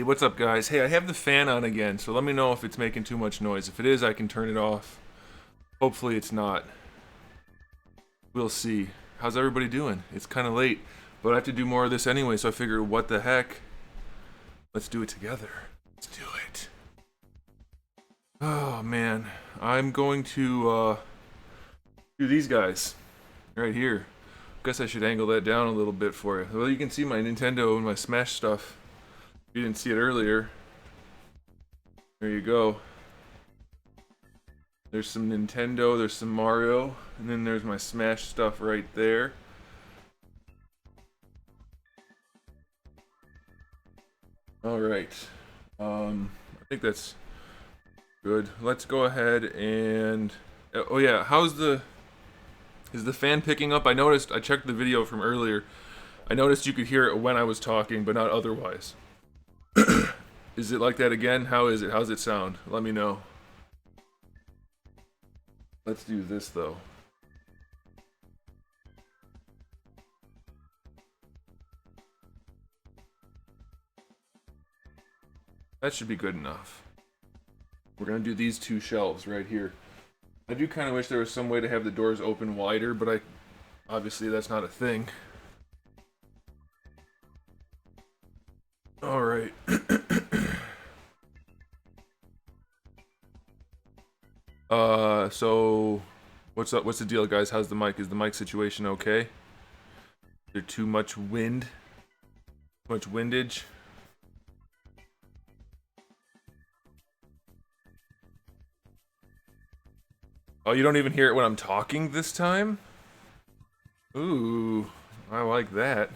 Hey, what's up, guys? Hey, I have the fan on again, so let me know if it's making too much noise. If it is, I can turn it off. Hopefully it's not. We'll see. How's everybody doing? It's kind of late, but I have to do more of this anyway, so I figure, what the heck? Let's do it together. Let's do it. Oh, man. I'm going to, do these guys. Right here. Guess I should angle that down a little bit for you. Well, you can see my Nintendo and my Smash stuff. If you didn't see it earlier. There you go. There's some Nintendo, there's some Mario, and then there's my Smash stuff right there. Alright. I think that's good. Let's go ahead and... Oh yeah, is the fan picking up? I checked the video from earlier. I noticed you could hear it when I was talking, but not otherwise. Is it like that again? How is it? How's it sound? Let me know. Let's do this though. That should be good enough. We're gonna do these two shelves right here. I do kind of wish there was some way to have the doors open wider, but obviously that's not a thing. All right. So what's up? What's the deal, guys? How's the mic? Is the mic situation okay? Is there too much wind? Too much windage? Oh, you don't even hear it when I'm talking this time? Ooh, I like that.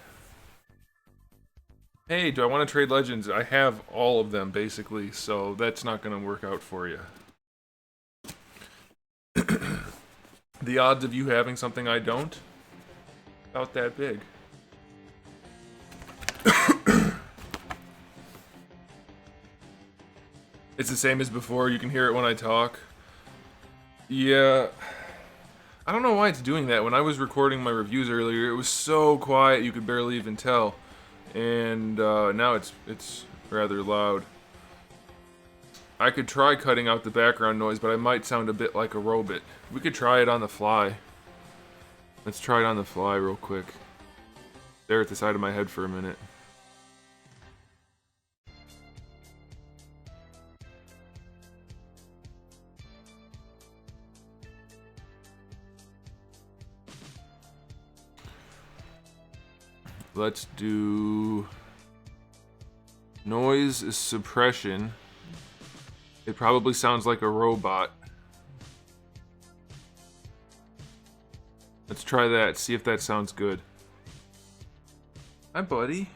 Hey, do I want to trade legends? I have all of them, basically, so that's not going to work out for you. The odds of you having something I don't? About that big. It's the same as before, you can hear it when I talk. Yeah. I don't know why it's doing that. When I was recording my reviews earlier, it was so quiet you could barely even tell. And now it's rather loud. I could try cutting out the background noise, but I might sound a bit like a robot. We could try it on the fly. Let's try it on the fly real quick. Stare at the side of my head for a minute. Let's do noise suppression. It probably sounds like a robot. Let's try that, see if that sounds good. Hi, buddy.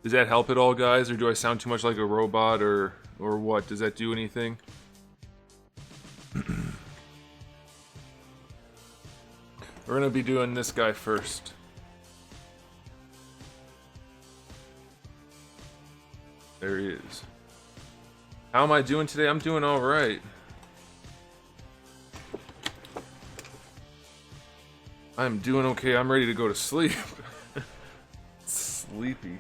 Does that help at all, guys? Or do I sound too much like a robot, or what? Does that do anything? We're gonna be doing this guy first. There he is. How am I doing today? I'm doing alright. I'm doing okay. I'm ready to go to sleep. Sleepy.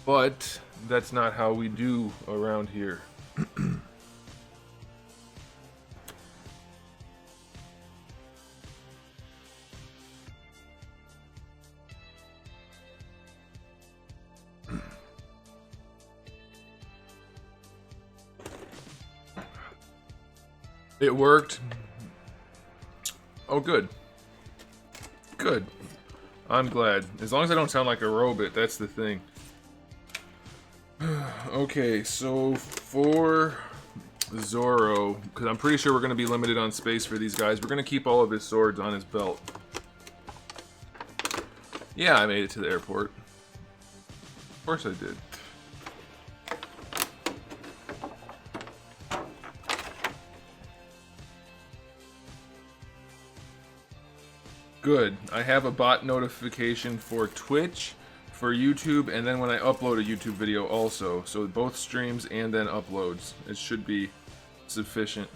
But that's not how we do around here. It worked. Oh, good. Good. I'm glad. As long as I don't sound like a robot, that's the thing. Okay, so for Zoro, because I'm pretty sure we're going to be limited on space for these guys, we're going to keep all of his swords on his belt. Yeah, I made it to the airport. Of course I did. Good. I have a bot notification for Twitch, for YouTube, and then when I upload a YouTube video also. So both streams and then uploads. It should be sufficient.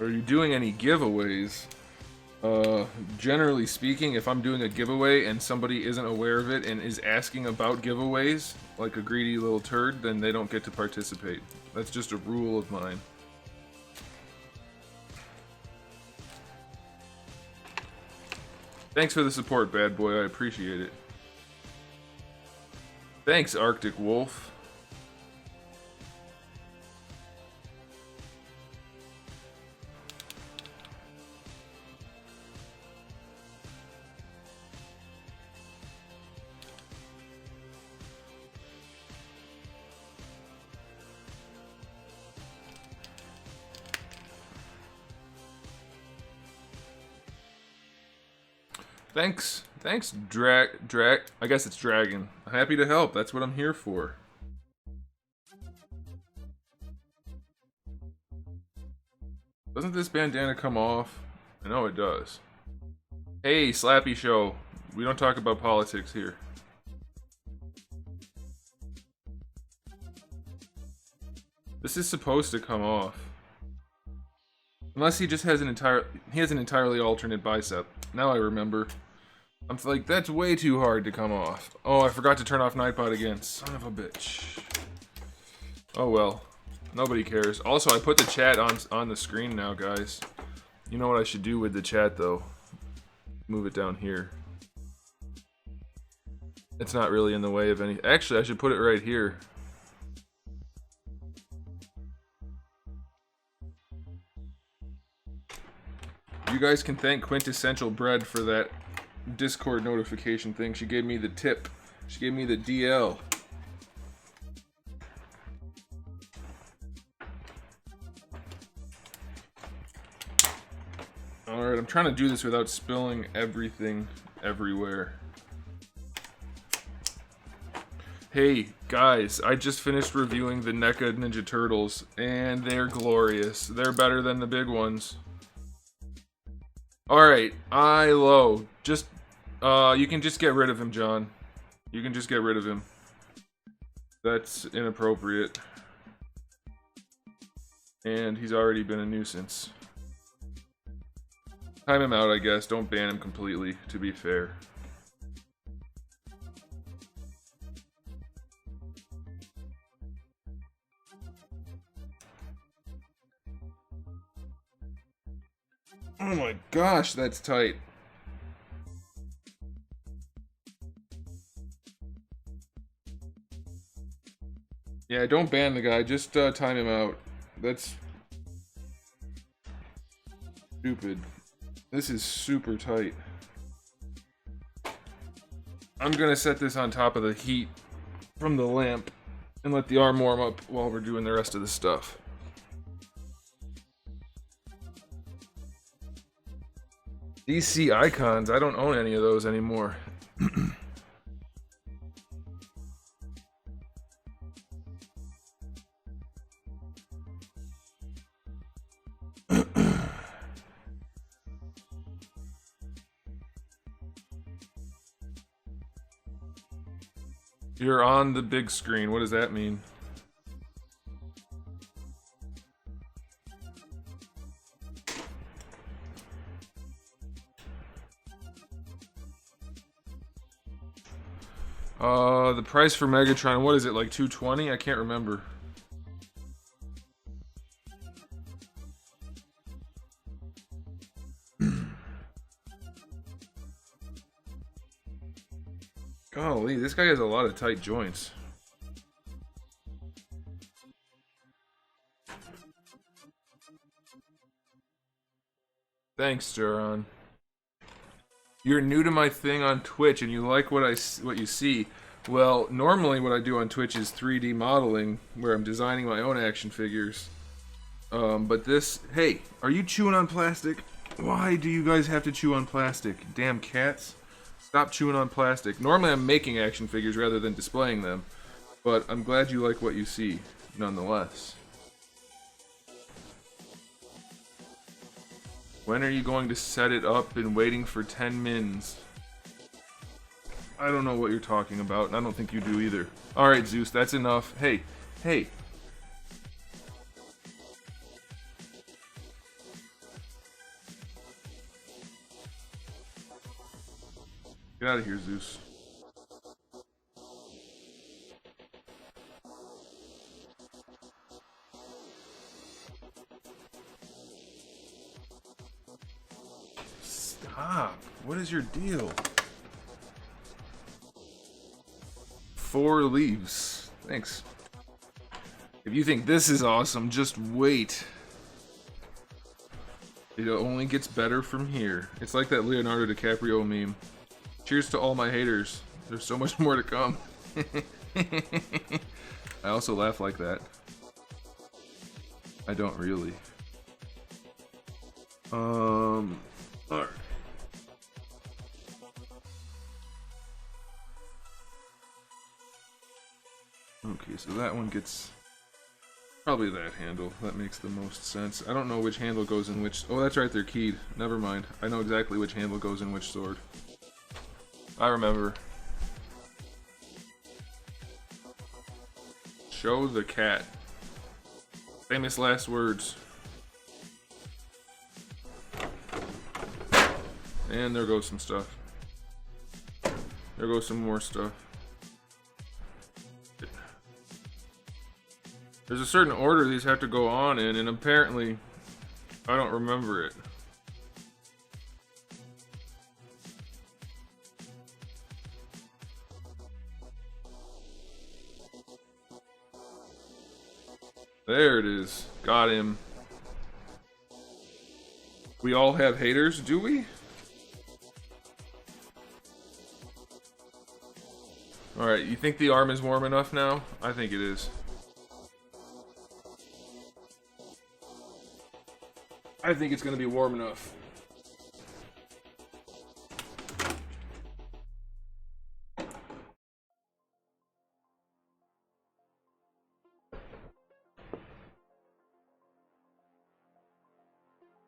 Are you doing any giveaways? Generally speaking, if I'm doing a giveaway and somebody isn't aware of it and is asking about giveaways, like a greedy little turd, then they don't get to participate. That's just a rule of mine. Thanks for the support, bad boy. I appreciate it. Thanks, Arctic Wolf. Thanks, I guess it's Dragon. Happy to help, that's what I'm here for. Doesn't this bandana come off? I know it does. Hey, Slappy Show. We don't talk about politics here. This is supposed to come off. Unless he just has an entirely alternate bicep. Now I remember. I'm like, that's way too hard to come off. Oh, I forgot to turn off Nightbot again. Son of a bitch. Oh well. Nobody cares. Also, I put the chat on the screen now, guys. You know what I should do with the chat, though? Move it down here. It's not really in the way of any... Actually, I should put it right here. You guys can thank Quintessential Bread for that Discord notification thing. She gave me the tip. She gave me the DL. Alright, I'm trying to do this without spilling everything everywhere. Hey, guys, I just finished reviewing the NECA Ninja Turtles, and they're glorious. They're better than the big ones. Alright, I-Lo. Just, you can just get rid of him, John. You can just get rid of him. That's inappropriate. And he's already been a nuisance. Time him out, I guess. Don't ban him completely, to be fair. Oh my gosh, that's tight. Yeah, don't ban the guy, just time him out. That's stupid. This is super tight. I'm gonna set this on top of the heat from the lamp and let the arm warm up while we're doing the rest of the stuff. DC icons, I don't own any of those anymore. You're on the big screen. What does that mean? The price for Megatron, what is it, like $220? I can't remember. Golly, this guy has a lot of tight joints. Thanks, Duran. You're new to my thing on Twitch and you like what you see. Well, normally what I do on Twitch is 3D modeling, where I'm designing my own action figures. But this... Hey, are you chewing on plastic? Why do you guys have to chew on plastic? Damn cats. Stop chewing on plastic. Normally I'm making action figures rather than displaying them. But I'm glad you like what you see, nonetheless. When are you going to set it up? Been waiting for 10 mins. I don't know what you're talking about, and I don't think you do either. Alright, Zeus, that's enough. Hey, hey. Get out of here, Zeus. Stop. What is your deal? 4 leaves. Thanks. If you think this is awesome, just wait. It only gets better from here. It's like that Leonardo DiCaprio meme. Cheers to all my haters. There's so much more to come. I also laugh like that. I don't really. Alright. Okay, so that one gets probably that handle. That makes the most sense. I don't know which handle goes in which. Oh, that's right, they're keyed. Never mind. I know exactly which handle goes in which sword. I remember. Show the cat. Famous last words. And there goes some stuff. There goes some more stuff. There's a certain order these have to go on in, and apparently I don't remember it. There it is. Got him. We all have haters, do we? Alright, you think the arm is warm enough now? I think it is. I think it's going to be warm enough.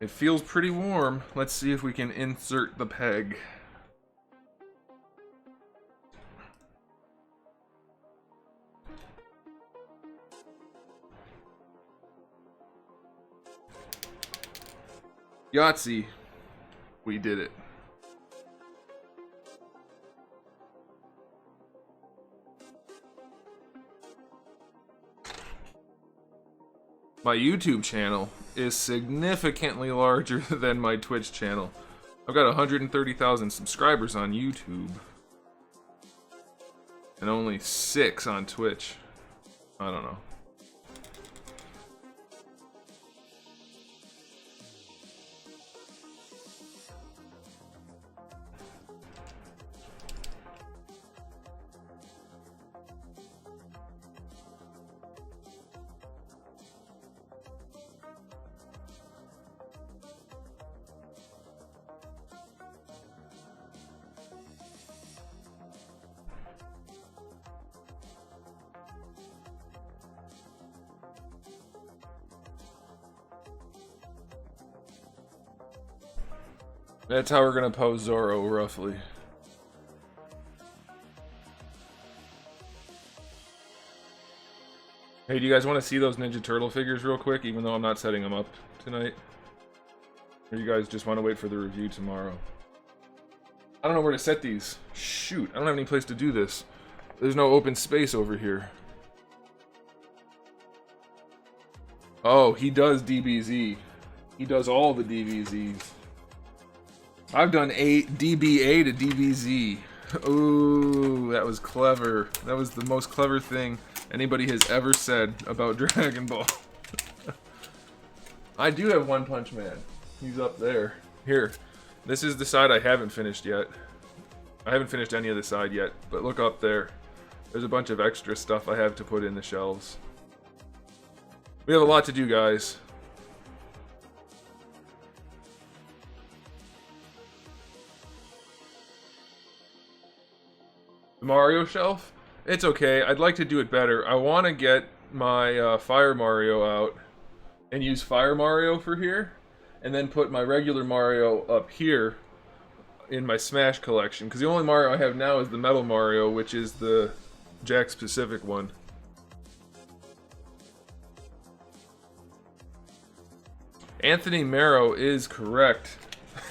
It feels pretty warm. Let's see if we can insert the peg. Yahtzee. We did it. My YouTube channel is significantly larger than my Twitch channel. I've got 130,000 subscribers on YouTube. And only 6 on Twitch. I don't know. That's how we're gonna pose Zoro, roughly. Hey, do you guys want to see those Ninja Turtle figures real quick, even though I'm not setting them up tonight? Or you guys just want to wait for the review tomorrow? I don't know where to set these. Shoot, I don't have any place to do this. There's no open space over here. Oh, he does DBZ. He does all the DBZs. I've done DBA to DBZ. Ooh, that was clever. That was the most clever thing anybody has ever said about Dragon Ball. I do have One Punch Man. He's up there. Here. This is the side I haven't finished yet. I haven't finished any of the side yet, but look up there. There's a bunch of extra stuff I have to put in the shelves. We have a lot to do, guys. Mario shelf? It's okay. I'd like to do it better. I want to get my Fire Mario out and use Fire Mario for here, and then put my regular Mario up here in my Smash collection, because the only Mario I have now is the Metal Mario, which is the Jack Pacific one. Anthony Marrow is correct.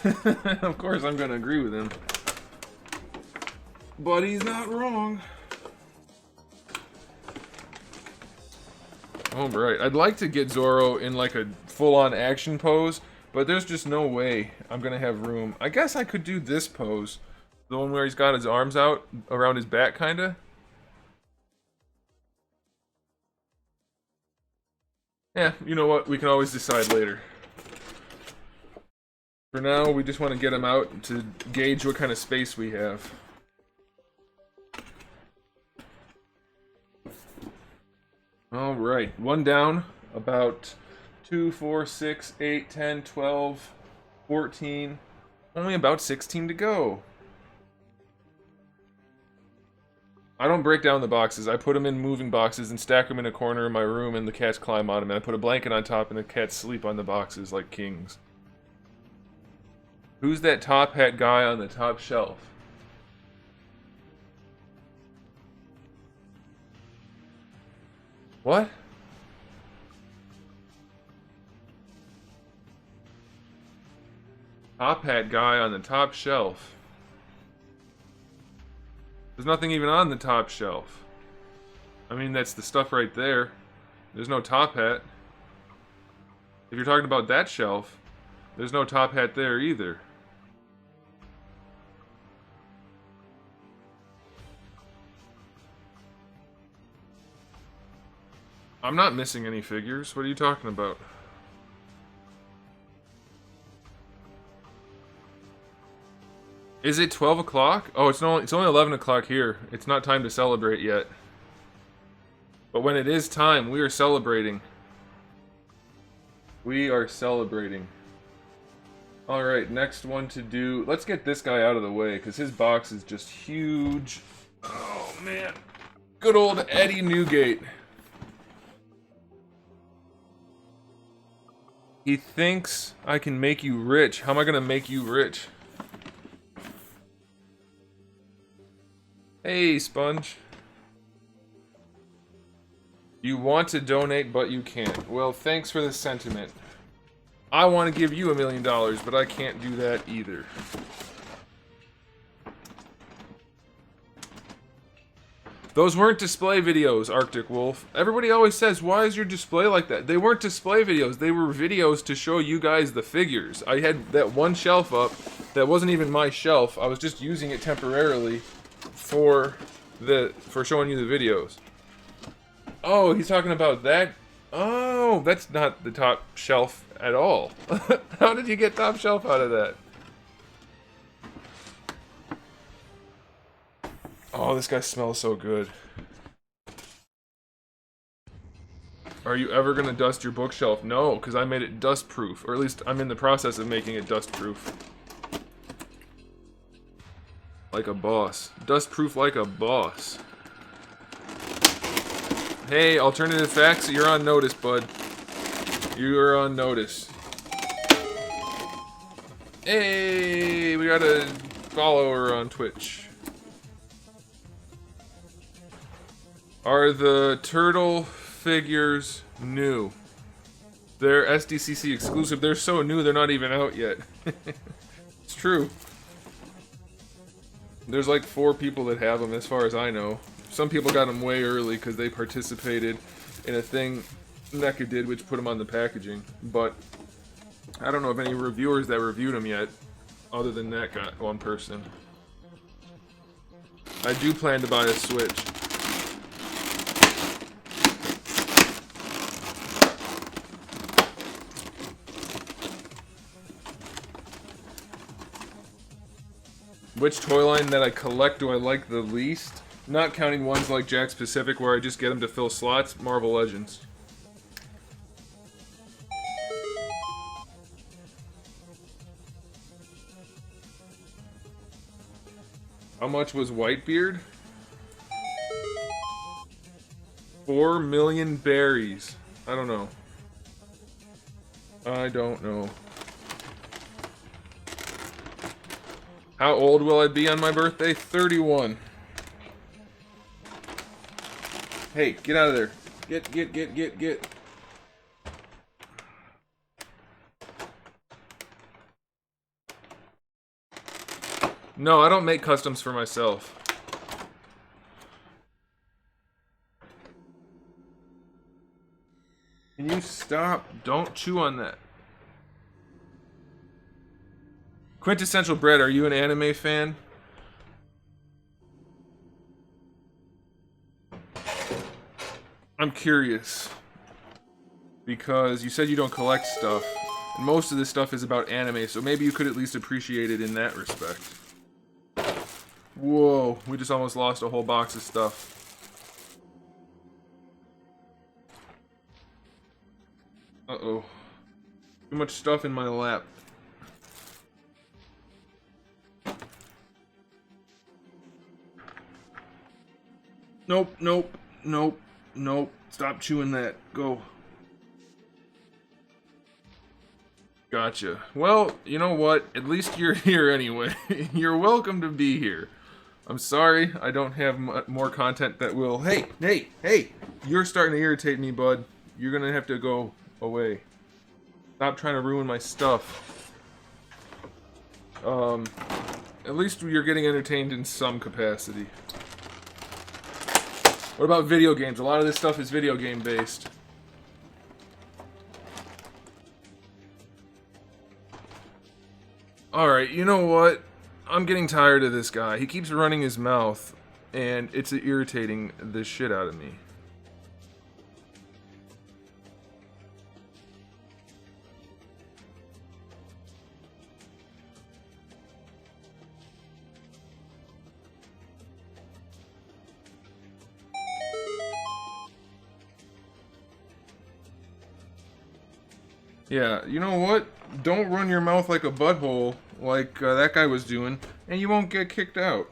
Of course I'm going to agree with him. But he's not wrong. Alright, I'd like to get Zoro in like a full-on action pose, but there's just no way I'm gonna have room. I guess I could do this pose. The one where he's got his arms out around his back, kinda. Yeah, you know what? We can always decide later. For now, we just want to get him out to gauge what kind of space we have. Alright, one down. About 2, 4, 6, 8, 10, 12, 14. Only about 16 to go. I don't break down the boxes. I put them in moving boxes and stack them in a corner of my room, and the cats climb on them. And I put a blanket on top, and the cats sleep on the boxes like kings. Who's that top hat guy on the top shelf? What? Top hat guy on the top shelf. There's nothing even on the top shelf. I mean, that's the stuff right there. There's no top hat. If you're talking about that shelf, there's no top hat there either. I'm not missing any figures. What are you talking about? Is it 12 o'clock? Oh, it's only 11 o'clock here. It's not time to celebrate yet. But when it is time, we are celebrating. We are celebrating. Alright, next one to do... Let's get this guy out of the way, because his box is just huge. Oh, man. Good old Eddie Newgate. He thinks I can make you rich. How am I going to make you rich? Hey, Sponge. You want to donate, but you can't. Well, thanks for the sentiment. I want to give you $1 million, but I can't do that either. Those weren't display videos, Arctic Wolf. Everybody always says, why is your display like that? They weren't display videos. They were videos to show you guys the figures. I had that one shelf up that wasn't even my shelf. I was just using it temporarily for showing you the videos. Oh, he's talking about that? Oh, that's not the top shelf at all. How did you get top shelf out of that? Oh, this guy smells so good. Are you ever gonna dust your bookshelf? No, because I made it dust-proof. Or at least I'm in the process of making it dust-proof. Like a boss. Dust-proof like a boss. Hey, Alternative Facts, you're on notice, bud. You're on notice. Hey, we got a follower on Twitch. Are the turtle figures new? They're SDCC exclusive. They're so new, they're not even out yet. It's true. There's like 4 people that have them, as far as I know. Some people got them way early because they participated in a thing NECA did, which put them on the packaging. But I don't know of any reviewers that reviewed them yet, other than that one person. I do plan to buy a Switch. Which toy line that I collect do I like the least? Not counting ones like Jack's Pacific where I just get them to fill slots, Marvel Legends. How much was Whitebeard? 4 million berries. I don't know. I don't know. How old will I be on my birthday? 31. Hey, get out of there. Get. No, I don't make customs for myself. Can you stop? Don't chew on that. Quintessential Bread, are you an anime fan? I'm curious. Because you said you don't collect stuff. And most of this stuff is about anime, so maybe you could at least appreciate it in that respect. Whoa, we just almost lost a whole box of stuff. Uh-oh. Too much stuff in my lap. Nope, nope, nope, nope. Stop chewing that. Go. Gotcha. Well, you know what? At least you're here anyway. You're welcome to be here. I'm sorry I don't have more content that will... Hey! Hey! Hey! You're starting to irritate me, bud. You're gonna have to go away. Stop trying to ruin my stuff. At least you're getting entertained in some capacity. What about video games? A lot of this stuff is video game based. Alright, you know what? I'm getting tired of this guy. He keeps running his mouth, and it's irritating the shit out of me. Yeah, you know what? Don't run your mouth like a butthole, like that guy was doing, and you won't get kicked out.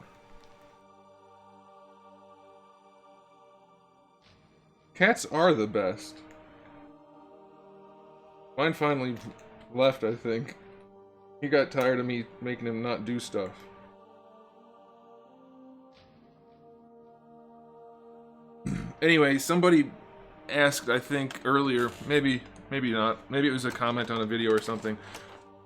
Cats are the best. Mine finally left, I think. He got tired of me making him not do stuff. Anyway, somebody asked, I think, earlier, maybe not, maybe it was a comment on a video or something,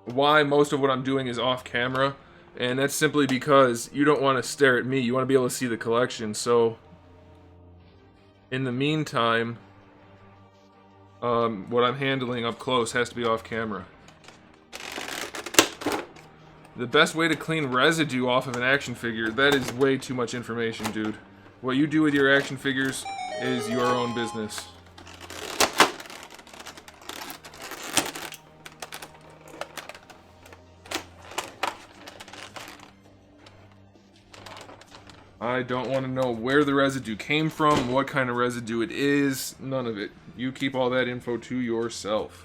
why most of what I'm doing is off camera, and that's simply because you don't want to stare at me, you want to be able to see the collection, so in the meantime, what I'm handling up close has to be off camera. The best way to clean residue off of an action figure, that is way too much information, dude. What you do with your action figures is your own business. I don't want to know where the residue came from, what kind of residue it is, none of it. You keep all that info to yourself.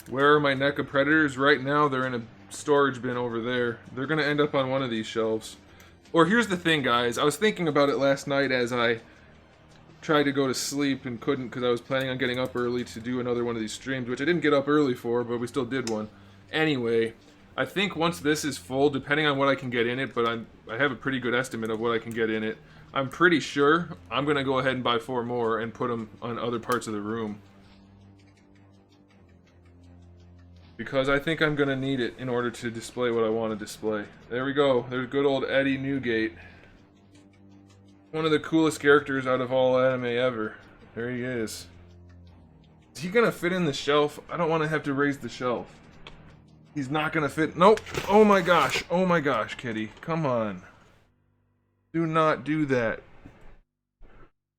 Where are my NECA Predators? Right now they're in a storage bin over there. They're gonna end up on one of these shelves. Or here's the thing, guys. I was thinking about it last night as I tried to go to sleep and couldn't because I was planning on getting up early to do another one of these streams, which I didn't get up early for, but we still did one. Anyway, I think once this is full, depending on what I can get in it, but I have a pretty good estimate of what I can get in it, I'm pretty sure I'm going to go ahead and buy 4 more and put them on other parts of the room. Because I think I'm going to need it in order to display what I want to display. There we go. There's good old Eddie Newgate. One of the coolest characters out of all anime ever. There he is. Is he gonna fit in the shelf? I don't want to have to raise the shelf. He's not gonna fit. Nope. Oh my gosh, kitty. Come on. Do not do that.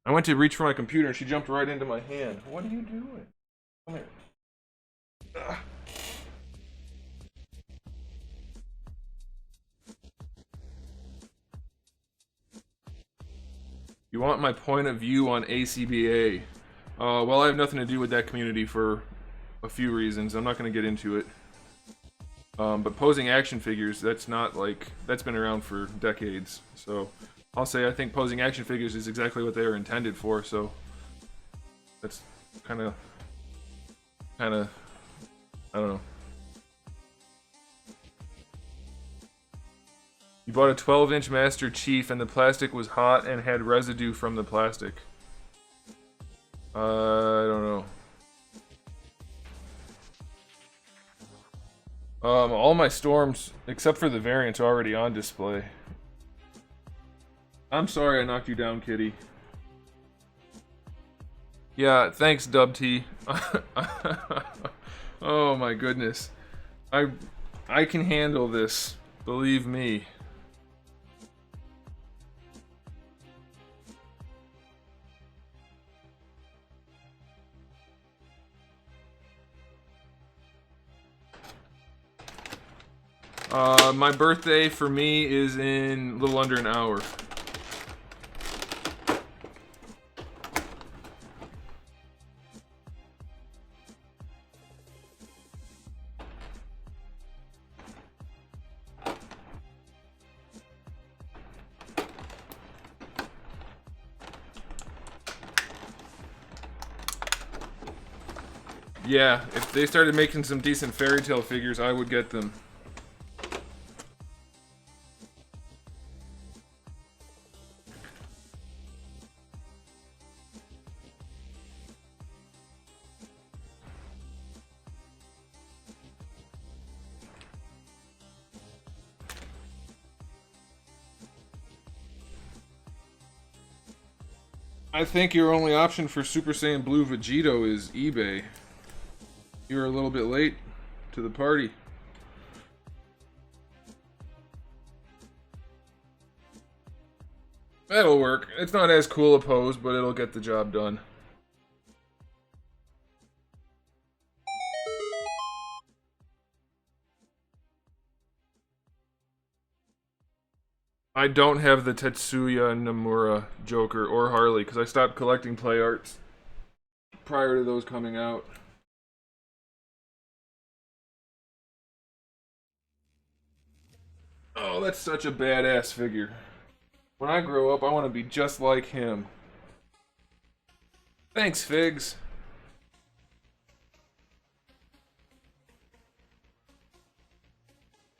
I went to reach for my computer and she jumped right into my hand. What are you doing? Come here. Ugh. You want my point of view on ACBA? Well, I have nothing to do with that community for a few reasons. I'm not going to get into it. But posing action figures, that's not like... That's been around for decades. So, I'll say I think posing action figures is exactly what they were intended for, so... That's kind of... I don't know. You bought a 12-inch Master Chief and the plastic was hot and had residue from the plastic. I don't know. All my storms, except for the variants, are already on display. I'm sorry I knocked you down, kitty. Yeah, thanks, Dub T. Oh my goodness. I can handle this. Believe me. My birthday for me is in a little under an hour. Yeah, if they started making some decent fairy tale figures, I would get them. I think your only option for Super Saiyan Blue Vegito is eBay. You're a little bit late to the party. That'll work. It's not as cool a pose, but it'll get the job done. I don't have the Tetsuya Nomura Joker or Harley because I stopped collecting play arts prior to those coming out. Oh, that's such a badass figure. When I grow up, I want to be just like him. Thanks, Figs.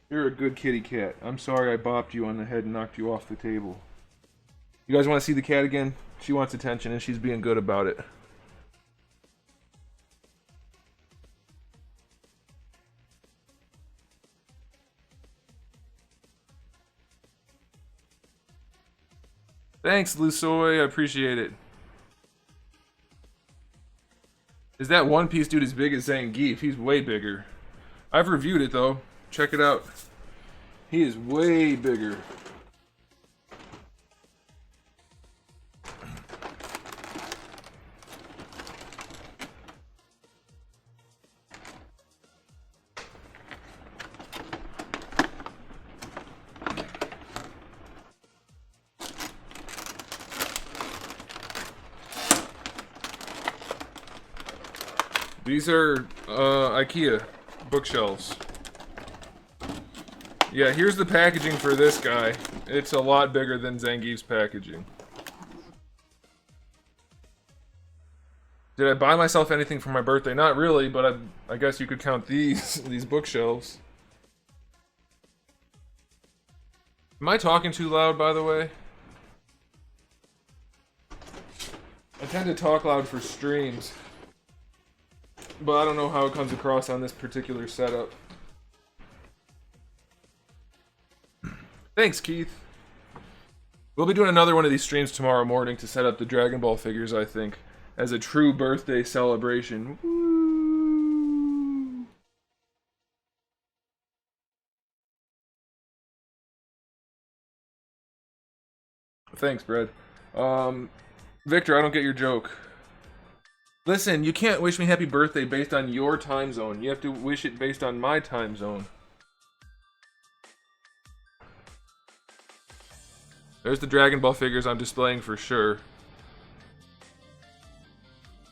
You're a good kitty cat. I'm sorry I bopped you on the head and knocked you off the table. You guys want to see the cat again? She wants attention and she's being good about it. Thanks, Lusoy. I appreciate it. Is that One Piece dude as big as Zangief? He's way bigger. I've reviewed it though. Check it out. He is way bigger. These are IKEA bookshelves. Yeah, here's the packaging for this guy. It's a lot bigger than Zangief's packaging. Did I buy myself anything for my birthday? Not really, but I guess you could count these bookshelves. Am I talking too loud, by the way? I tend to talk loud for streams, but I don't know how it comes across on this particular setup. Thanks, Keith. We'll be doing another one of these streams tomorrow morning to set up the Dragon Ball figures, I think, as a true birthday celebration. Woo! Thanks, Brad. Victor, I don't get your joke. Listen, you can't wish me happy birthday based on your time zone. You have to wish it based on my time zone. There's the Dragon Ball figures I'm displaying for sure.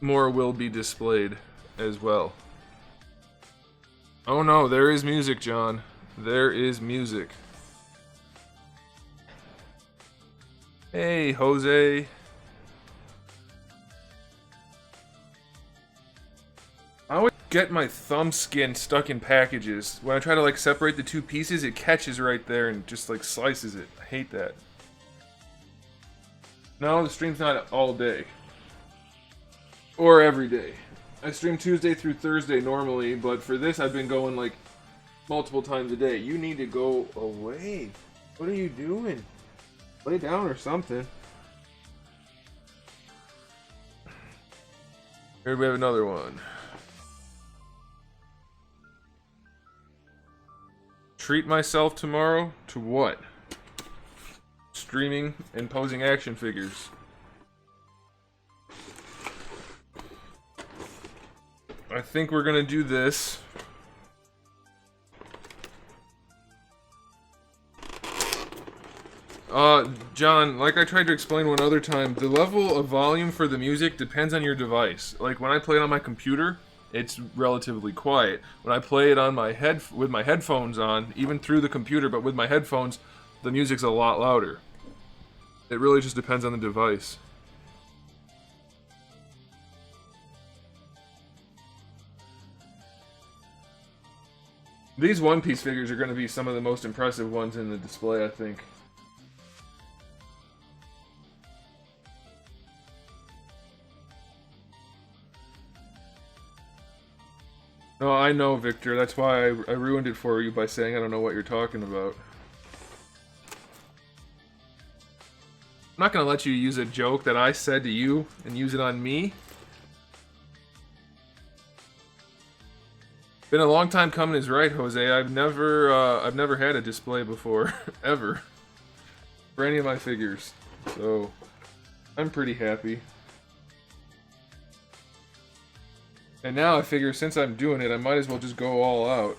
More will be displayed as well. Oh no, there is music, John. There is music. Hey, Jose. I always get my thumb skin stuck in packages. When I try to like separate the two pieces, it catches right there and just like slices it. I hate that. No, the stream's not all day. Or every day. I stream Tuesday through Thursday normally, but for this I've been going like multiple times a day. You need to go away. What are you doing? Lay down or something. Here we have another one. Treat myself tomorrow to what? Streaming and posing action figures. I think we're gonna do this. John, like I tried to explain one other time, the level of volume for the music depends on your device. Like when I play it on my computer, it's relatively quiet. When I play it on my with my headphones on, even through the computer, but with my headphones, the music's a lot louder. It really just depends on the device. These One Piece figures are going to be some of the most impressive ones in the display, I think. No, I know, Victor. That's why I ruined it for you by saying I don't know what you're talking about. I'm not going to let you use a joke that I said to you and use it on me. Been a long time coming is right, Jose. I've never had a display before, ever, for any of my figures. So, I'm pretty happy. And now I figure since I'm doing it, I might as well just go all out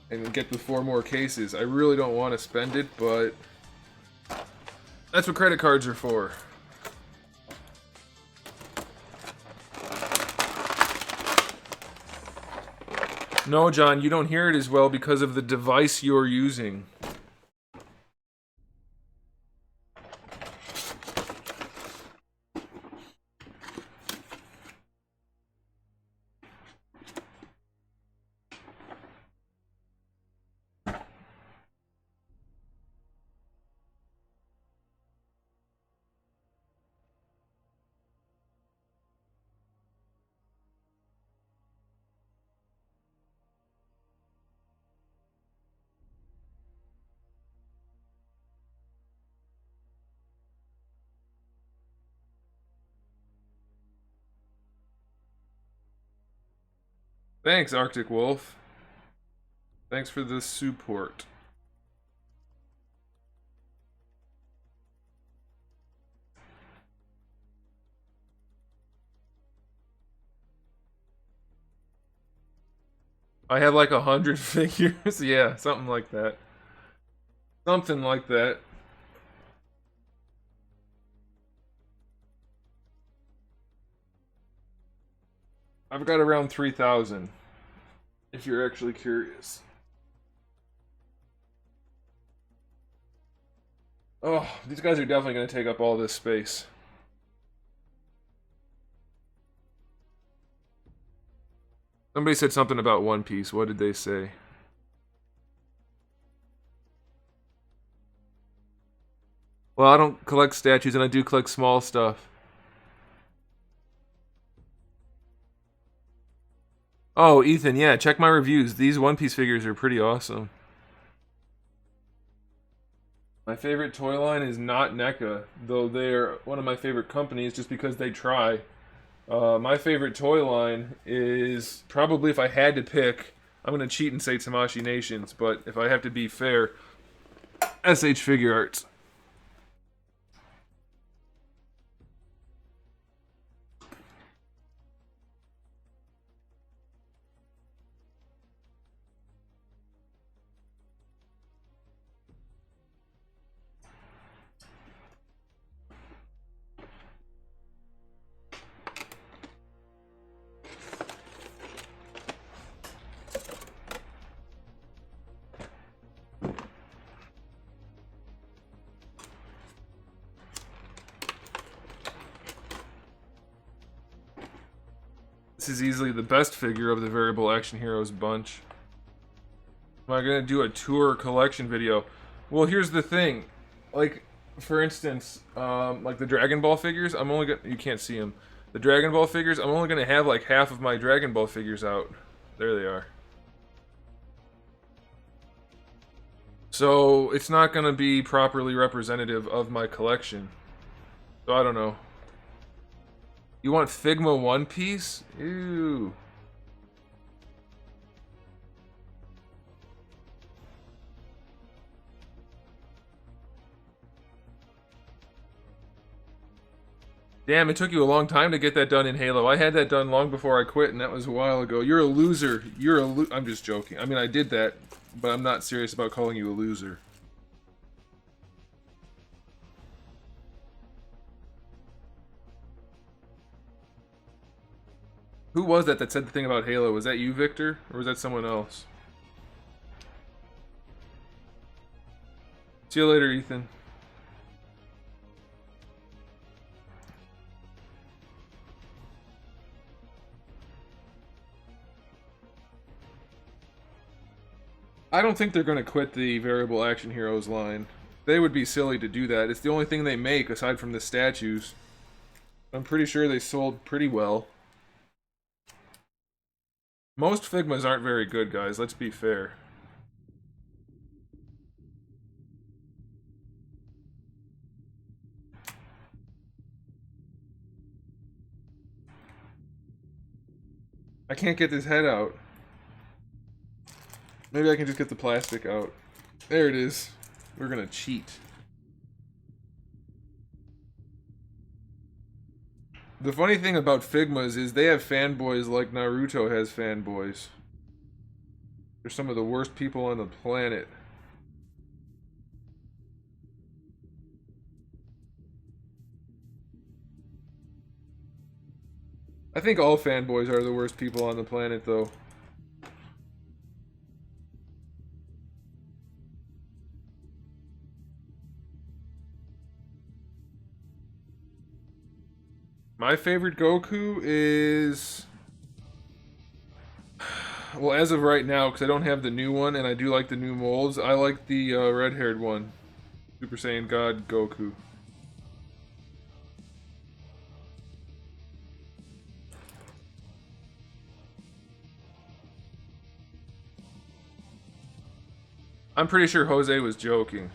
and get the 4 more cases. I really don't want to spend it, but that's what credit cards are for. No, John, you don't hear it as well because of the device you're using. Thanks, Arctic Wolf. Thanks for the support. I have like 100 figures. Yeah, something like that. Something like that. I've got around 3,000, if you're actually curious. Oh, these guys are definitely going to take up all this space. Somebody said something about One Piece. What did they say? Well, I don't collect statues, and I do collect small stuff. Oh, Ethan, yeah, check my reviews. These One Piece figures are pretty awesome. My favorite toy line is not NECA, though they're one of my favorite companies just because they try. My favorite toy line is probably, if I had to pick, I'm going to cheat and say Tamashii Nations, but if I have to be fair, SH Figure Arts. This is easily the best figure of the Variable Action Heroes bunch. Am I gonna do a tour collection video? Well, here's the thing. Like, for instance, like the Dragon Ball figures, I'm only gonna... You can't see them. The Dragon Ball figures, I'm only gonna have like half of my Dragon Ball figures out. There they are. So it's not going to be properly representative of my collection. So I don't know. You want Figma One Piece? Ew. Damn, it took you a long time to get that done in Halo. I had that done long before I quit, and that was a while ago. You're a loser. I'm just joking. I mean, I did that, but I'm not serious about calling you a loser. Who was that said the thing about Halo? Was that you, Victor? Or was that someone else? See you later, Ethan. I don't think they're going to quit the variable action heroes line. They would be silly to do that. It's the only thing they make aside from the statues. I'm pretty sure they sold pretty well. Most Figmas aren't very good, guys. Let's be fair. I can't get this head out. Maybe I can just get the plastic out. There it is. We're gonna cheat. The funny thing about Figmas is they have fanboys like Naruto has fanboys. They're some of the worst people on the planet. I think all fanboys are the worst people on the planet, though. My favorite Goku is... Well, as of right now, because I don't have the new one, and I do like the new molds, I like the red-haired one. Super Saiyan God Goku. I'm pretty sure Jose was joking.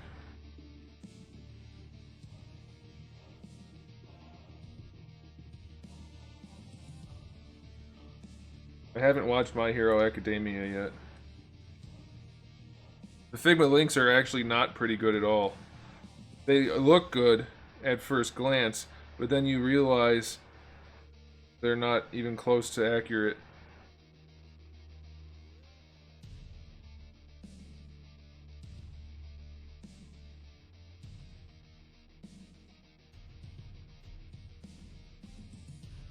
I haven't watched My Hero Academia yet. The Figma links are actually not pretty good at all. They look good at first glance, but then you realize they're not even close to accurate.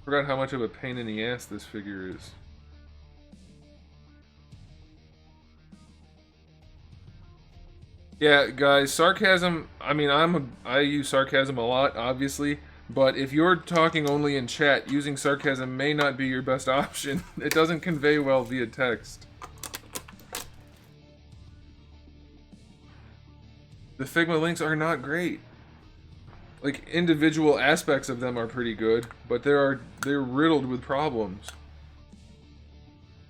Forgot how much of a pain in the ass this figure is. Yeah, guys, sarcasm. I mean, I use sarcasm a lot, obviously, but if you're talking only in chat, using sarcasm may not be your best option. It doesn't convey well via text. The Figma links are not great. Like, individual aspects of them are pretty good, but they're riddled with problems.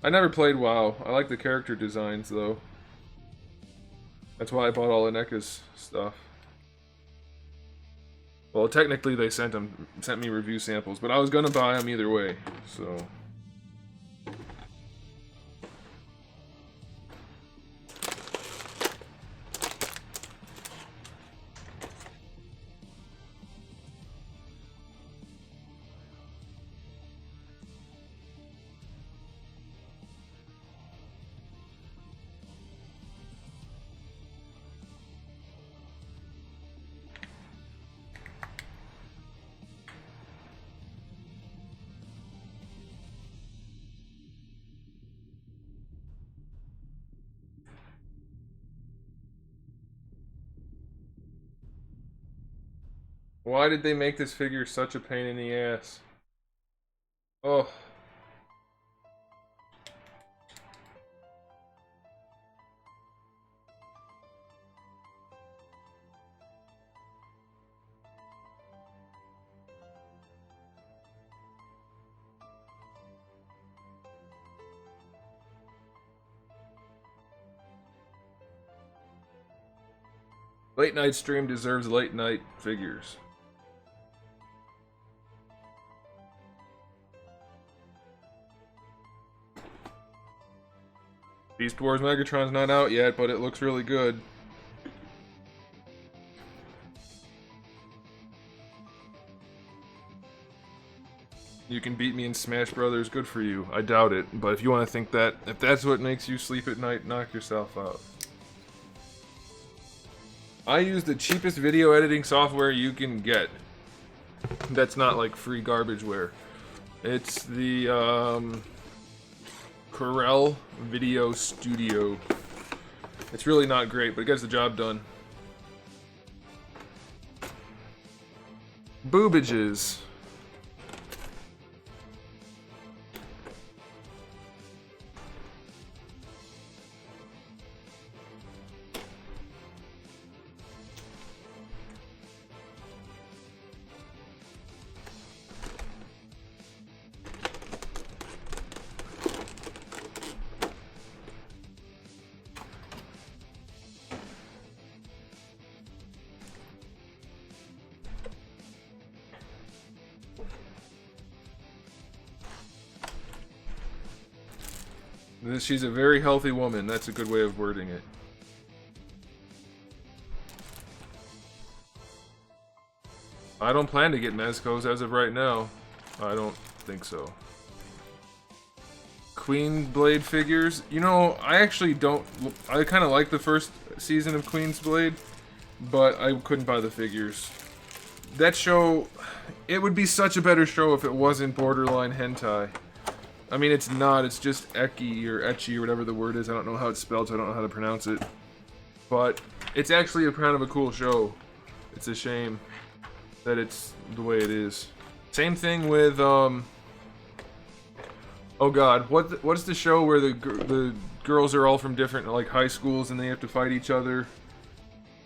I never played WoW. I like the character designs though. That's why I bought all Aneka's stuff. Well, technically they sent me review samples, but I was gonna buy them either way. So. Why did they make this figure such a pain in the ass? Oh. Late night stream deserves late night figures. Beast Wars Megatron's not out yet, but it looks really good. You can beat me in Smash Brothers, good for you. I doubt it, but if you want to think that, if that's what makes you sleep at night, knock yourself out. I use the cheapest video editing software you can get. That's not like free garbageware. It's the Corel Video Studio. It's really not great, but it gets the job done. Boobages. She's a very healthy woman. That's a good way of wording it. I don't plan to get Mezcos as of right now. I don't think so. Queen Blade figures. You know, I actually don't... I kind of like the first season of Queen's Blade, but I couldn't buy the figures. That show... It would be such a better show if it wasn't borderline hentai. I mean, it's not. It's just eki or ecchi or whatever the word is. I don't know how it's spelled, so I don't know how to pronounce it. But it's actually kind of a cool show. It's a shame that it's the way it is. Same thing with oh god, what's the show where the girls are all from different like high schools and they have to fight each other?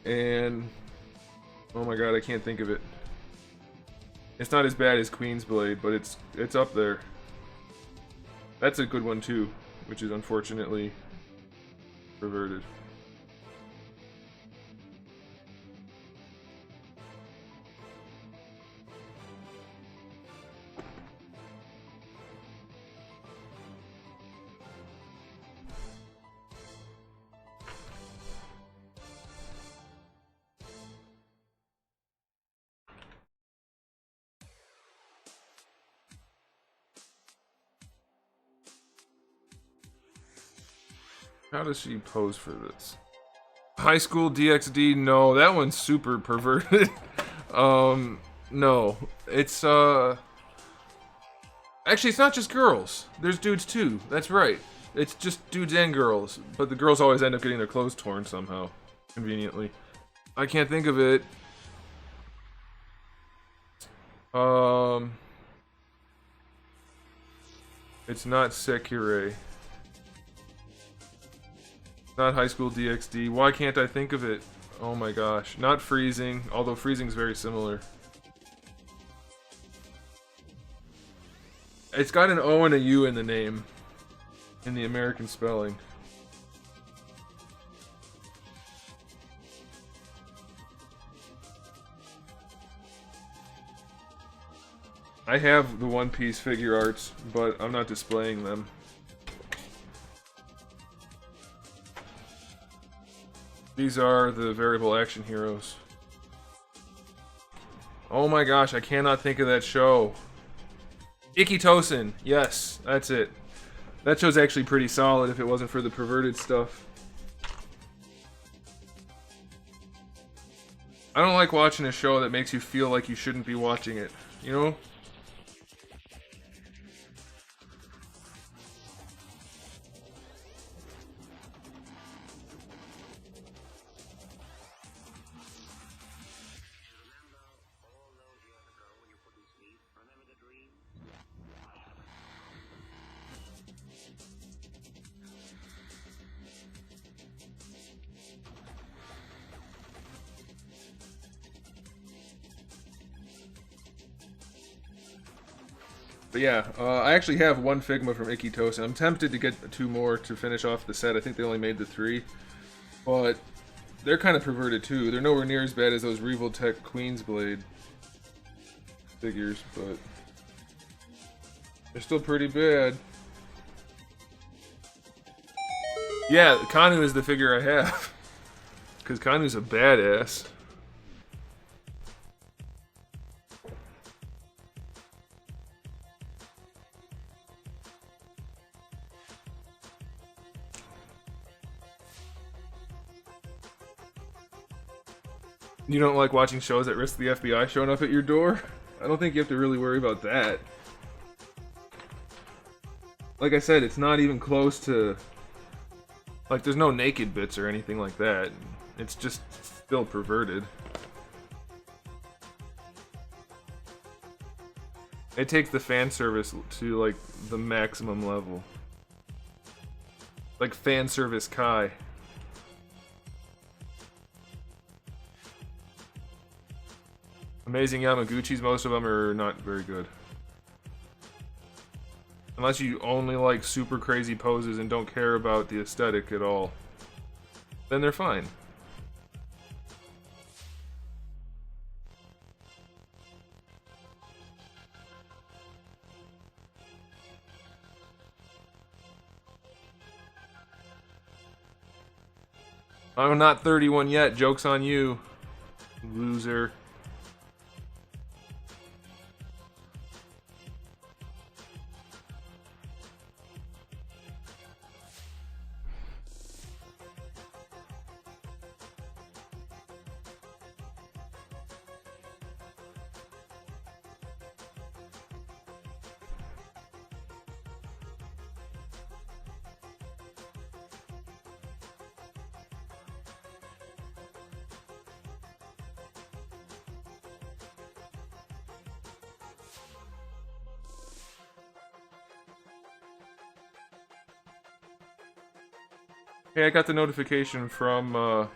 And oh my god, I can't think of it. It's not as bad as Queen's Blade, but it's up there. That's a good one too, which is unfortunately perverted. How does she pose for this? High School DxD? No, that one's super perverted. No. It's, actually, it's not just girls. There's dudes, too. That's right. It's just dudes and girls. But the girls always end up getting their clothes torn somehow. Conveniently. I can't think of it. It's not Sekirei. Not High School DxD. Why can't I think of it? Oh my gosh. Not Freezing, although Freezing's very similar. It's got an O and a U in the name. In the American spelling. I have the One Piece figure arts, but I'm not displaying them. These are the variable action heroes. Oh my gosh, I cannot think of that show. Ikitosen, yes, that's it. That show's actually pretty solid if it wasn't for the perverted stuff. I don't like watching a show that makes you feel like you shouldn't be watching it, you know? But yeah, I actually have one Figma from I'm tempted to get 2 more to finish off the set. I think they only made the 3. But they're kind of perverted too. They're nowhere near as bad as those Revoltech Queen's Blade figures, but they're still pretty bad. Yeah, Kanu is the figure I have. Because Kanu's a badass. You don't like watching shows that risk the FBI showing up at your door? I don't think you have to really worry about that. Like I said, it's not even close to... Like, there's no naked bits or anything like that. It's just still perverted. It takes the fan service to, like, the maximum level. Like, fan service Kai. Amazing Yamaguchis, most of them are not very good. Unless you only like super crazy poses and don't care about the aesthetic at all. Then they're fine. I'm not 31 yet, joke's on you, loser. Hey, I got the notification from,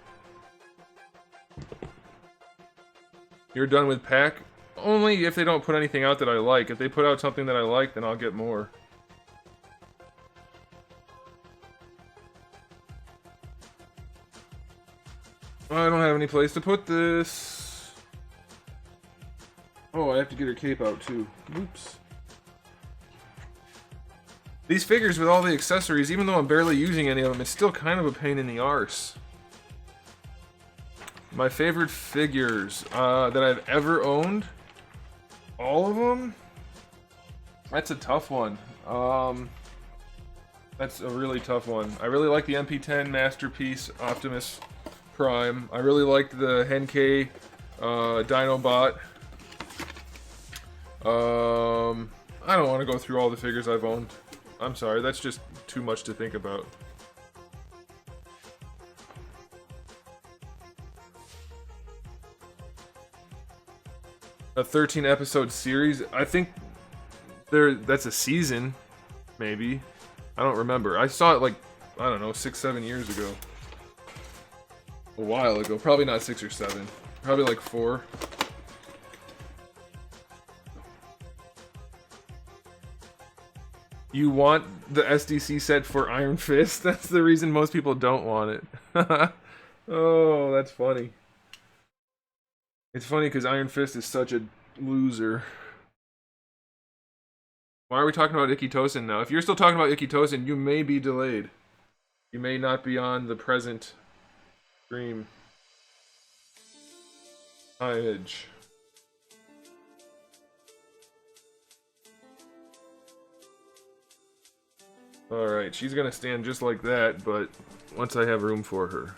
you're done with pack? Only if they don't put anything out that I like. If they put out something that I like, then I'll get more. I don't have any place to put this. Oh, I have to get her cape out too. Oops. These figures with all the accessories, even though I'm barely using any of them, it's still kind of a pain in the arse. My favorite figures that I've ever owned, all of them? That's a tough one. That's a really tough one. I really like the MP10 Masterpiece Optimus Prime. I really liked the Henkei Dinobot. I don't want to go through all the figures I've owned. I'm sorry, that's just too much to think about. A 13 episode series? I think that's a season, maybe. I don't remember. I saw it like, I don't know, 6-7 years ago. A while ago. Probably not 6 or 7. Probably like 4. You want the SDC set for Iron Fist? That's the reason most people don't want it. Oh, that's funny. It's funny because Iron Fist is such a loser. Why are we talking about Ikitosen now? If you're still talking about Ikitosen, you may be delayed. You may not be on the present stream. Edge. Alright, she's gonna stand just like that, but once I have room for her.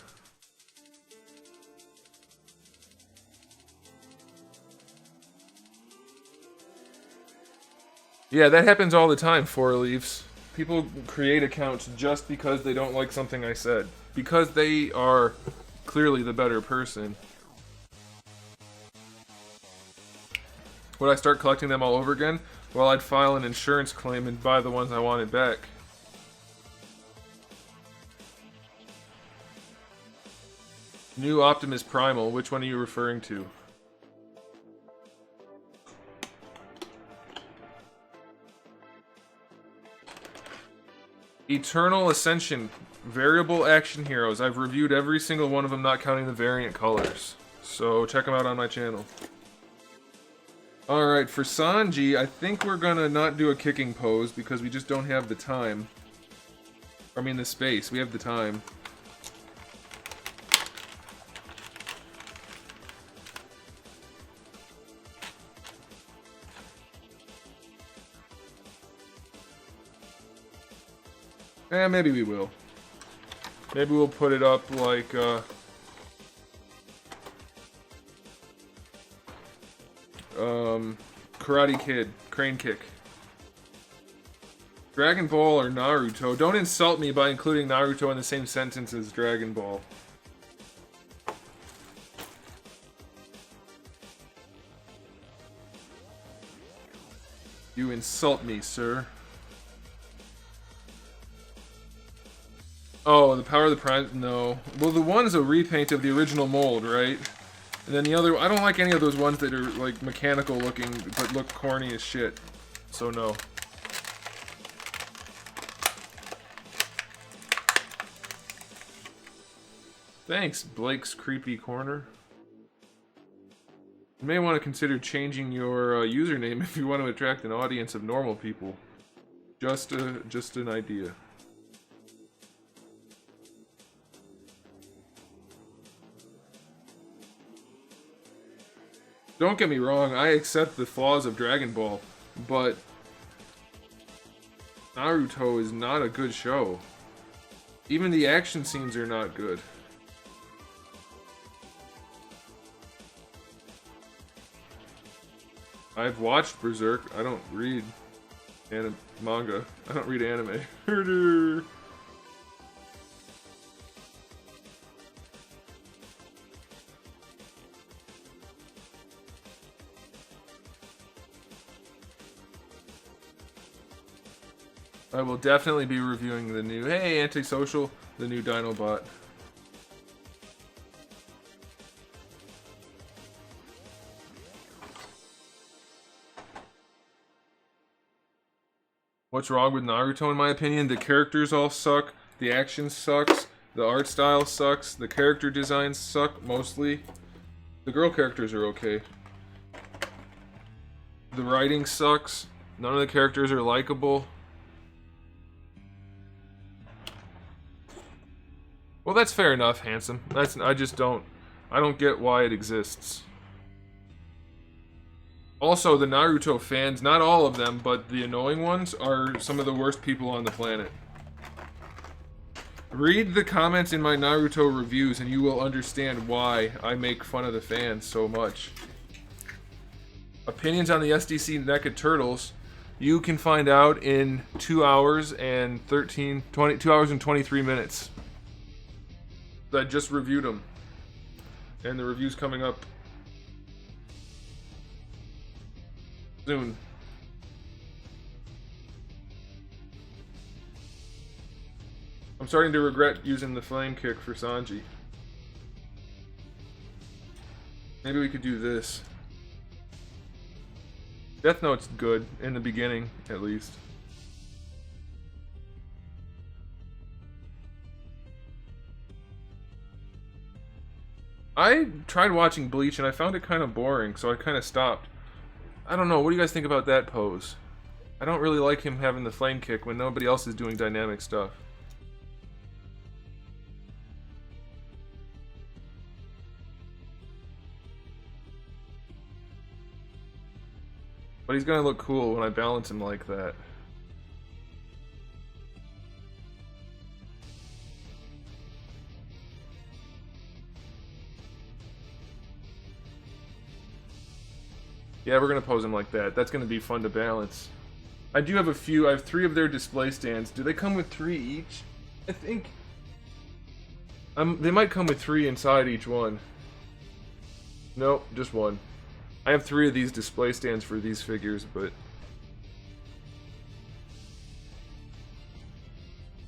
Yeah, that happens all the time, 4 Leaves. People create accounts just because they don't like something I said. Because they are clearly the better person. Would I start collecting them all over again? Well, I'd file an insurance claim and buy the ones I wanted back. New Optimus Primal, which one are you referring to? Eternal Ascension. Variable action heroes. I've reviewed every single one of them, not counting the variant colors. So check them out on my channel. Alright, for Sanji, I think we're gonna not do a kicking pose because we just don't have the time. I mean the space. We have the time. Maybe we will. Maybe we'll put it up like, Karate Kid, crane kick. Dragon Ball or Naruto? Don't insult me by including Naruto in the same sentence as Dragon Ball. You insult me, sir. Oh, the Power of the Prime? No. Well, the one's a repaint of the original mold, right? And then the other, I don't like any of those ones that are like mechanical looking, but look corny as shit. So no. Thanks, Blake's Creepy Corner. You may want to consider changing your username if you want to attract an audience of normal people. Just an idea. Don't get me wrong, I accept the flaws of Dragon Ball, but Naruto is not a good show. Even the action scenes are not good. I've watched Berserk. I don't read manga. I don't read anime. Herder. I will definitely be reviewing the new, hey, Antisocial, the new Dinobot. What's wrong with Naruto in my opinion? The characters all suck, the action sucks, the art style sucks, the character designs suck mostly. The girl characters are okay. The writing sucks, none of the characters are likable. Well, that's fair enough, handsome. I don't get why it exists. Also, the Naruto fans, not all of them, but the annoying ones, are some of the worst people on the planet. Read the comments in my Naruto reviews and you will understand why I make fun of the fans so much. Opinions on the SDC NECA Turtles, you can find out in 2 hours and 2 hours and 23 minutes. I just reviewed them, and the review's coming up soon. I'm starting to regret using the flame kick for Sanji. Maybe we could do this. Death Note's good, in the beginning, at least. I tried watching Bleach and I found it kind of boring, so I kind of stopped. I don't know, what do you guys think about that pose? I don't really like him having the flame kick when nobody else is doing dynamic stuff. But he's gonna look cool when I balance him like that. Yeah, we're gonna pose him like that. That's gonna be fun to balance. I do have I have 3 of their display stands. Do they come with 3 each? I think... they might come with 3 inside each one. Nope, just 1. I have 3 of these display stands for these figures, but...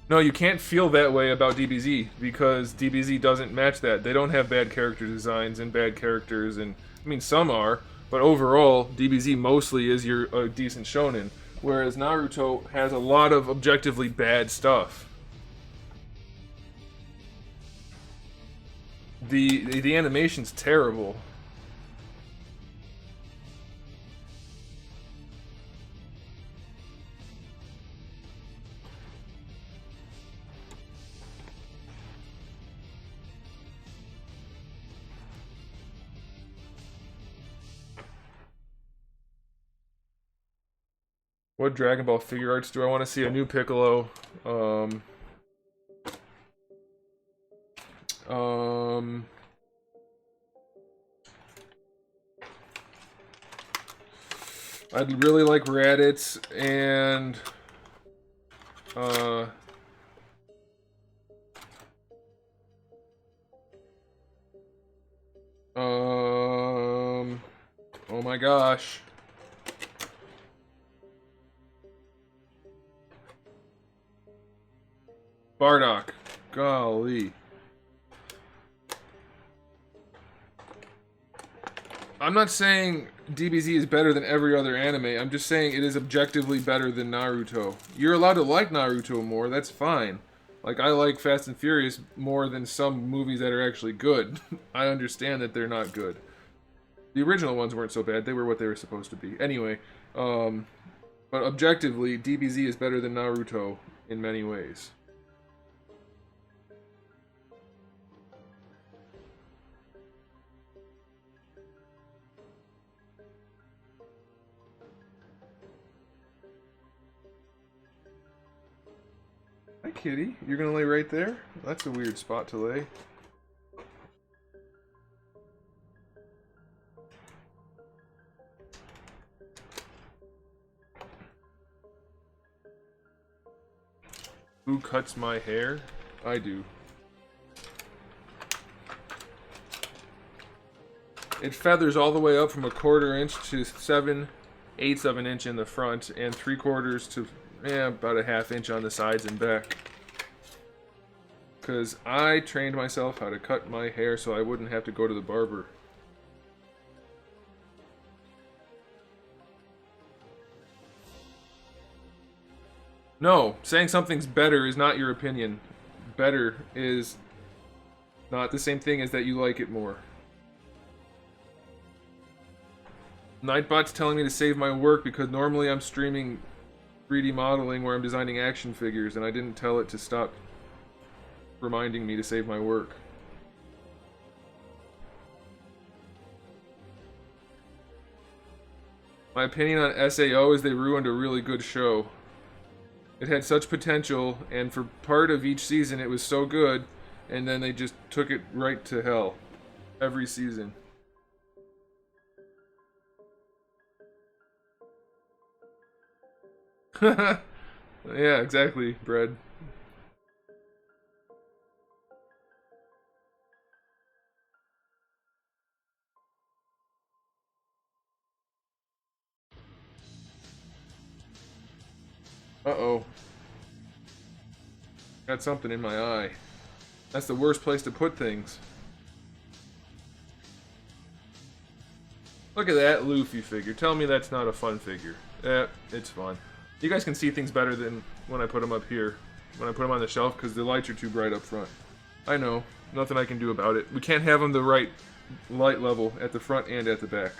No, you can't feel that way about DBZ, because DBZ doesn't match that. They don't have bad character designs and bad characters, and... I mean, some are. But overall, DBZ mostly is your decent shonen, whereas Naruto has a lot of objectively bad stuff. The animation's terrible. What Dragon Ball figure arts do I want to see? A new Piccolo. I'd really like Raditz and oh my gosh. Bardock. Golly. I'm not saying DBZ is better than every other anime. I'm just saying it is objectively better than Naruto. You're allowed to like Naruto more. That's fine. Like, I like Fast and Furious more than some movies that are actually good. I understand that they're not good. The original ones weren't so bad. They were what they were supposed to be. Anyway, but objectively, DBZ is better than Naruto in many ways. Hi, kitty. You're gonna lay right there? That's a weird spot to lay. Who cuts my hair? I do. It feathers all the way up from 1/4 inch to 7/8 of an inch in the front and 3/4 to about a 1/2 inch on the sides and back. Because I trained myself how to cut my hair so I wouldn't have to go to the barber. No, saying something's better is not your opinion. Better is not the same thing as that you like it more. Nightbot's telling me to save my work because normally I'm streaming 3D modeling where I'm designing action figures, and I didn't tell it to stop reminding me to save my work. My opinion on SAO is they ruined a really good show. It had such potential, and for part of each season it was so good, and then they just took it right to hell. Every season. Yeah, exactly, Bread. Uh-oh. Got something in my eye. That's the worst place to put things. Look at that Luffy figure. Tell me that's not a fun figure. It's fun. You guys can see things better than when I put them up here. When I put them on the shelf, because the lights are too bright up front. I know. Nothing I can do about it. We can't have them the right light level at the front and at the back.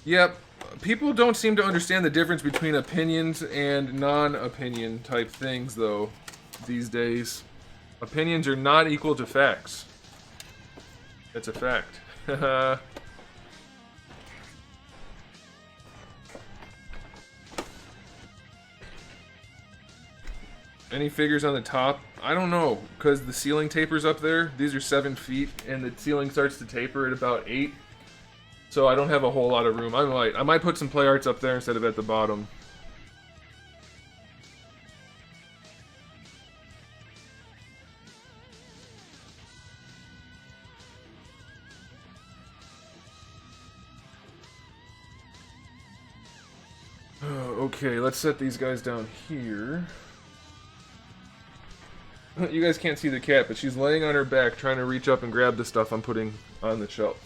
Yep. People don't seem to understand the difference between opinions and non-opinion type things, though, these days. Opinions are not equal to facts. It's a fact. Any figures on the top? I don't know, because the ceiling tapers up there. These are 7 feet, and the ceiling starts to taper at about 8. So I don't have a whole lot of room. I might put some play arts up there instead of at the bottom. Okay, let's set these guys down here. You guys can't see the cat, but she's laying on her back trying to reach up and grab the stuff I'm putting on the shelf.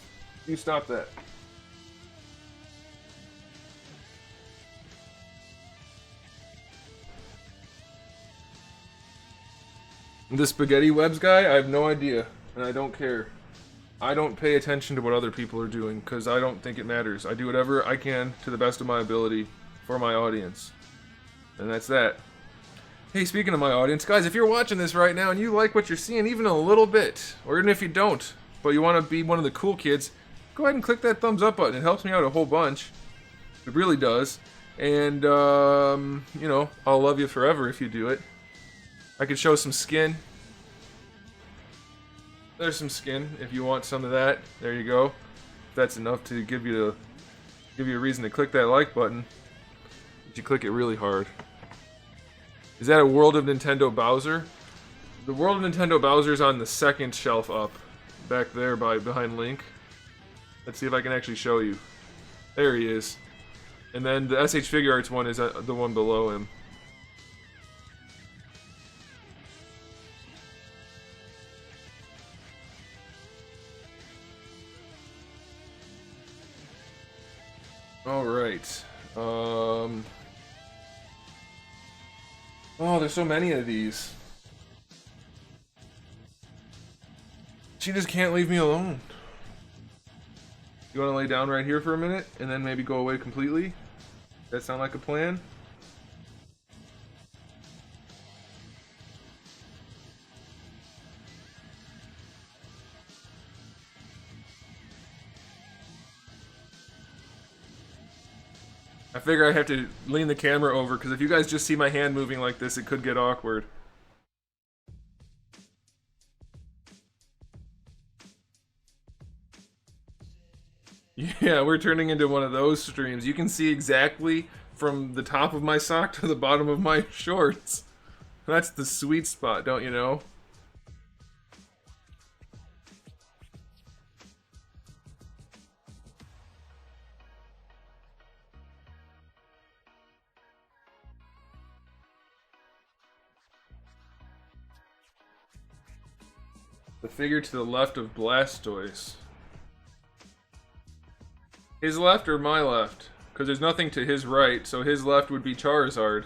You stop that. The spaghetti webs guy, I have no idea, and I don't care. I don't pay attention to what other people are doing, because I don't think it matters. I do whatever I can to the best of my ability for my audience. And that's that. Hey, speaking of my audience, guys, if you're watching this right now and you like what you're seeing even a little bit, or even if you don't, but you want to be one of the cool kids, go ahead and click that thumbs up button. It helps me out a whole bunch. It really does. And, you know, I'll love you forever if you do it. I could show some skin. There's some skin if you want some of that. There you go. That's enough to give you a reason to click that like button. But you click it really hard. Is that a World of Nintendo Bowser? The World of Nintendo Bowser is on the second shelf up, back there behind Link. Let's see if I can actually show you. There he is. And then the SH Figure Arts one is the one below him. Alright. Oh, there's so many of these. She just can't leave me alone. You want to lay down right here for a minute and then maybe go away completely? That sound like a plan? I figure I have to lean the camera over, because if you guys just see my hand moving like this, it could get awkward. Yeah, we're turning into one of those streams. You can see exactly from the top of my sock to the bottom of my shorts. That's the sweet spot, don't you know? The figure to the left of Blastoise. His left or my left? Because there's nothing to his right, so his left would be Charizard.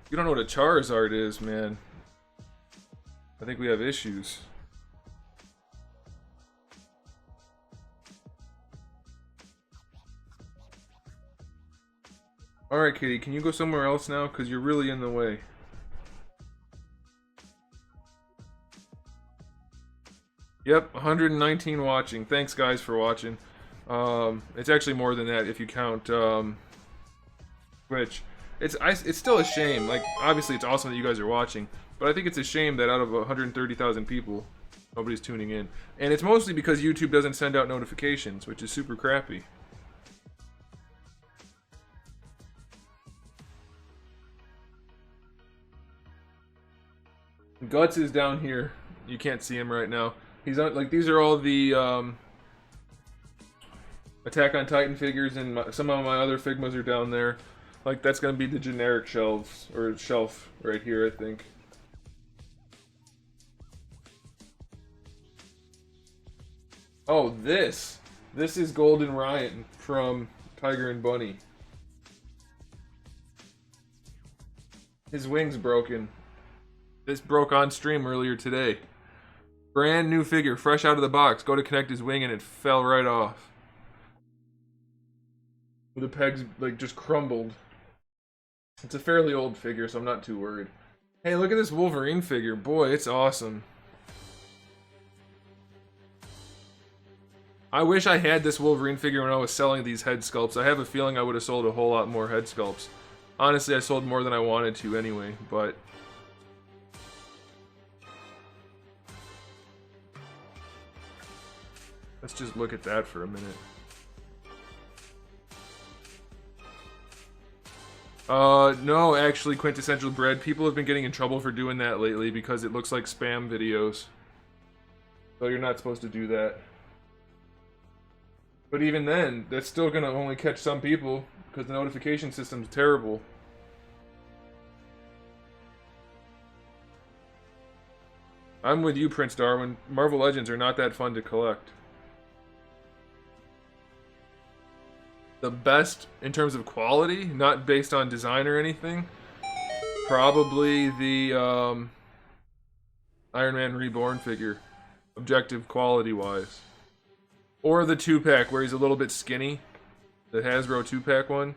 You don't know what a Charizard is, man. I think we have issues. Alright, kitty, can you go somewhere else now? Because you're really in the way. Yep, 119 watching. Thanks, guys, for watching. It's actually more than that if you count Twitch. It's still a shame. Like, obviously, it's awesome that you guys are watching, but I think it's a shame that out of 130,000 people, nobody's tuning in. And it's mostly because YouTube doesn't send out notifications, which is super crappy. Guts is down here. You can't see him right now. He's on, like, these are all the Attack on Titan figures, and some of my other Figmas are down there. Like, that's gonna be the generic shelves, or shelf right here, I think. Oh, this is Golden Ryan from Tiger and Bunny. His wing's broken. This broke on stream earlier today. Brand new figure, fresh out of the box. Go to connect his wing and it fell right off. The pegs, like, just crumbled. It's a fairly old figure, so I'm not too worried. Hey, look at this Wolverine figure. Boy, it's awesome. I wish I had this Wolverine figure when I was selling these head sculpts. I have a feeling I would have sold a whole lot more head sculpts. Honestly, I sold more than I wanted to anyway, but... let's just look at that for a minute. No, actually, Quintessential Bread. People have been getting in trouble for doing that lately because it looks like spam videos. So you're not supposed to do that. But even then, that's still gonna only catch some people because the notification system's terrible. I'm with you, Prince Darwin. Marvel Legends are not that fun to collect. The best in terms of quality, not based on design or anything, probably the Iron Man Reborn figure, objective quality-wise. Or the 2-pack where he's a little bit skinny. The Hasbro 2-pack one.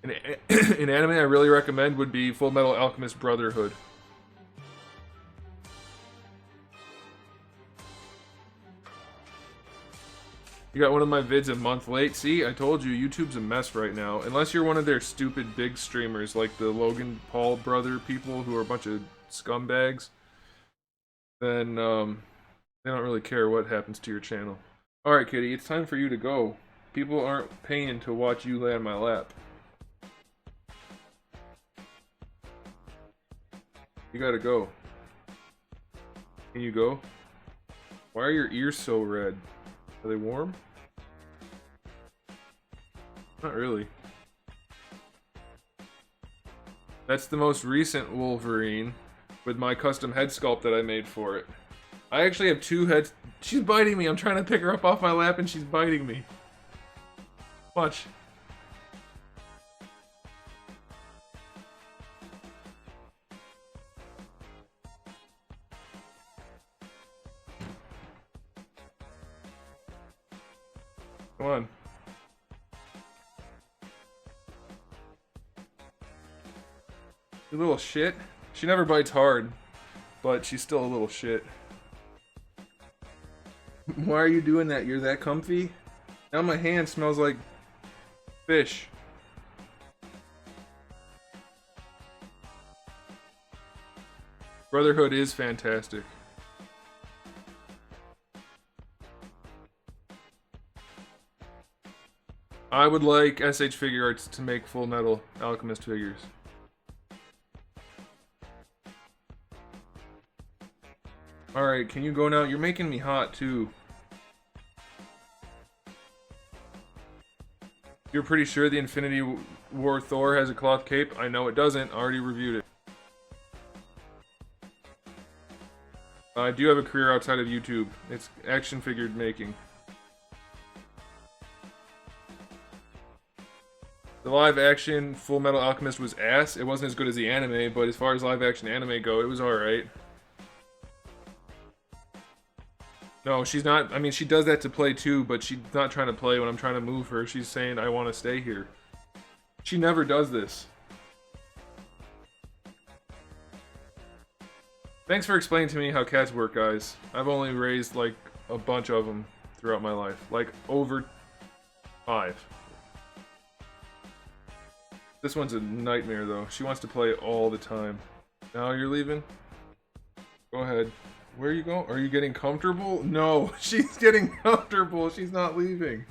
An anime I really recommend would be Full Metal Alchemist Brotherhood. You got one of my vids a month late. See, I told you, YouTube's a mess right now. Unless you're one of their stupid big streamers, like the Logan Paul brother people who are a bunch of scumbags, then they don't really care what happens to your channel. Alright, kitty, it's time for you to go. People aren't paying to watch you lay on my lap. You gotta go. Can you go? Why are your ears so red? Are they warm? Not really. That's the most recent Wolverine with my custom head sculpt that I made for it. I actually have 2 heads. She's biting me. I'm trying to pick her up off my lap and she's biting me. Watch. Come on. You little shit. She never bites hard, but she's still a little shit. Why are you doing that? You're that comfy? Now my hand smells like fish. Brotherhood is fantastic. I would like SH Figure Arts to make Full Metal Alchemist figures. Alright, can you go now? You're making me hot, too. You're pretty sure the Infinity War Thor has a cloth cape? I know it doesn't. I already reviewed it. I do have a career outside of YouTube. It's action figure making. The live action Full Metal Alchemist was ass. It wasn't as good as the anime, but as far as live action anime go, it was alright. No, she's not. I mean, she does that to play too, but she's not trying to play when I'm trying to move her. She's saying, I want to stay here. She never does this. Thanks for explaining to me how cats work, guys. I've only raised, like, a bunch of them throughout my life. Like, over 5. This one's a nightmare, though. She wants to play all the time. Now you're leaving? Go ahead. Where are you going? Are you getting comfortable? No, she's getting comfortable. She's not leaving.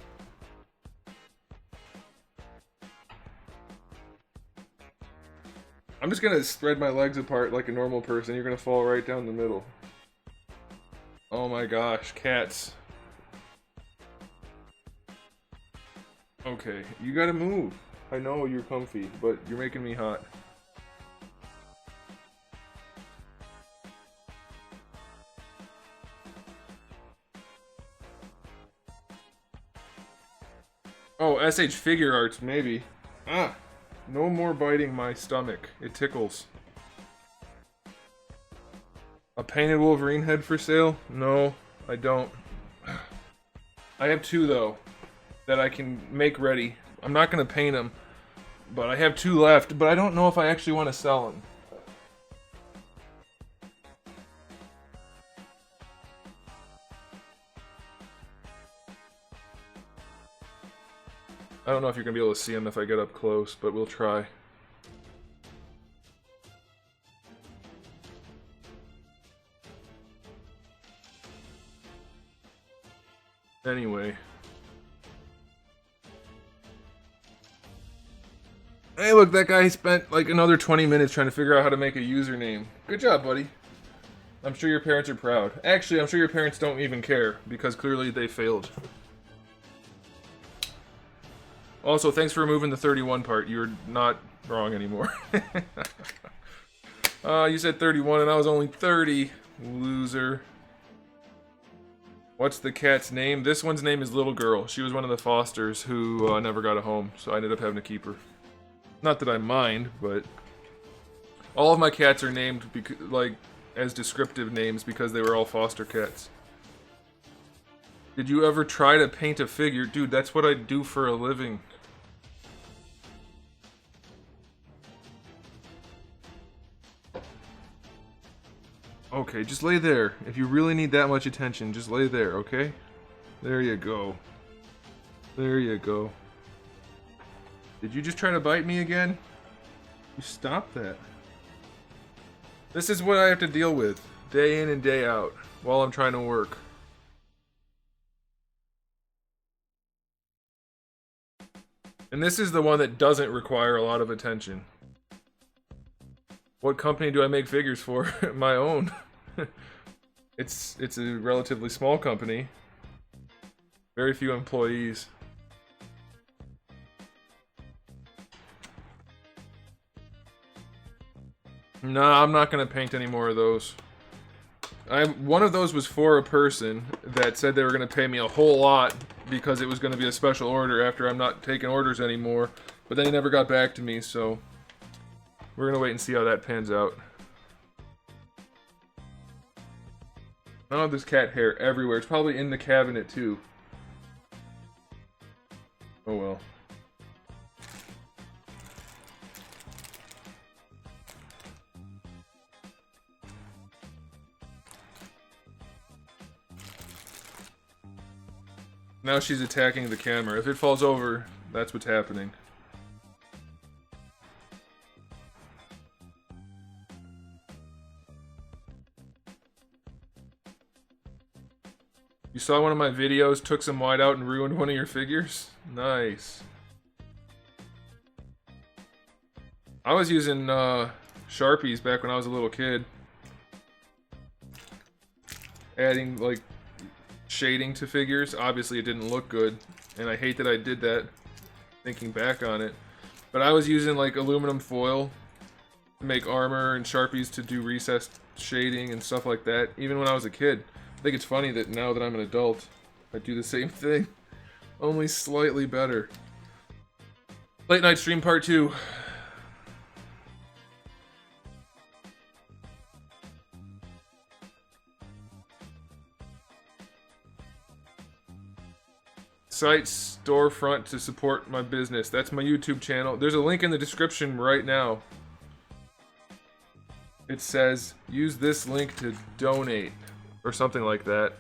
I'm just gonna spread my legs apart like a normal person. You're gonna fall right down the middle. Oh my gosh, cats. Okay, you gotta move. I know you're comfy, but you're making me hot. Oh, SH Figure Arts, maybe. Ah! No more biting my stomach. It tickles. A painted Wolverine head for sale? No, I don't. I have 2, though, that I can make ready. I'm not going to paint them, but I have 2 left, but I don't know if I actually want to sell them. I don't know if you're going to be able to see them if I get up close, but we'll try. Anyway. Hey, look, that guy spent like another 20 minutes trying to figure out how to make a username. Good job, buddy. I'm sure your parents are proud. Actually, I'm sure your parents don't even care, because clearly they failed. Also, thanks for removing the 31 part. You're not wrong anymore. You said 31 and I was only 30. Loser. What's the cat's name? This one's name is Little Girl. She was one of the fosters who never got a home, so I ended up having to keep her. Not that I mind, but All of my cats are named like as descriptive names because they were all foster cats. Did you ever try to paint a figure? Dude, that's what I do for a living. Okay, just lay there. If you really need that much attention, just lay there, okay? There you go. There you go. Did you just try to bite me again? You stop that. This is what I have to deal with, day in and day out, while I'm trying to work. And this is the one that doesn't require a lot of attention. What company do I make figures for? My own. It's a relatively small company. Very few employees. No, I'm not gonna paint any more of those. One of those was for a person that said they were gonna pay me a whole lot because it was gonna be a special order after I'm not taking orders anymore. But then he never got back to me, so we're gonna wait and see how that pans out. Oh, there's cat hair everywhere. It's probably in the cabinet too. Oh well. Now she's attacking the camera. If it falls over, that's what's happening. You saw one of my videos, took some white out and ruined one of your figures? Nice. I was using Sharpies back when I was a little kid. Adding, like, shading to figures. Obviously it didn't look good, and I hate that I did that, thinking back on it. But I was using, like, aluminum foil to make armor and Sharpies to do recessed shading and stuff like that, even when I was a kid. I think it's funny that now that I'm an adult, I do the same thing, only slightly better. Late night stream part 2. Site storefront to support my business. That's my YouTube channel. There's a link in the description right now. It says, use this link to donate. Or something like that.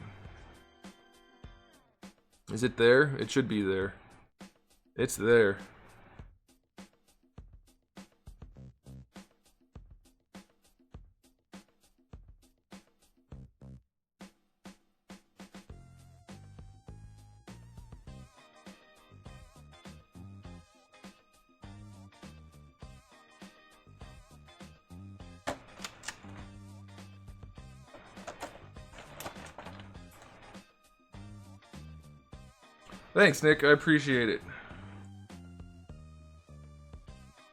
Is it there? It should be there. It's there. Thanks, Nick. I appreciate it.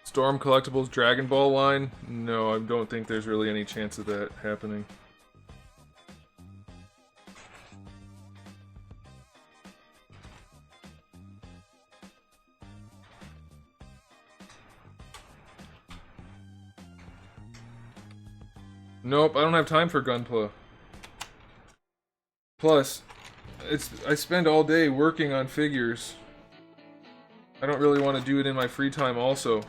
Storm Collectibles Dragon Ball line? No, I don't think there's really any chance of that happening. Nope, I don't have time for Gunpla. Plus, I spend all day working on figures. I don't really want to do it in my free time also.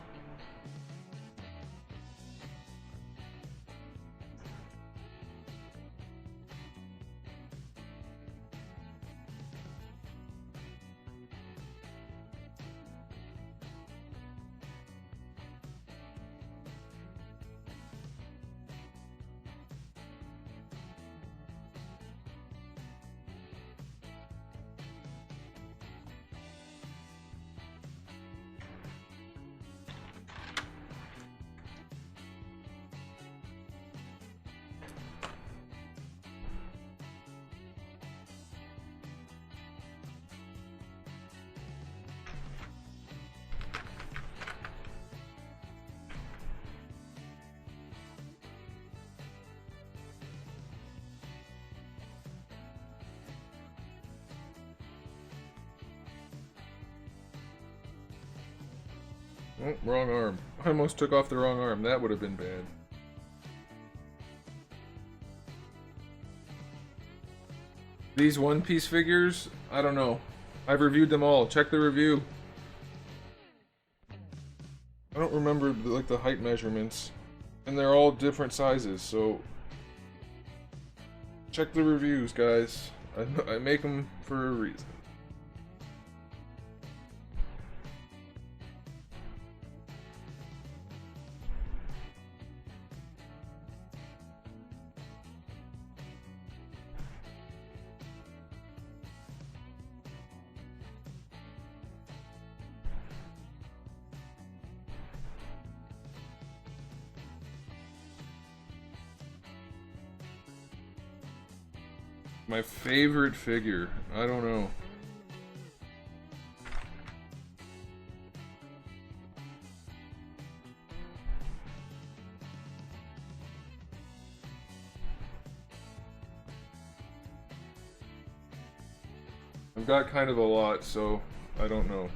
Oh, wrong arm. I almost took off the wrong arm. That would have been bad. These One Piece figures, I don't know. I've reviewed them all. Check the review. I don't remember like the height measurements. And they're all different sizes, so check the reviews, guys. I make them for a reason. My favorite figure. I don't know. I've got kind of a lot, so I don't know.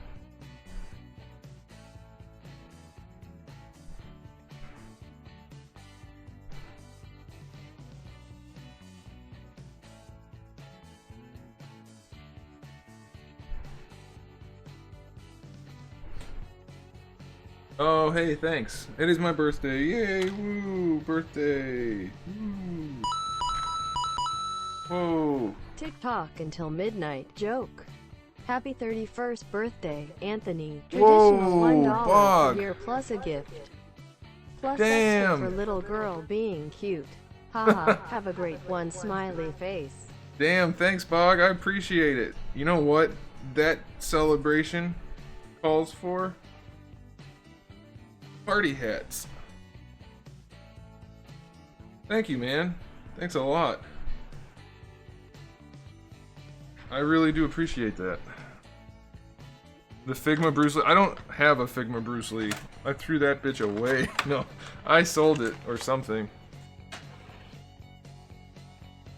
Oh, hey, thanks. It is my birthday. Yay, woo, birthday. Woo. Whoa. TikTok until midnight joke. Happy 31st birthday, Anthony. Whoa, Traditional $1 Bog. per year plus a gift. Plus Damn. extra for little girl being cute. Haha, have a great one, smiley face. Damn, thanks, Bog. I appreciate it. You know what that celebration calls for? Party hats. Thank you, man. Thanks a lot. I really do appreciate that. The Figma Bruce Lee. I don't have a Figma Bruce Lee. I threw that bitch away. No, I sold it or something.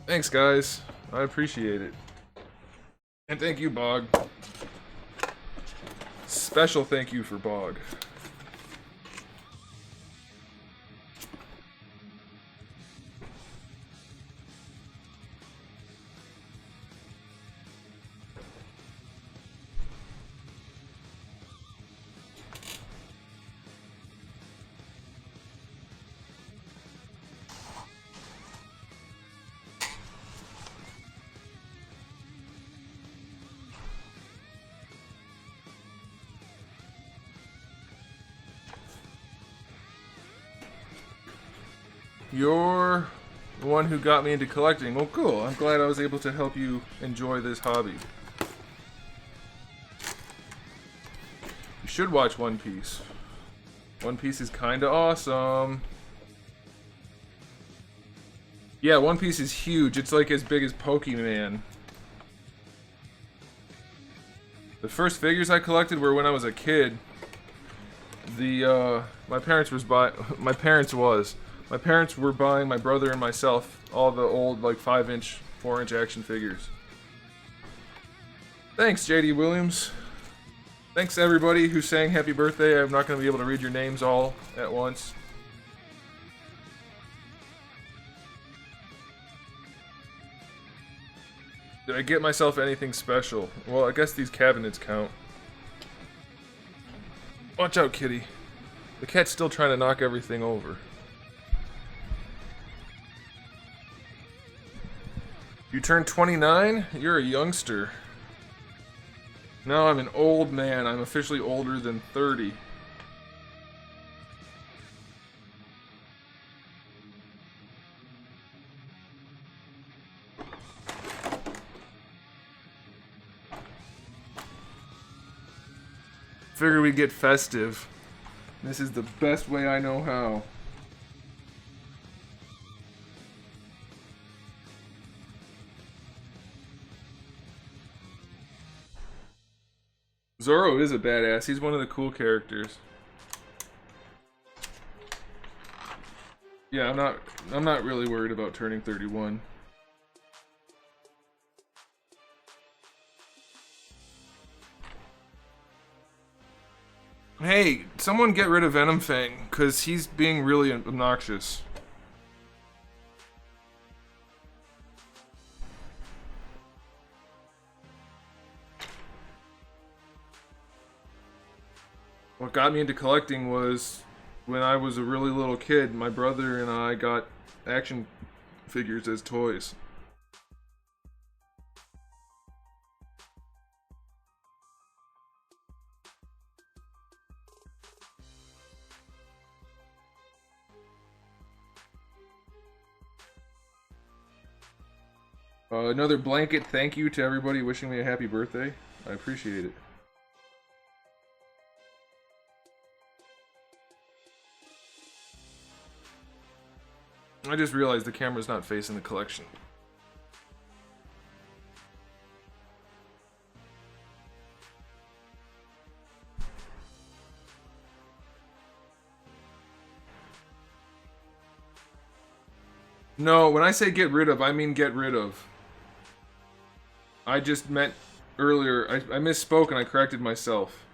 Thanks, guys. I appreciate it. And thank you, Bog. Special thank you for Bog. You're the one who got me into collecting. Well, cool. I'm glad I was able to help you enjoy this hobby. You should watch One Piece. One Piece is kinda awesome. Yeah, One Piece is huge. It's like as big as Pokemon. The first figures I collected were when I was a kid. My parents were buying my brother and myself all the old like 5-inch, 4-inch action figures. Thanks, JD Williams. Thanks to everybody who sang happy birthday. I'm not going to be able to read your names all at once. Did I get myself anything special? Well, I guess these cabinets count. Watch out, kitty. The cat's still trying to knock everything over. You turned 29? You're a youngster. Now I'm an old man. I'm officially older than 30. Figured we'd get festive. This is the best way I know how. Zoro is a badass. He's one of the cool characters. Yeah, I'm not really worried about turning 31. Hey, someone get rid of Venom Fang, cause he's being really obnoxious. What got me into collecting was when I was a really little kid, my brother and I got action figures as toys. Another blanket thank you to everybody wishing me a happy birthday. I appreciate it. I just realized the camera's not facing the collection. No, when I say get rid of, I mean get rid of. I just meant earlier, I misspoke and I corrected myself.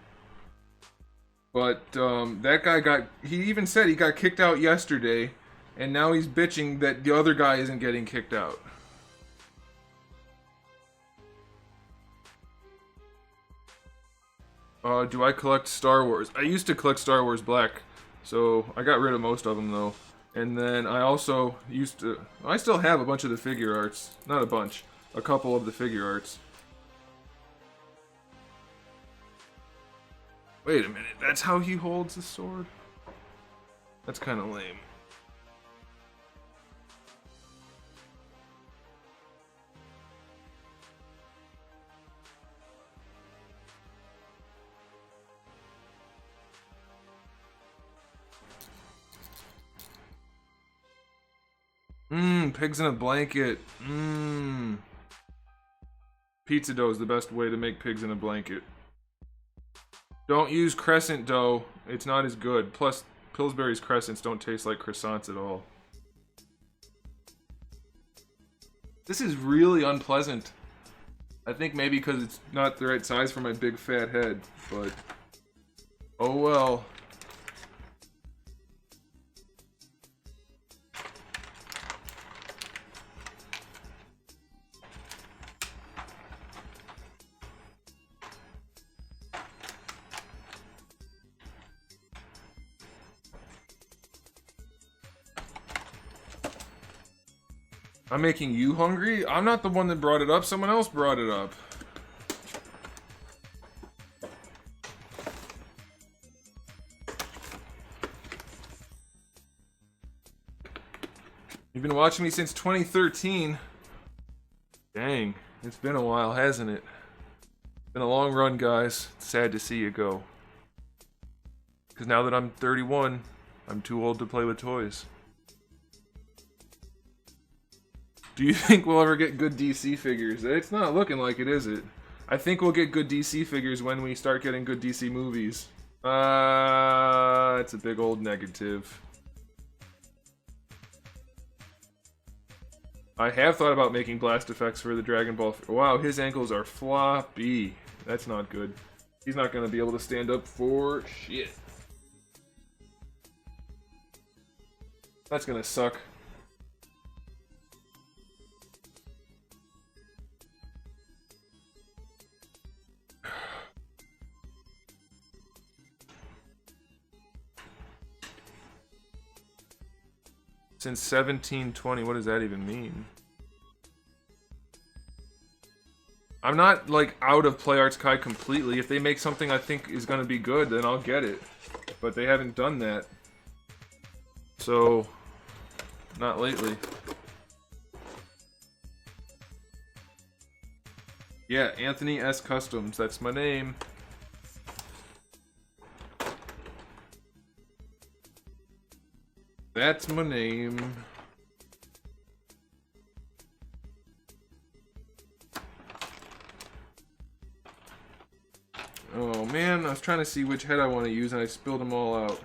But that guy he even said he got kicked out yesterday, and now he's bitching that the other guy isn't getting kicked out. Do I collect Star Wars? I used to collect Star Wars Black, so I got rid of most of them though. And then I also used to... I still have a bunch of the figure arts. Not a bunch. A couple of the figure arts. Wait a minute. That's how he holds the sword? That's kind of lame. Pigs in a blanket. Pizza dough is the best way to make pigs in a blanket. Don't use crescent dough. It's not as good. Plus, Pillsbury's crescents don't taste like croissants at all. This is really unpleasant. I think maybe because it's not the right size for my big fat head, but... oh well. I'm making you hungry? I'm not the one that brought it up. Someone else brought it up. You've been watching me since 2013. Dang, it's been a while, hasn't it? Been a long run, guys. It's sad to see you go. Because now that I'm 31, I'm too old to play with toys. Do you think we'll ever get good DC figures? It's not looking like it, is it? I think we'll get good DC figures when we start getting good DC movies. It's a big old negative. I have thought about making blast effects for the Dragon Ball. Wow, his ankles are floppy. That's not good. He's not gonna be able to stand up for shit. That's gonna suck. Since 1720, what does that even mean? I'm not, like, out of Play Arts Kai completely. If they make something I think is gonna be good, then I'll get it. But they haven't done that. So, not lately. Yeah, Anthony S. Customs, that's my name. That's my name. Oh man, I was trying to see which head I want to use and I spilled them all out.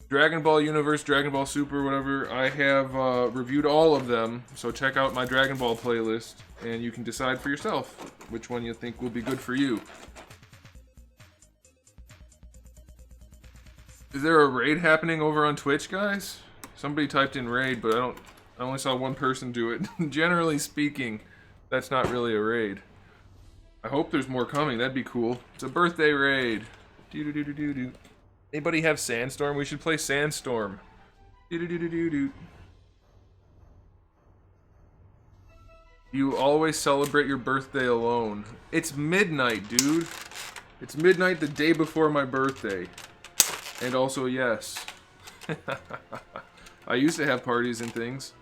Dragon Ball Universe, Dragon Ball Super, whatever, I have reviewed all of them, so check out my Dragon Ball playlist, and you can decide for yourself which one you think will be good for you. Is there a raid happening over on Twitch, guys? Somebody typed in raid, but I only saw one person do it. Generally speaking, that's not really a raid. I hope there's more coming. That'd be cool. It's a birthday raid. Do do do do do do. Anybody have Sandstorm? We should play Sandstorm. Do do do do do do. You always celebrate your birthday alone. It's midnight, dude. It's midnight the day before my birthday. And also, yes. I used to have parties and things.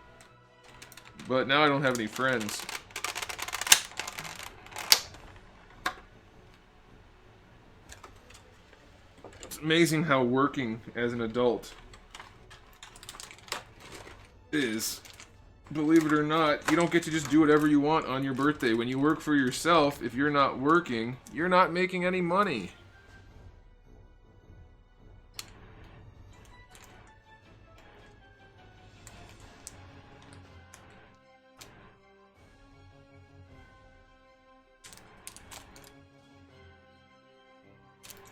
But now I don't have any friends. It's amazing how working as an adult is. Believe it or not, you don't get to just do whatever you want on your birthday. When you work for yourself, if you're not working, you're not making any money.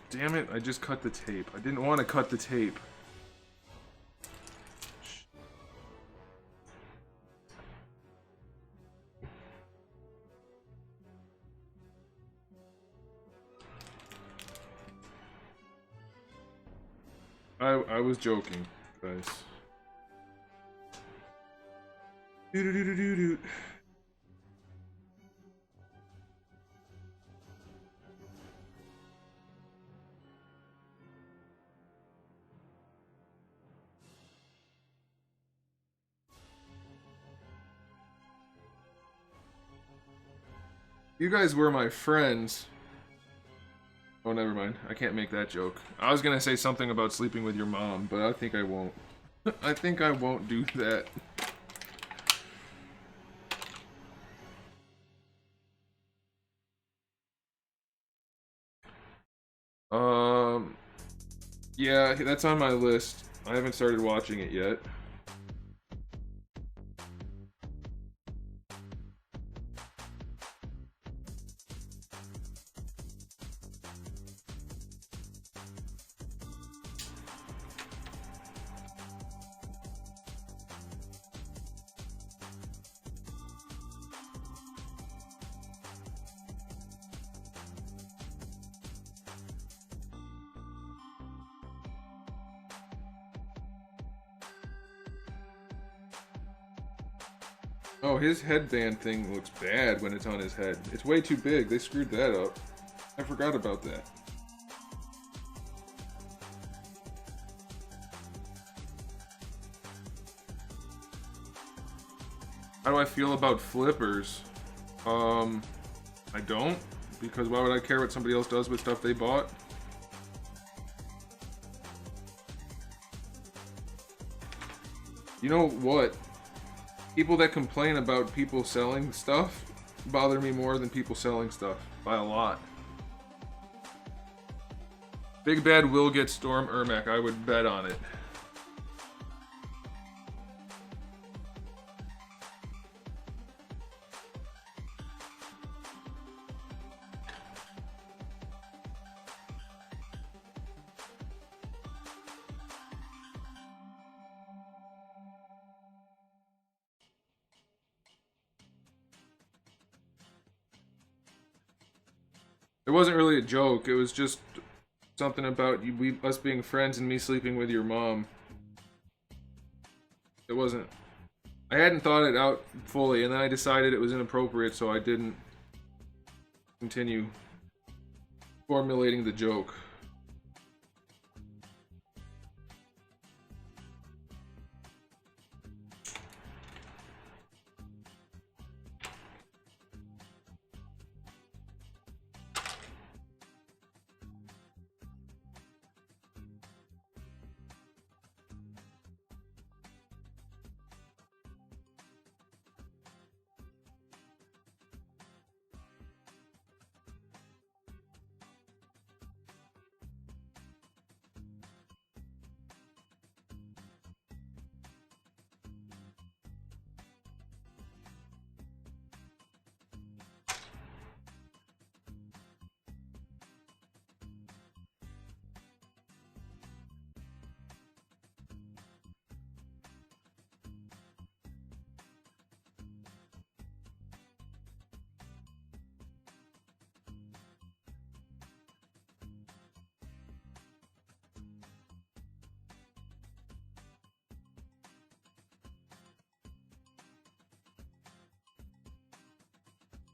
Damn it, I just cut the tape. I didn't want to cut the tape. I was joking, guys. Doo doo doo doo doo doo. You guys were my friends. Oh, never mind. I can't make that joke. I was gonna say something about sleeping with your mom, but I think I won't. I think I won't do that. Yeah, that's on my list. I haven't started watching it yet. Oh, his headband thing looks bad when it's on his head. It's way too big. They screwed that up. I forgot about that. How do I feel about flippers? I don't, because why would I care what somebody else does with stuff they bought? You know what? People that complain about people selling stuff bother me more than people selling stuff, by a lot. Big Bad will get Storm Ermac, I would bet on it. It wasn't really a joke, it was just something about us being friends and me sleeping with your mom. It wasn't... I hadn't thought it out fully, and then I decided it was inappropriate, so I didn't continue formulating the joke.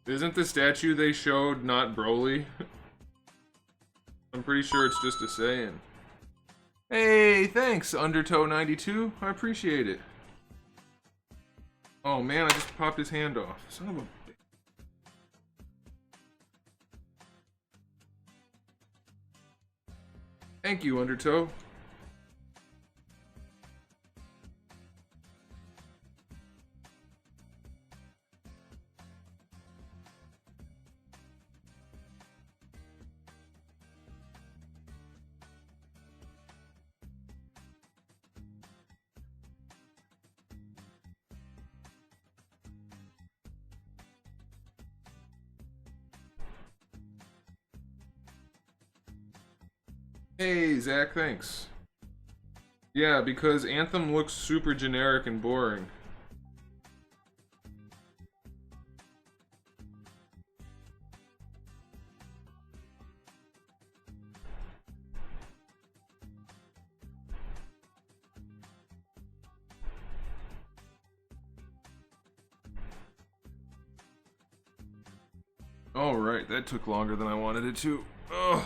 Isn't the statue they showed not Broly? I'm pretty sure it's just a saying. Hey, thanks, Undertow92. I appreciate it. Oh man, I just popped his hand off. Son of a... Thank you, Undertow. Hey, Zach, thanks. Yeah, because Anthem looks super generic and boring. Alright, that took longer than I wanted it to. Ugh.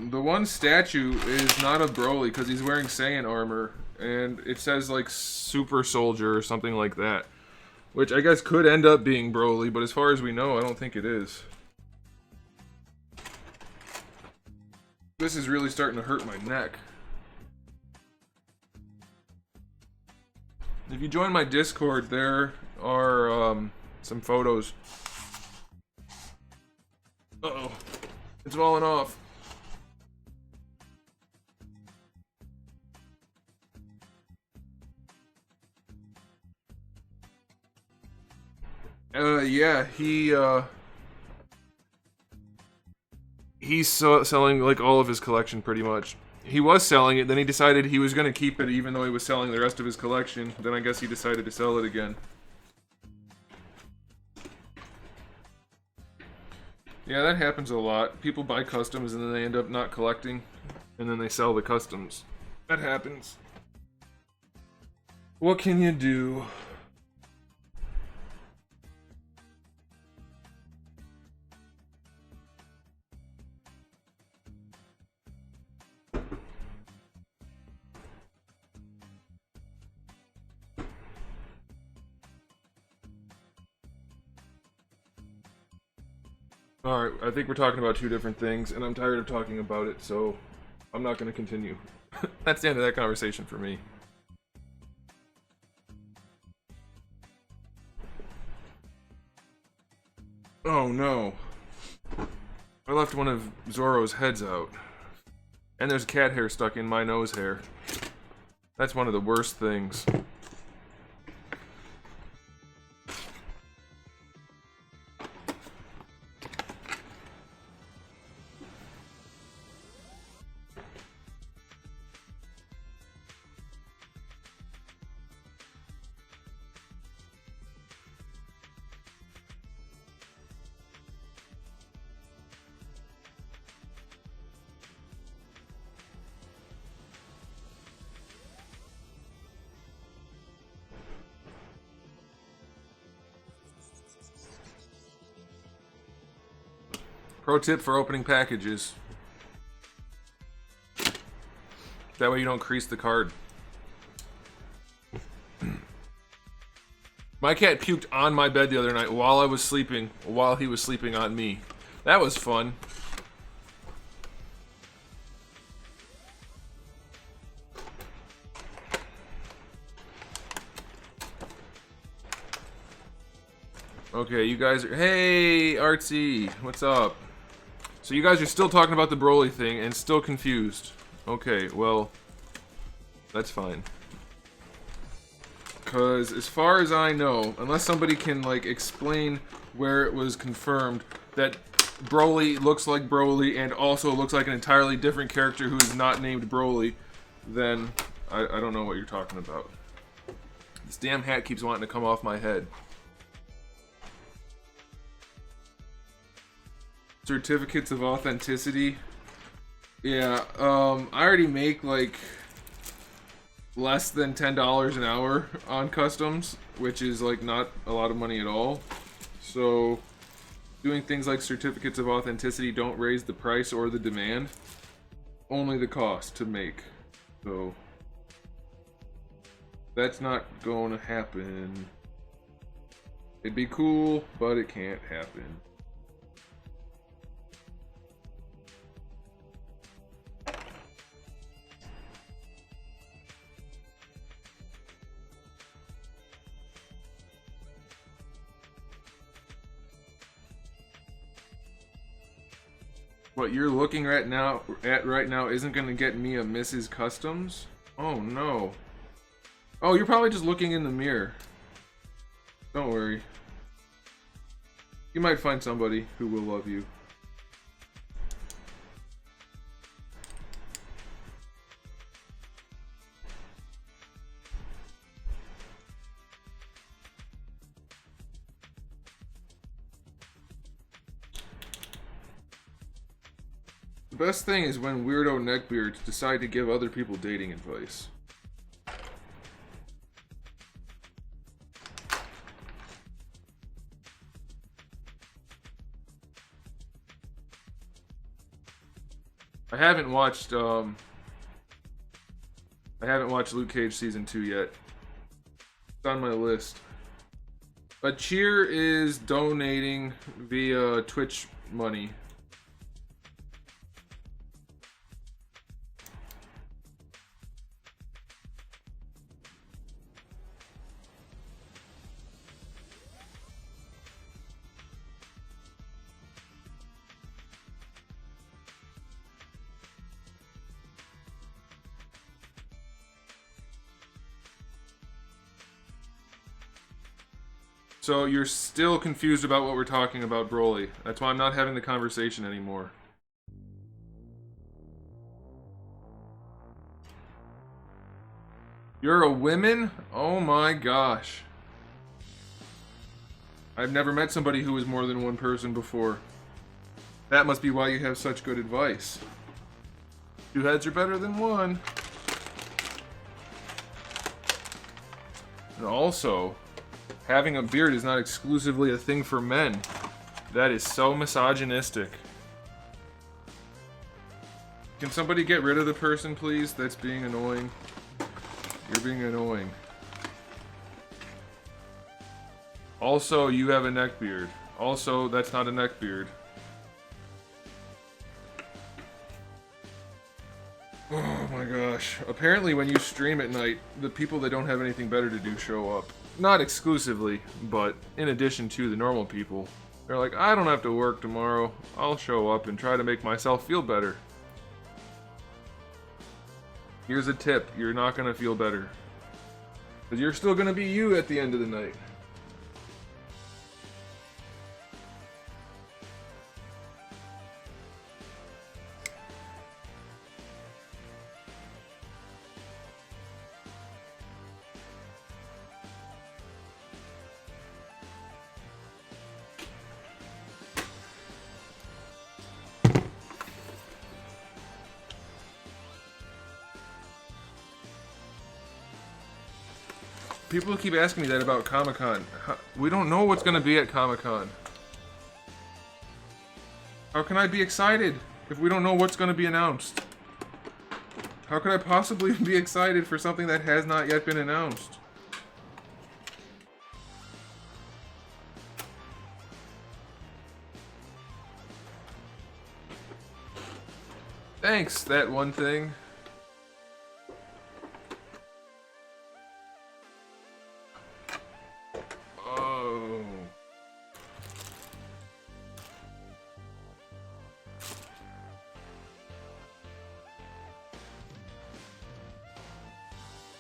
The one statue is not a Broly because he's wearing Saiyan armor, and it says like Super Soldier or something like that, which I guess could end up being Broly, but as far as we know, I don't think it is. This is really starting to hurt my neck. If you join my Discord, there are some photos. Uh-oh. It's falling off. Yeah, he's selling like all of his collection pretty much. He was selling it, then he decided he was going to keep it even though he was selling the rest of his collection. Then I guess he decided to sell it again. Yeah, that happens a lot. People buy customs and then they end up not collecting, and then they sell the customs. That happens. What can you do? Alright, I think we're talking about two different things, and I'm tired of talking about it, so I'm not going to continue. That's the end of that conversation for me. Oh no. I left one of Zoro's heads out. And there's cat hair stuck in my nose hair. That's one of the worst things. Pro tip for opening packages. That way you don't crease the card. My cat puked on my bed the other night while I was sleeping, while he was sleeping on me. That was fun. Okay, you guys are... Hey, Artsy! What's up? So you guys are still talking about the Broly thing and still confused. Okay, well... That's fine. Because as far as I know, unless somebody can, like, explain where it was confirmed that Broly looks like Broly and also looks like an entirely different character who is not named Broly, then I don't know what you're talking about. This damn hat keeps wanting to come off my head. Certificates of authenticity. Yeah, I already make like less than $10 an hour on customs, which is like not a lot of money at all. So doing things like certificates of authenticity don't raise the price or the demand, only the cost to make. So that's not going to happen. It'd be cool, but it can't happen. What you're looking at right now isn't going to get me a Mrs. Customs? Oh no. Oh, you're probably just looking in the mirror. Don't worry. You might find somebody who will love you. The best thing is when weirdo neckbeards decide to give other people dating advice. I haven't watched Luke Cage season 2 yet. It's on my list. But Cheer is donating via Twitch money. So you're still confused about what we're talking about, Broly. That's why I'm not having the conversation anymore. You're a woman? Oh my gosh. I've never met somebody who was more than one person before. That must be why you have such good advice. 2 heads are better than 1. And also, having a beard is not exclusively a thing for men. That is so misogynistic. Can somebody get rid of the person, please? That's being annoying. You're being annoying. Also, you have a neck beard. Also, that's not a neck beard. Oh my gosh. Apparently when you stream at night, the people that don't have anything better to do show up. Not exclusively, but in addition to the normal people. They're like, I don't have to work tomorrow. I'll show up and try to make myself feel better. Here's a tip. You're not going to feel better. Because you're still going to be you at the end of the night. People keep asking me that about Comic-Con. We don't know what's going to be at Comic-Con. How can I be excited if we don't know what's going to be announced? How could I possibly be excited for something that has not yet been announced? Thanks, that one thing.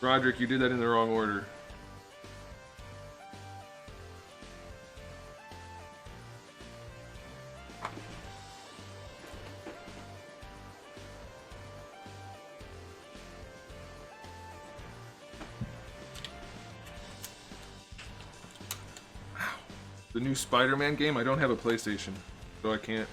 Roderick, you did that in the wrong order. The new Spider-Man game? I don't have a PlayStation, so I can't.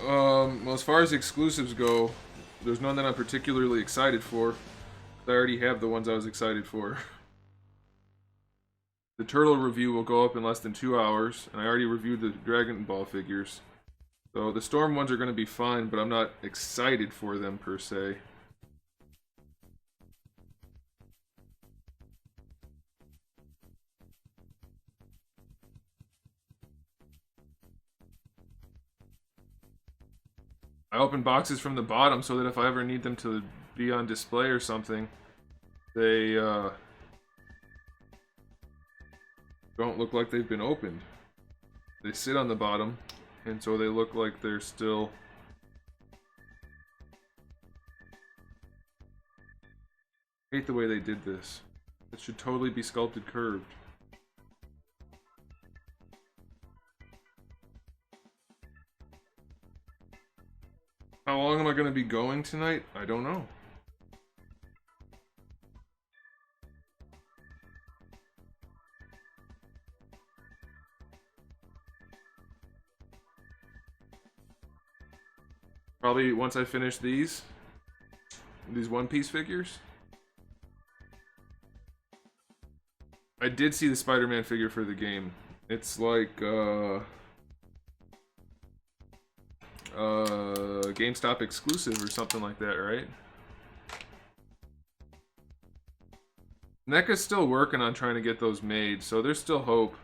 Well, as far as exclusives go, there's none that I'm particularly excited for. I already have the ones I was excited for. The Turtle review will go up in less than 2 hours, and I already reviewed the Dragon Ball figures. So the Storm ones are going to be fine, but I'm not excited for them per se. I open boxes from the bottom so that if I ever need them to be on display or something, they don't look like they've been opened. They sit on the bottom, and so they look like they're still... I hate the way they did this. It should totally be sculpted curved. How long am I going to be going tonight? I don't know. Probably once I finish these One Piece figures. I did see the Spider-Man figure for the game. It's like GameStop exclusive or something like that, right? NECA's still working on trying to get those made, so there's still hope.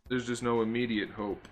There's just no immediate hope.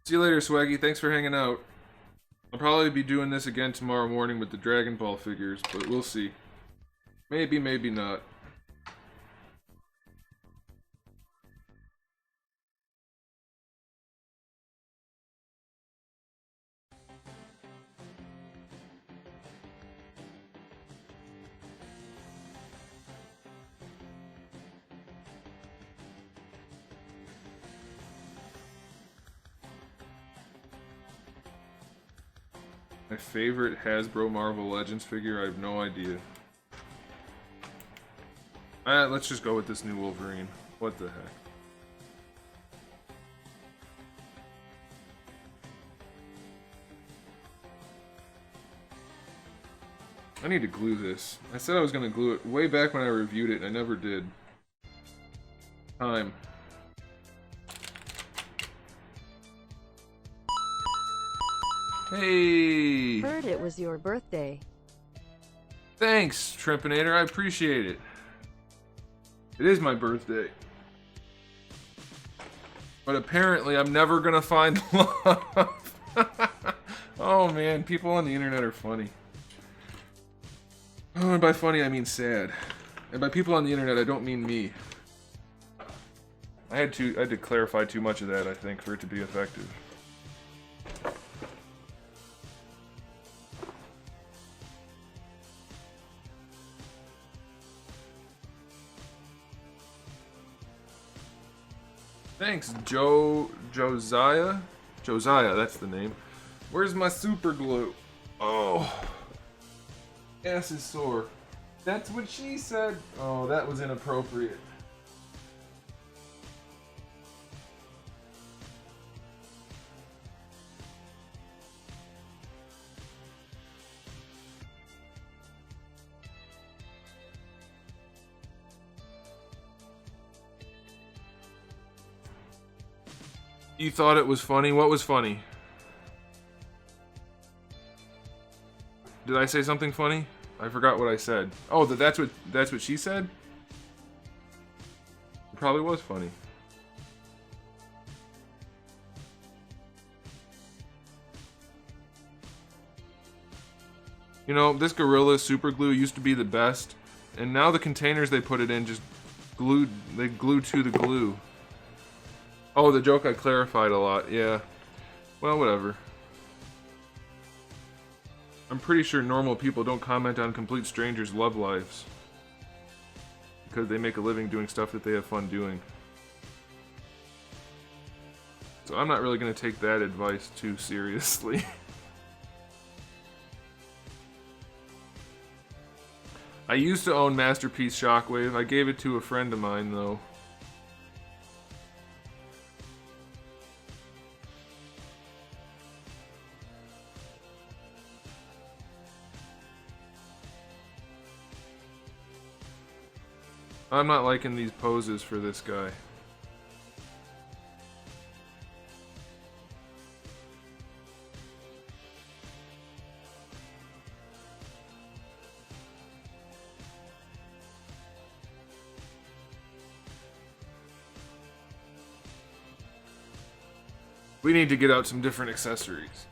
See you later, Swaggy. Thanks for hanging out. I'll probably be doing this again tomorrow morning with the Dragon Ball figures, but we'll see. Maybe, maybe not. My favorite Hasbro Marvel Legends figure? I have no idea. Let's just go with this new Wolverine. What the heck? I need to glue this. I said I was going to glue it way back when I reviewed it, and I never did. Time. Hey! Heard it was your birthday. Thanks, Trempinator. I appreciate it. It is my birthday. But apparently I'm never gonna find love. Oh man, people on the internet are funny. Oh, and by funny I mean sad. And by people on the internet I don't mean me. I had to clarify too much of that, I think, for it to be effective. Thanks, Josiah? Josiah, that's the name. Where's my super glue? Oh. Ass is sore. That's what she said. Oh, that was inappropriate. You thought it was funny? What was funny? Did I say something funny? I forgot what I said. Oh, that's what she said? It probably was funny. You know, this Gorilla super glue used to be the best, and now the containers they put it in just they glue to the glue. Oh, the joke I clarified a lot, yeah. Well, whatever. I'm pretty sure normal people don't comment on complete strangers' love lives. Because they make a living doing stuff that they have fun doing. So I'm not really going to take that advice too seriously. I used to own Masterpiece Shockwave. I gave it to a friend of mine, though. I'm not liking these poses for this guy. We need to get out some different accessories.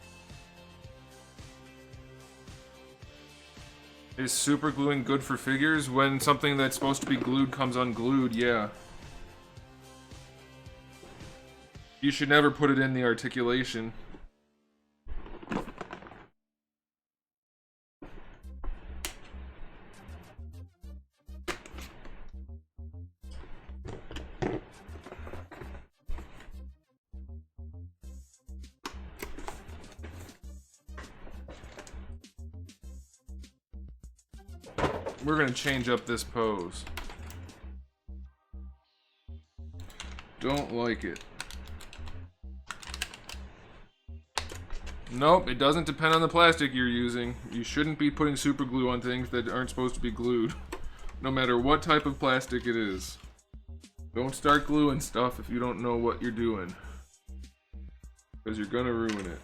Is super gluing good for figures? When something that's supposed to be glued comes unglued, yeah. You should never put it in the articulation. We're gonna change up this pose. Don't like it. Nope, it doesn't depend on the plastic you're using. You shouldn't be putting super glue on things that aren't supposed to be glued. No matter what type of plastic it is. Don't start gluing stuff if you don't know what you're doing. Because you're gonna ruin it.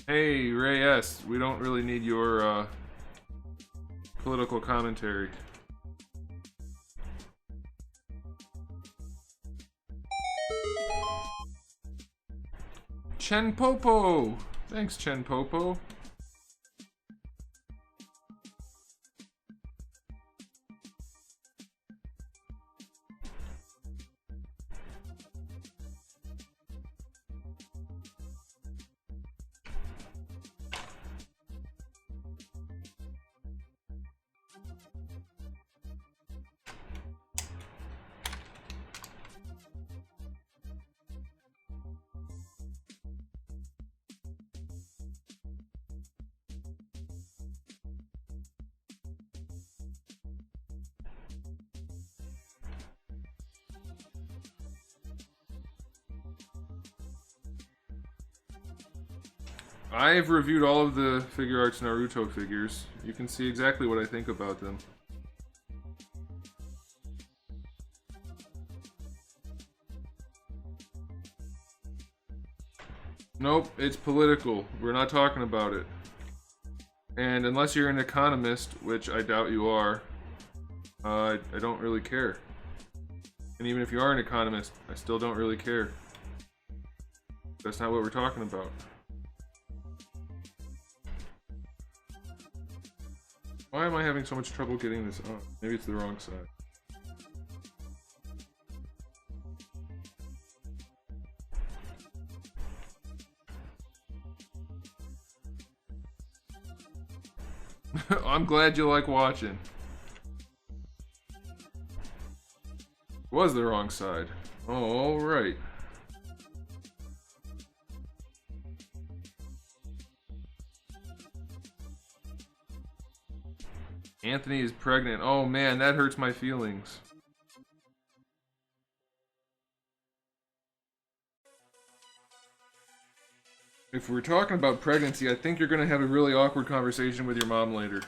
Hey, Ray S., we don't really need your political commentary. Chen Popo! Thanks, Chen Popo. I've reviewed all of the Figure Arts Naruto figures. You can see exactly what I think about them. Nope, it's political. We're not talking about it. And unless you're an economist, which I doubt you are, I don't really care. And even if you are an economist, I still don't really care. That's not what we're talking about. Why am I having so much trouble getting this on? Maybe it's the wrong side. I'm glad you like watching. It was the wrong side. Oh, alright. Anthony is pregnant. Oh man, that hurts my feelings. If we're talking about pregnancy, I think you're gonna have a really awkward conversation with your mom later.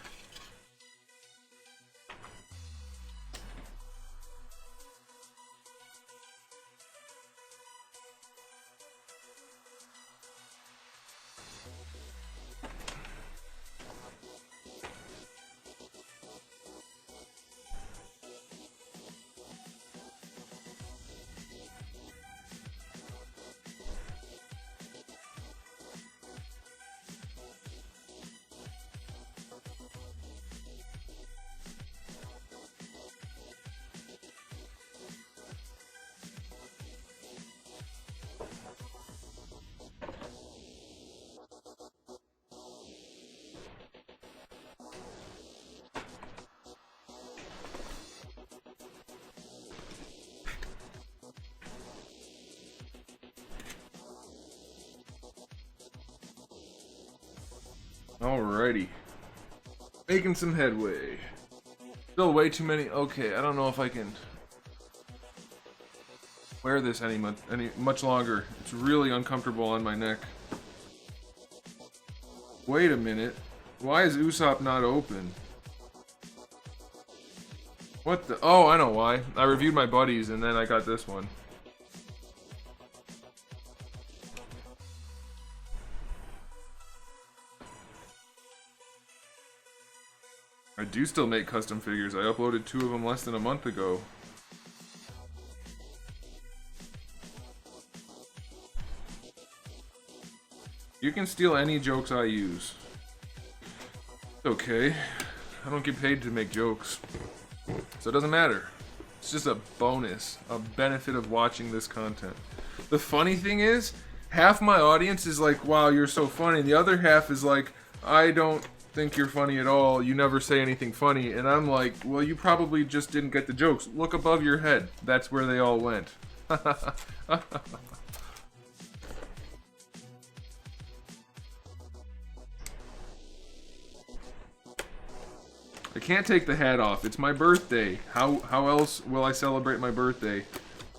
Alrighty. Making some headway. Still way too many. Okay, I don't know if I can wear this any much longer. It's really uncomfortable on my neck. Wait a minute. Why is Usopp not open? What the? Oh, I know why. I reviewed my buddies and then I got this one. I do still make custom figures. I uploaded 2 of them less than a month ago. You can steal any jokes I use. It's okay. I don't get paid to make jokes. So it doesn't matter. It's just a bonus, a benefit of watching this content. The funny thing is, half my audience is like, wow, you're so funny. And the other half is like, I don't think you're funny at all. You never say anything funny. And I'm like, well, you probably just didn't get the jokes. Look above your head. That's where they all went. I can't take the hat off. It's my birthday. How else will I celebrate my birthday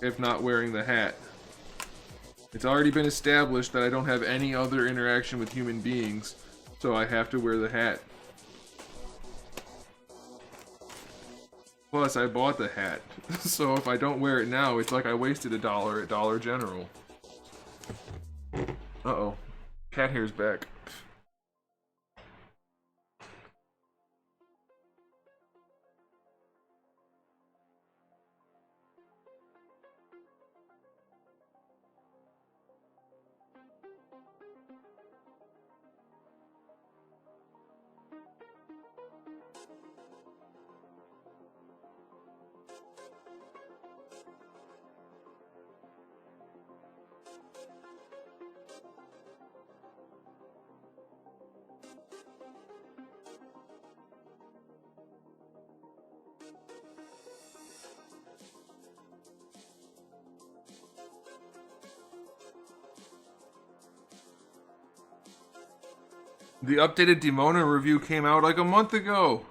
if not wearing the hat? It's already been established that I don't have any other interaction with human beings, so I have to wear the hat. Plus, I bought the hat, so if I don't wear it now, it's like I wasted $1 at Dollar General. Uh-oh. Cat hair's back. The updated Demona review came out like a month ago.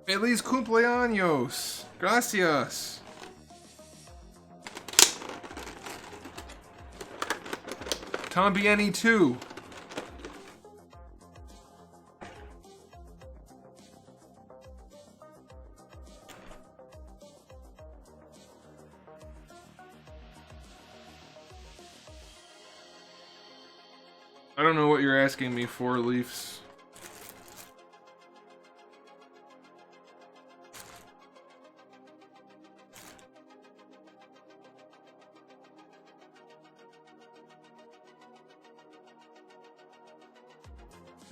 Feliz cumpleaños. Gracias. También too. I don't know what you're asking me for, Leafs.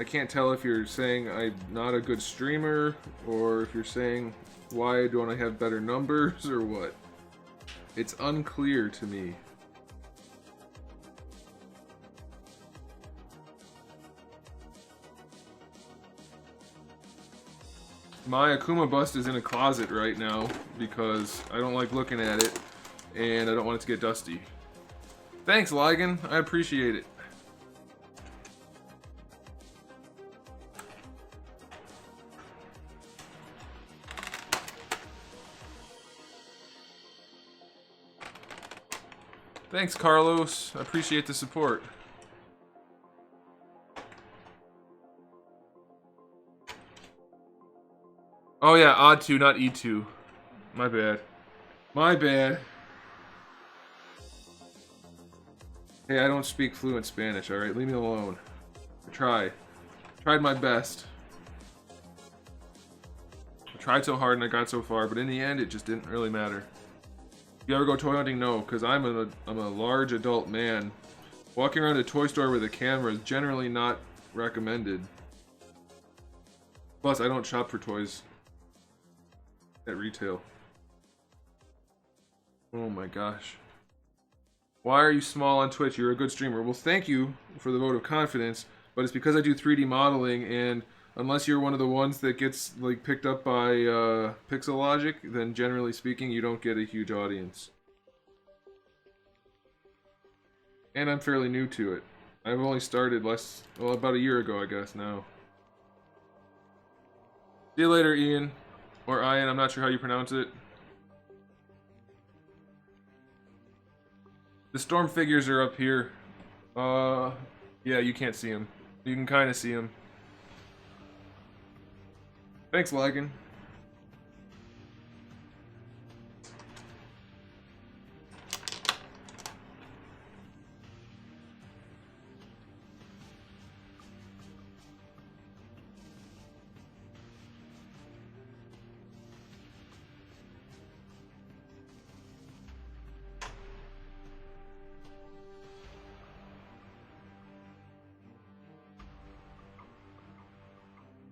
I can't tell if you're saying I'm not a good streamer, or if you're saying why don't I have better numbers, or what. It's unclear to me. My Akuma bust is in a closet right now because I don't like looking at it and I don't want it to get dusty. Thanks, Ligon. I appreciate it. Thanks, Carlos. I appreciate the support. Oh yeah, odd 2, not E2. My bad. My bad. Hey, I don't speak fluent Spanish, alright? Leave me alone. I tried my best. I tried so hard and I got so far, but in the end, it just didn't really matter. You ever go toy hunting? No, because I'm a large adult man. Walking around a toy store with a camera is generally not recommended. Plus, I don't shop for toys at retail. Oh my gosh. Why are you small on Twitch? You're a good streamer. Well, thank you for the vote of confidence, but it's because I do 3D modeling, and unless you're one of the ones that gets like picked up by Pixel Logic, then generally speaking, you don't get a huge audience. And I'm fairly new to it. I've only started about a year ago, I guess, now. See you later, Ian. Or Ian, I'm not sure how you pronounce it. The storm figures are up here. Yeah, you can't see them. You can kind of see them. Thanks, Ligon.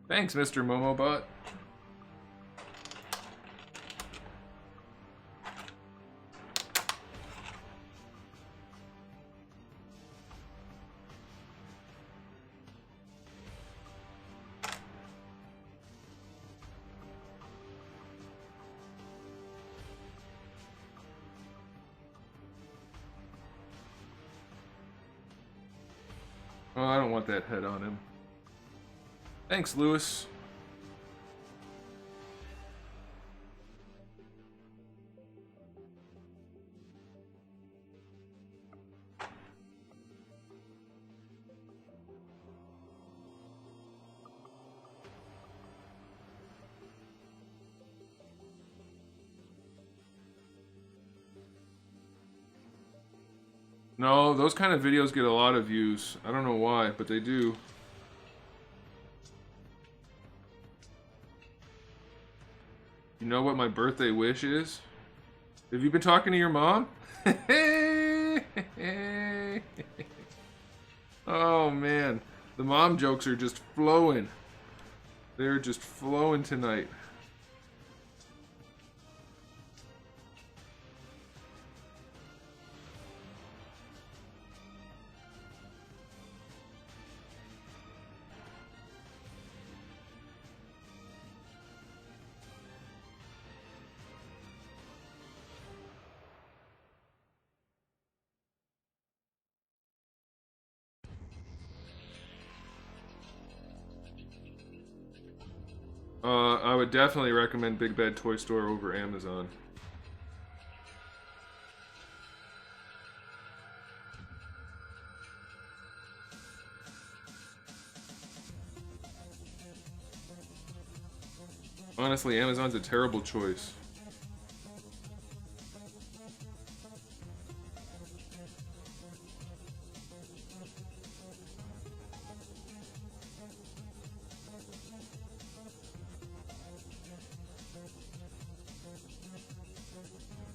Thanks, Mr. Momobot. Oh, I don't want that head on him. Thanks, Lewis. No, those kind of videos get a lot of views. I don't know why, but they do. You know what my birthday wish is? Have you been talking to your mom? Oh man, the mom jokes are just flowing. They're just flowing tonight. I would definitely recommend Big Bad Toy Store over Amazon. Honestly, Amazon's a terrible choice.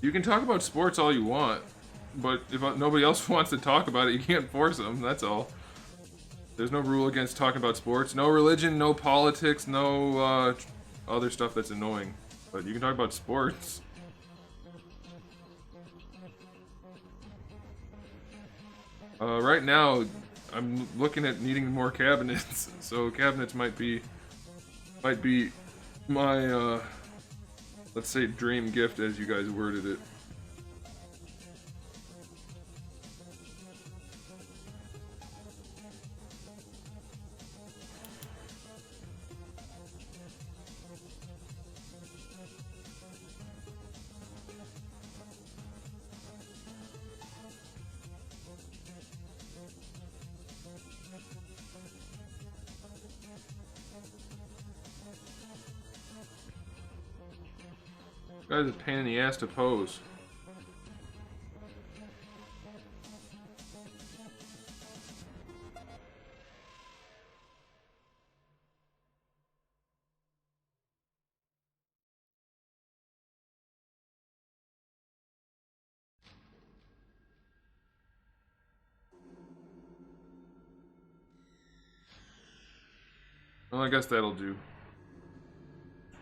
You can talk about sports all you want, but if nobody else wants to talk about it, you can't force them, that's all. There's no rule against talking about sports. No religion, no politics, no other stuff that's annoying. But you can talk about sports. Right now, I'm looking at needing more cabinets, so cabinets might be my, let's say dream gift as you guys worded it. Guy's a pain in the ass to pose. Well, I guess that'll do.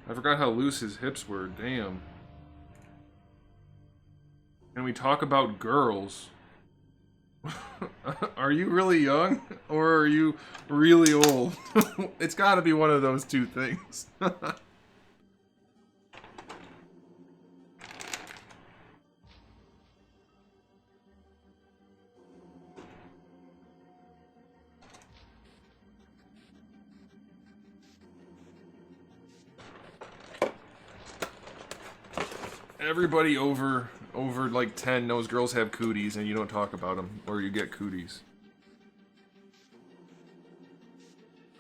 I forgot how loose his hips were. Damn. Can we talk about girls? Are you really young? Or are you really old? It's gotta be one of those two things. Everybody over like 10 knows girls have cooties and you don't talk about them, or you get cooties.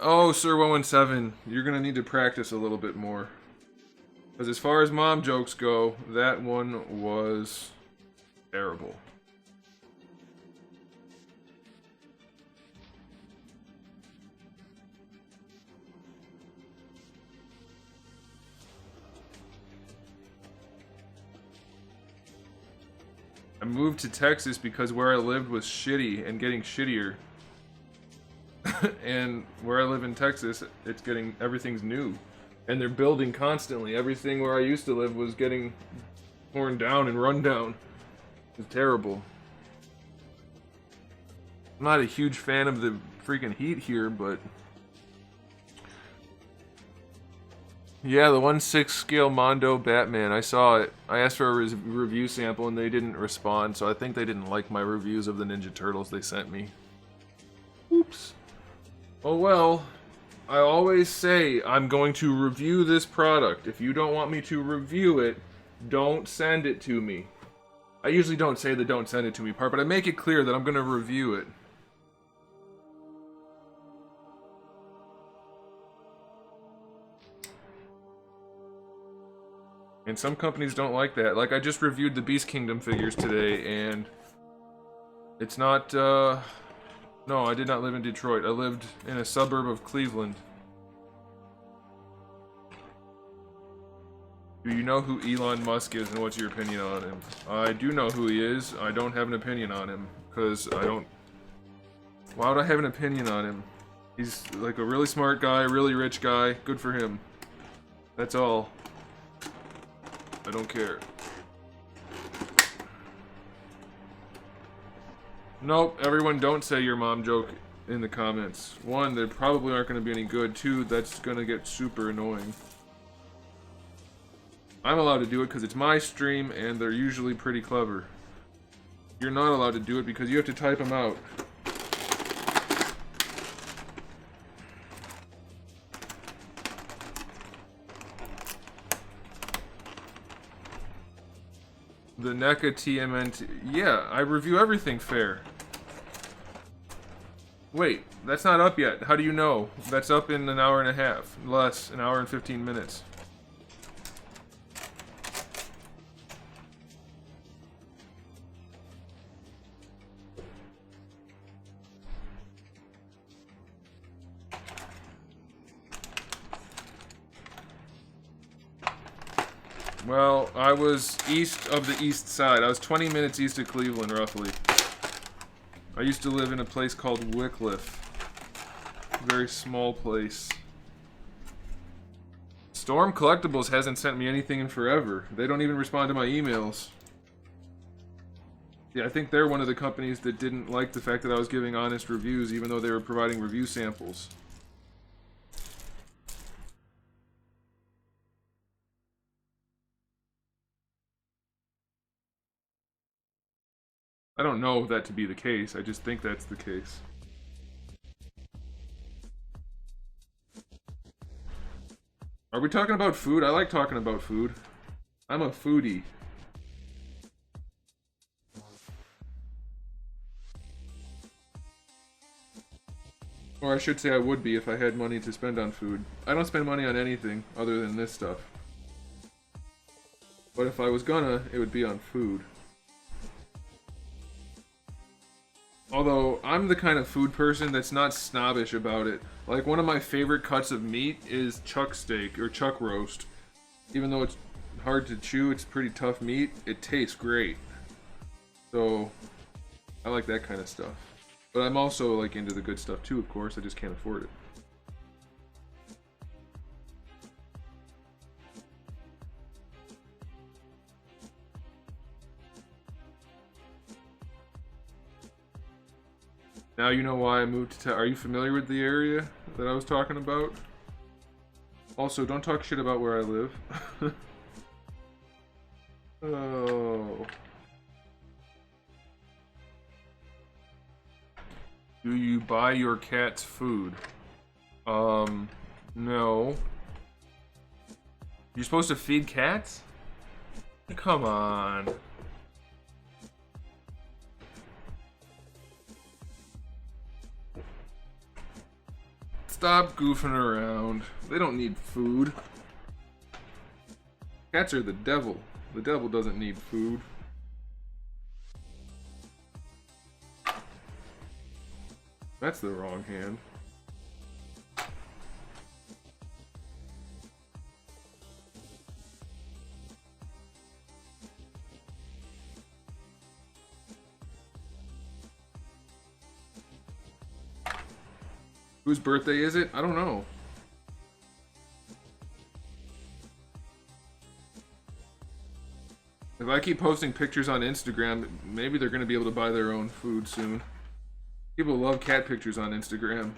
Oh, Sir 117, you're gonna need to practice a little bit more. Because as far as mom jokes go, that one was terrible. I moved to Texas because where I lived was shitty and getting shittier. And where I live in Texas, it's getting, everything's new. And they're building constantly. Everything where I used to live was getting torn down and run down. It's terrible. I'm not a huge fan of the freaking heat here, but... Yeah, the 1/6 scale Mondo Batman. I saw it. I asked for a review sample and they didn't respond, so I think they didn't like my reviews of the Ninja Turtles they sent me. Oops. Oh well. I always say I'm going to review this product. If you don't want me to review it, don't send it to me. I usually don't say the don't send it to me part, but I make it clear that I'm going to review it. And some companies don't like that. Like, I just reviewed the Beast Kingdom figures today, and it's not, no, I did not live in Detroit. I lived in a suburb of Cleveland. Do you know who Elon Musk is, and what's your opinion on him? I do know who he is. I don't have an opinion on him, because I don't... Why would I have an opinion on him? He's, like, a really smart guy, really rich guy. Good for him. That's all. I don't care. Nope, everyone don't say your mom joke in the comments. One, they probably aren't going to be any good. Two, that's going to get super annoying. I'm allowed to do it because it's my stream and they're usually pretty clever. You're not allowed to do it because you have to type them out. The NECA TMNT. Yeah, I review everything fair. Wait, that's not up yet. How do you know? That's up in an hour and a half. Less, an hour and 15 minutes. Well, I was east of the east side. I was 20 minutes east of Cleveland, roughly. I used to live in a place called Wycliffe. A very small place. Storm Collectibles hasn't sent me anything in forever. They don't even respond to my emails. Yeah, I think they're one of the companies that didn't like the fact that I was giving honest reviews, even though they were providing review samples. I don't know that to be the case. I just think that's the case. Are we talking about food? I like talking about food. I'm a foodie. Or I should say I would be if I had money to spend on food. I don't spend money on anything other than this stuff. But if I was gonna, it would be on food. Although, I'm the kind of food person that's not snobbish about it. Like, one of my favorite cuts of meat is chuck steak, or chuck roast. Even though it's hard to chew, it's pretty tough meat, it tastes great. So, I like that kind of stuff. But I'm also, like, into the good stuff too, of course, I just can't afford it. Now you know why I moved to Are you familiar with the area that I was talking about? Also, don't talk shit about where I live. Oh. Do you buy your cats food? No. You're supposed to feed cats? Come on. Stop goofing around. They don't need food. Cats are the devil. The devil doesn't need food. That's the wrong hand. Whose birthday is it? I don't know. If I keep posting pictures on Instagram, maybe they're going to be able to buy their own food soon. People love cat pictures on Instagram.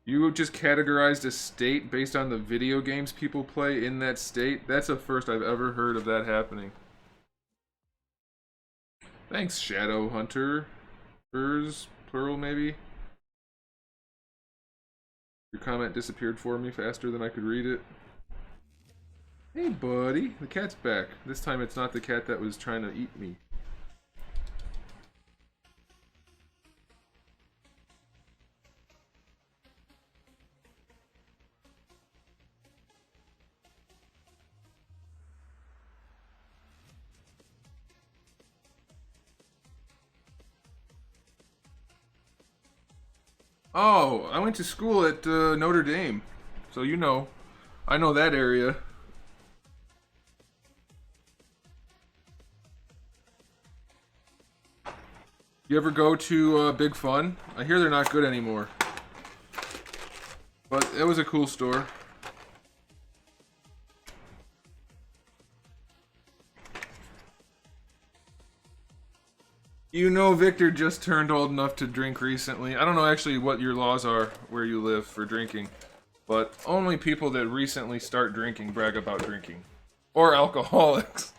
You just categorized a state based on the video games people play in that state? That's the first I've ever heard of that happening. Thanks, Shadow Hunter. Furs, plural maybe? Your comment disappeared for me faster than I could read it. Hey buddy, the cat's back. This time it's not the cat that was trying to eat me. Oh, I went to school at Notre Dame. So you know, I know that area. You ever go to Big Fun? I hear they're not good anymore. But it was a cool store. You know Victor just turned old enough to drink recently. I don't know actually what your laws are where you live for drinking. But only people that recently start drinking brag about drinking. Or alcoholics.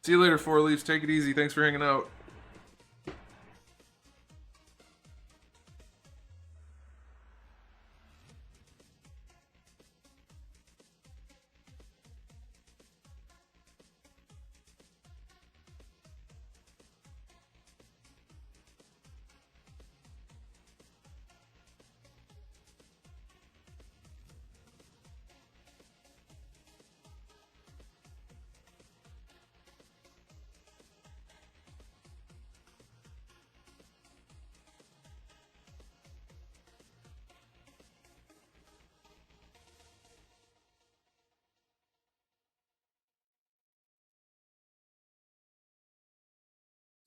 See you later, Four Leaves. Take it easy. Thanks for hanging out.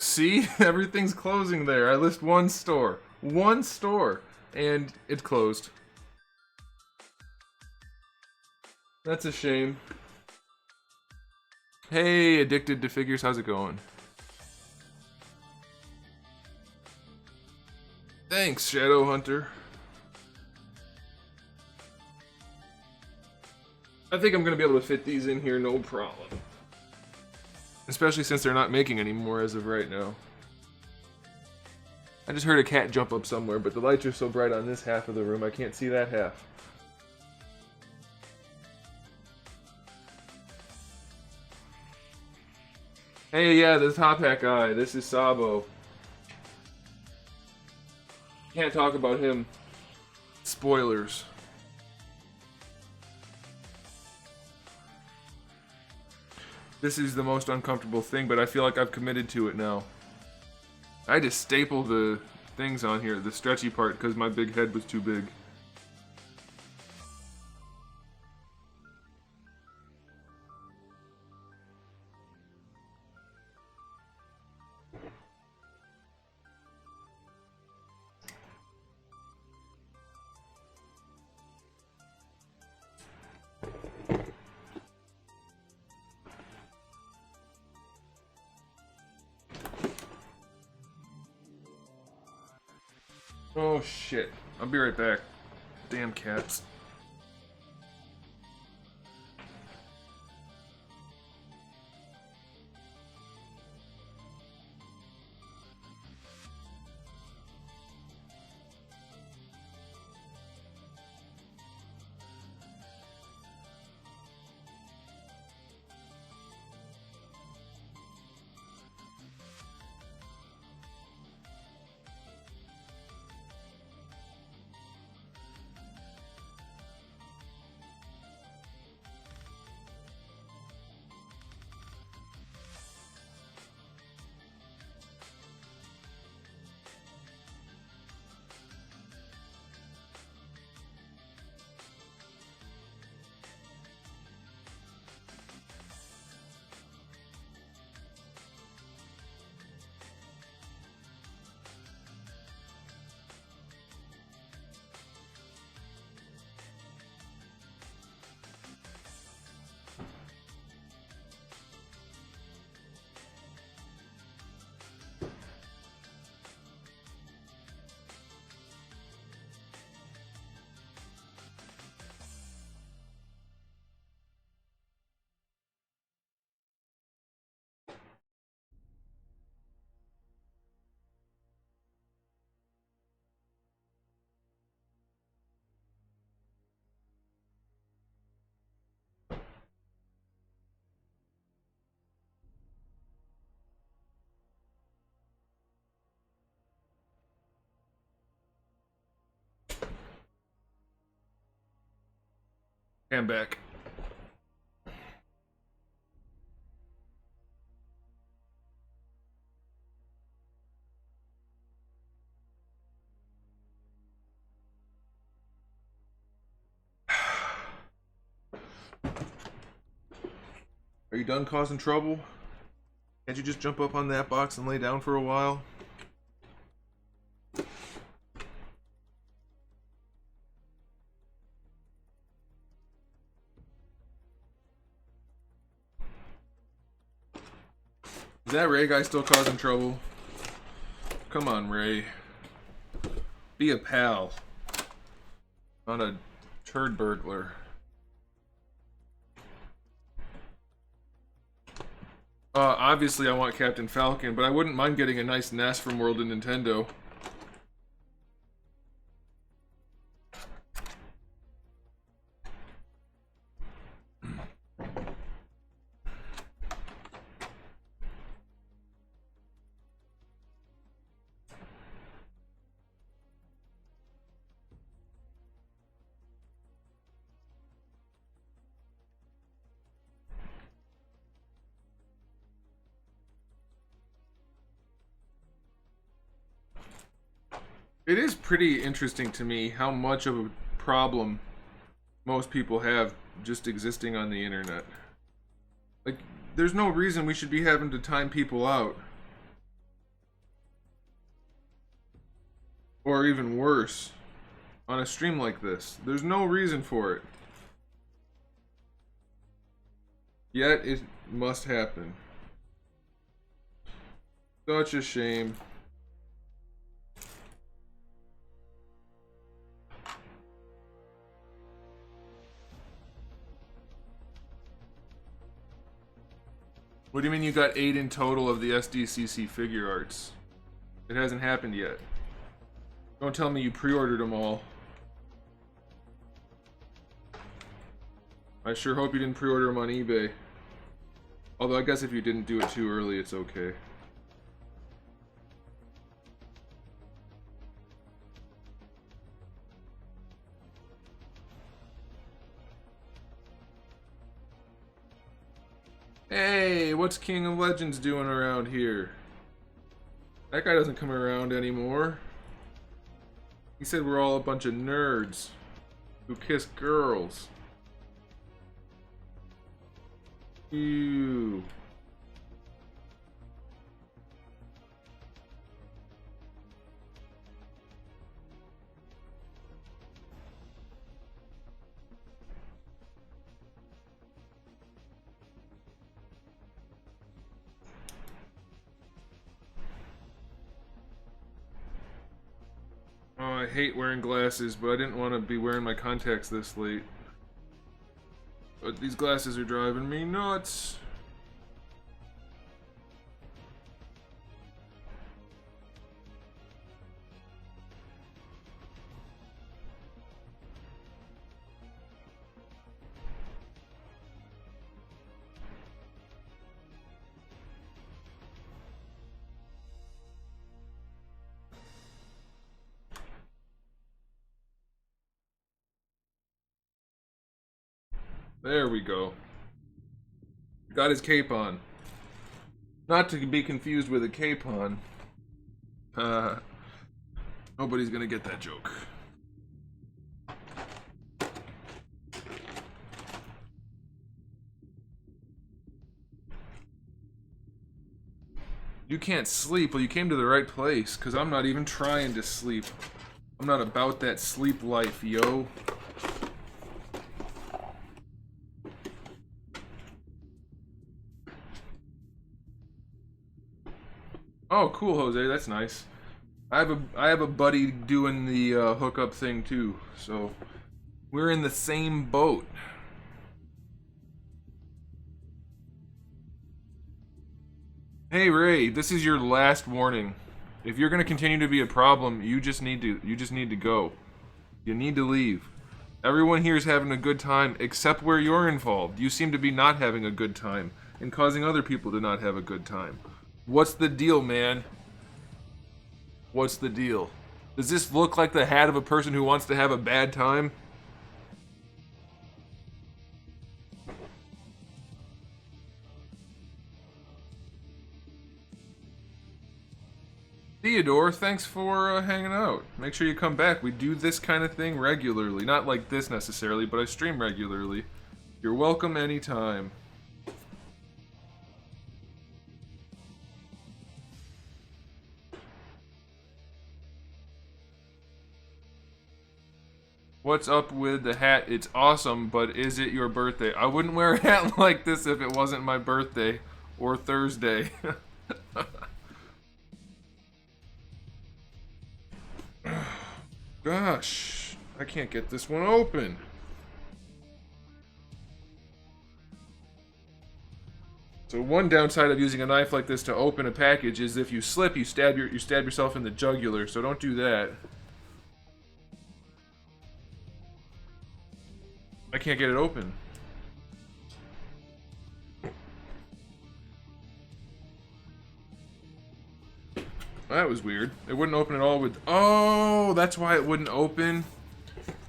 See? Everything's closing there. I list one store. One store. And it's closed. That's a shame. Hey, Addicted to Figures, how's it going? Thanks, Shadow Hunter. I think I'm gonna be able to fit these in here, no problem. Especially since they're not making any more as of right now. I just heard a cat jump up somewhere, but the lights are so bright on this half of the room, I can't see that half. Hey, yeah, the top hat guy. This is Sabo. Can't talk about him. Spoilers. This is the most uncomfortable thing, but I feel like I've committed to it now. I had to staple the things on here, the stretchy part, because my big head was too big. Oh shit. I'll be right back. Damn cats. I'm back. Are you done causing trouble? Can't you just jump up on that box and lay down for a while? Is that Ray guy still causing trouble? Come on, Ray. Be a pal. Not a turd burglar. Obviously I want Captain Falcon, but I wouldn't mind getting a nice NES from World of Nintendo. It is pretty interesting to me how much of a problem most people have just existing on the internet. Like, there's no reason we should be having to time people out. Or even worse, on a stream like this. There's no reason for it. Yet it must happen. Such a shame. What do you mean you got 8 in total of the SDCC figure arts? It hasn't happened yet. Don't tell me you pre-ordered them all. I sure hope you didn't pre-order them on eBay. Although I guess if you didn't do it too early, it's okay. Hey, what's King of Legends doing around here? That guy doesn't come around anymore. He said we're all a bunch of nerds who kiss girls. Ew. Oh, I hate wearing glasses, but I didn't want to be wearing my contacts this late. But these glasses are driving me nuts. There we go. Got his cape on. Not to be confused with a capon. Nobody's gonna get that joke. You can't sleep. Well, you came to the right place, because I'm not even trying to sleep. I'm not about that sleep life, yo. Oh, cool, Jose. That's nice. I have a buddy doing the hookup thing too, so we're in the same boat. Hey Ray, this is your last warning. If you're gonna continue to be a problem, you just need to go. You need to leave. Everyone here is having a good time except where you're involved. You seem to be not having a good time and causing other people to not have a good time. What's the deal, man? What's the deal? Does this look like the hat of a person who wants to have a bad time? Theodore, thanks for hanging out. Make sure you come back. We do this kind of thing regularly. Not like this necessarily, but I stream regularly. You're welcome anytime. What's up with the hat? It's awesome, but is it your birthday? I wouldn't wear a hat like this if it wasn't my birthday or Thursday. Gosh, I can't get this one open. So one downside of using a knife like this to open a package is if you slip, you stab yourself in the jugular. So don't do that. I can't get it open. That was weird. It wouldn't open at all with... Oh, that's why it wouldn't open.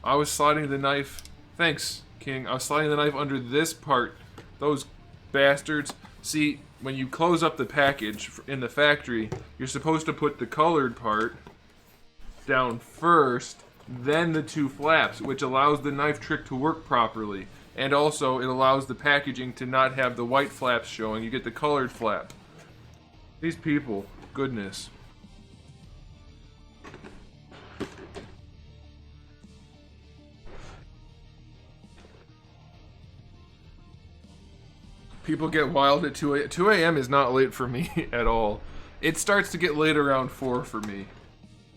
I was sliding the knife... Thanks, King. I was sliding the knife under this part. Those bastards. See, when you close up the package in the factory, you're supposed to put the colored part down first, then the two flaps, which allows the knife trick to work properly. And also, it allows the packaging to not have the white flaps showing. You get the colored flap. These people, goodness. People get wild at 2 a.m. 2 a.m. is not late for me at all. It starts to get late around 4 for me.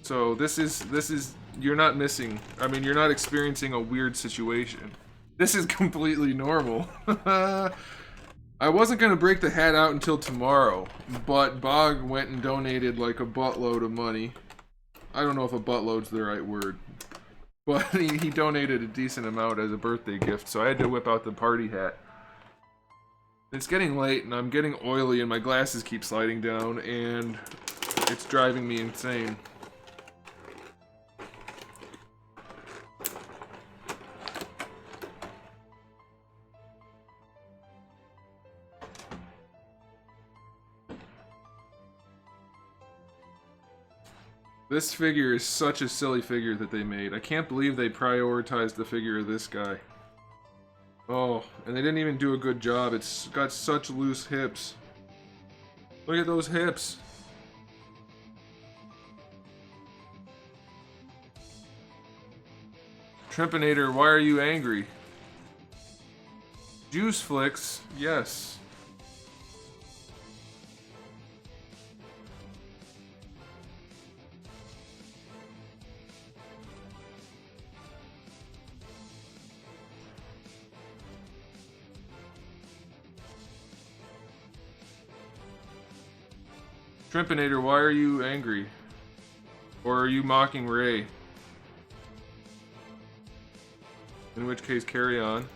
So this is you're not missing. I mean, you're not experiencing a weird situation. This is completely normal. I wasn't gonna break the hat out until tomorrow, but Bog went and donated like a buttload of money. I don't know if a buttload's the right word, but he donated a decent amount as a birthday gift, so I had to whip out the party hat. It's getting late and I'm getting oily and my glasses keep sliding down and it's driving me insane. This figure is such a silly figure that they made. I can't believe they prioritized the figure of this guy. Oh, and they didn't even do a good job. It's got such loose hips. Look at those hips. Trempinator, why are you angry? Juice Flicks, yes. Trempinator, why are you angry? Or are you mocking Ray? In which case, carry on.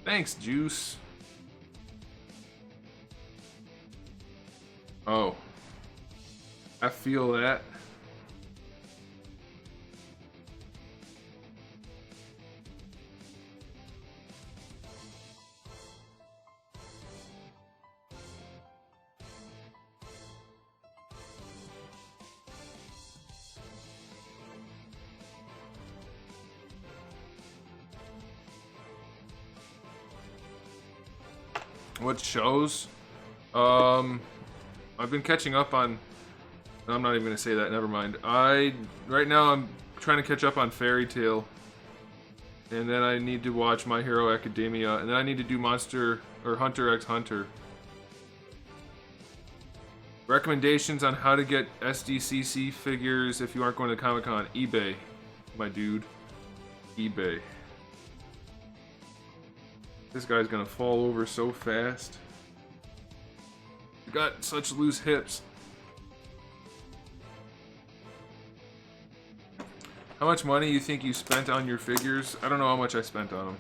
Thanks, Juice. Oh. I feel that. What shows? I've been catching up on. I'm not even gonna say that. Never mind. Right now I'm trying to catch up on Fairy Tail, and then I need to watch My Hero Academia, and then I need to do Monster or Hunter x Hunter. Recommendations on how to get SDCC figures if you aren't going to Comic-Con. eBay, my dude. eBay. This guy's gonna fall over so fast. He's got such loose hips. How much money you think you spent on your figures? I don't know how much I spent on them.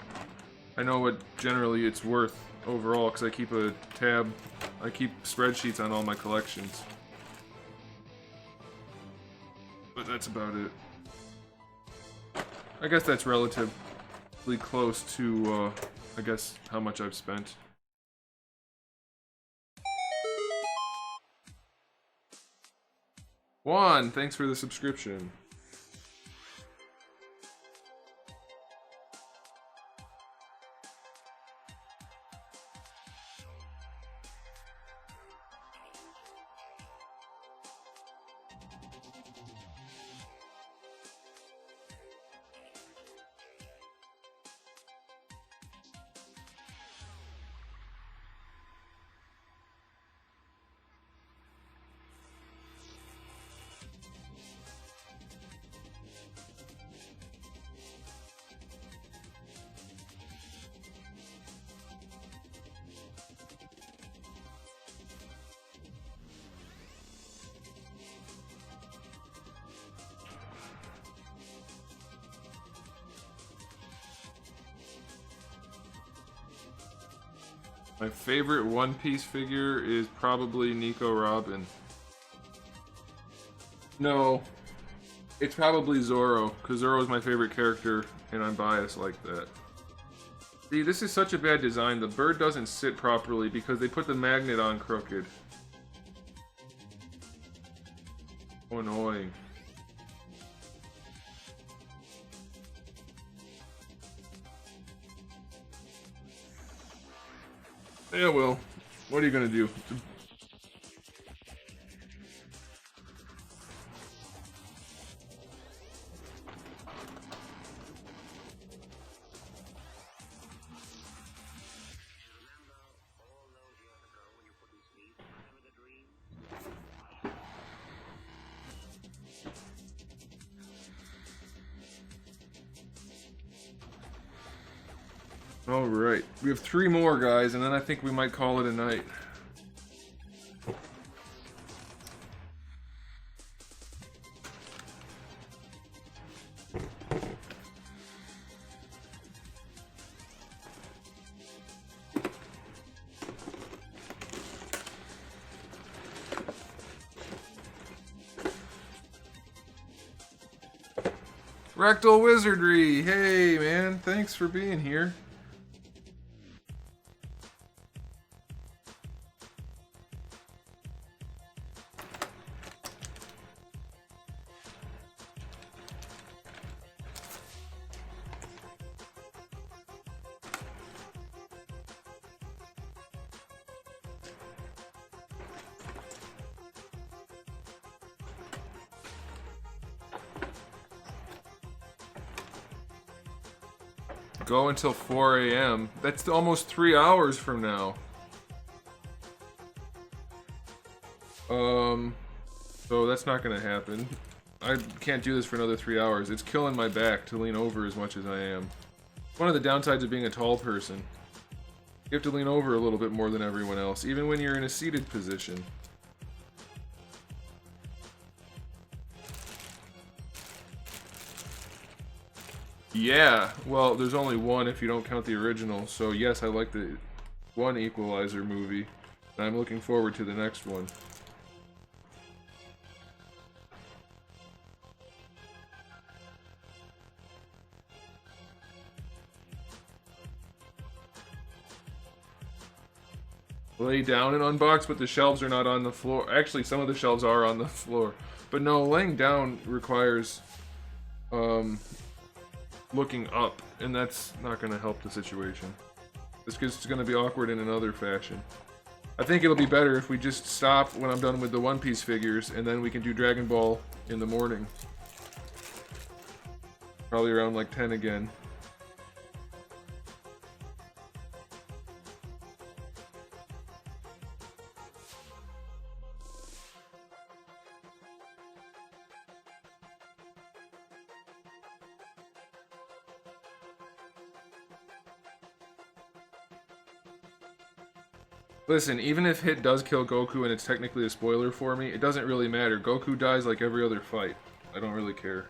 I know what generally it's worth overall because I keep a tab. I keep spreadsheets on all my collections. But that's about it. I guess that's relatively close to I guess how much I've spent. Juan, thanks for the subscription. My favorite One Piece figure is probably Nico Robin. No, it's probably Zoro, because Zoro is my favorite character, and I'm biased like that. See, this is such a bad design. The bird doesn't sit properly because they put the magnet on crooked. Oh, annoying. Yeah, well, what are you gonna do? Alright, we have 3 more, guys, and then I think we might call it a night. Rectal Wizardry! Hey, man, thanks for being here. Go until 4 a.m. That's almost 3 hours from now. So that's not gonna happen. I can't do this for another 3 hours. It's killing my back to lean over as much as I am. One of the downsides of being a tall person. You have to lean over a little bit more than everyone else, even when you're in a seated position. Yeah, well, there's only one if you don't count the original, so yes, I like the one Equalizer movie, and I'm looking forward to the next one. Lay down and unbox, but the shelves are not on the floor. Actually, some of the shelves are on the floor. But no, laying down requires looking up, and that's not going to help the situation. It's going to be awkward in another fashion. I think it'll be better if we just stop when I'm done with the One Piece figures, and then we can do Dragon Ball in the morning. Probably around like 10 again. Listen, even if Hit does kill Goku and it's technically a spoiler for me, it doesn't really matter. Goku dies like every other fight. I don't really care.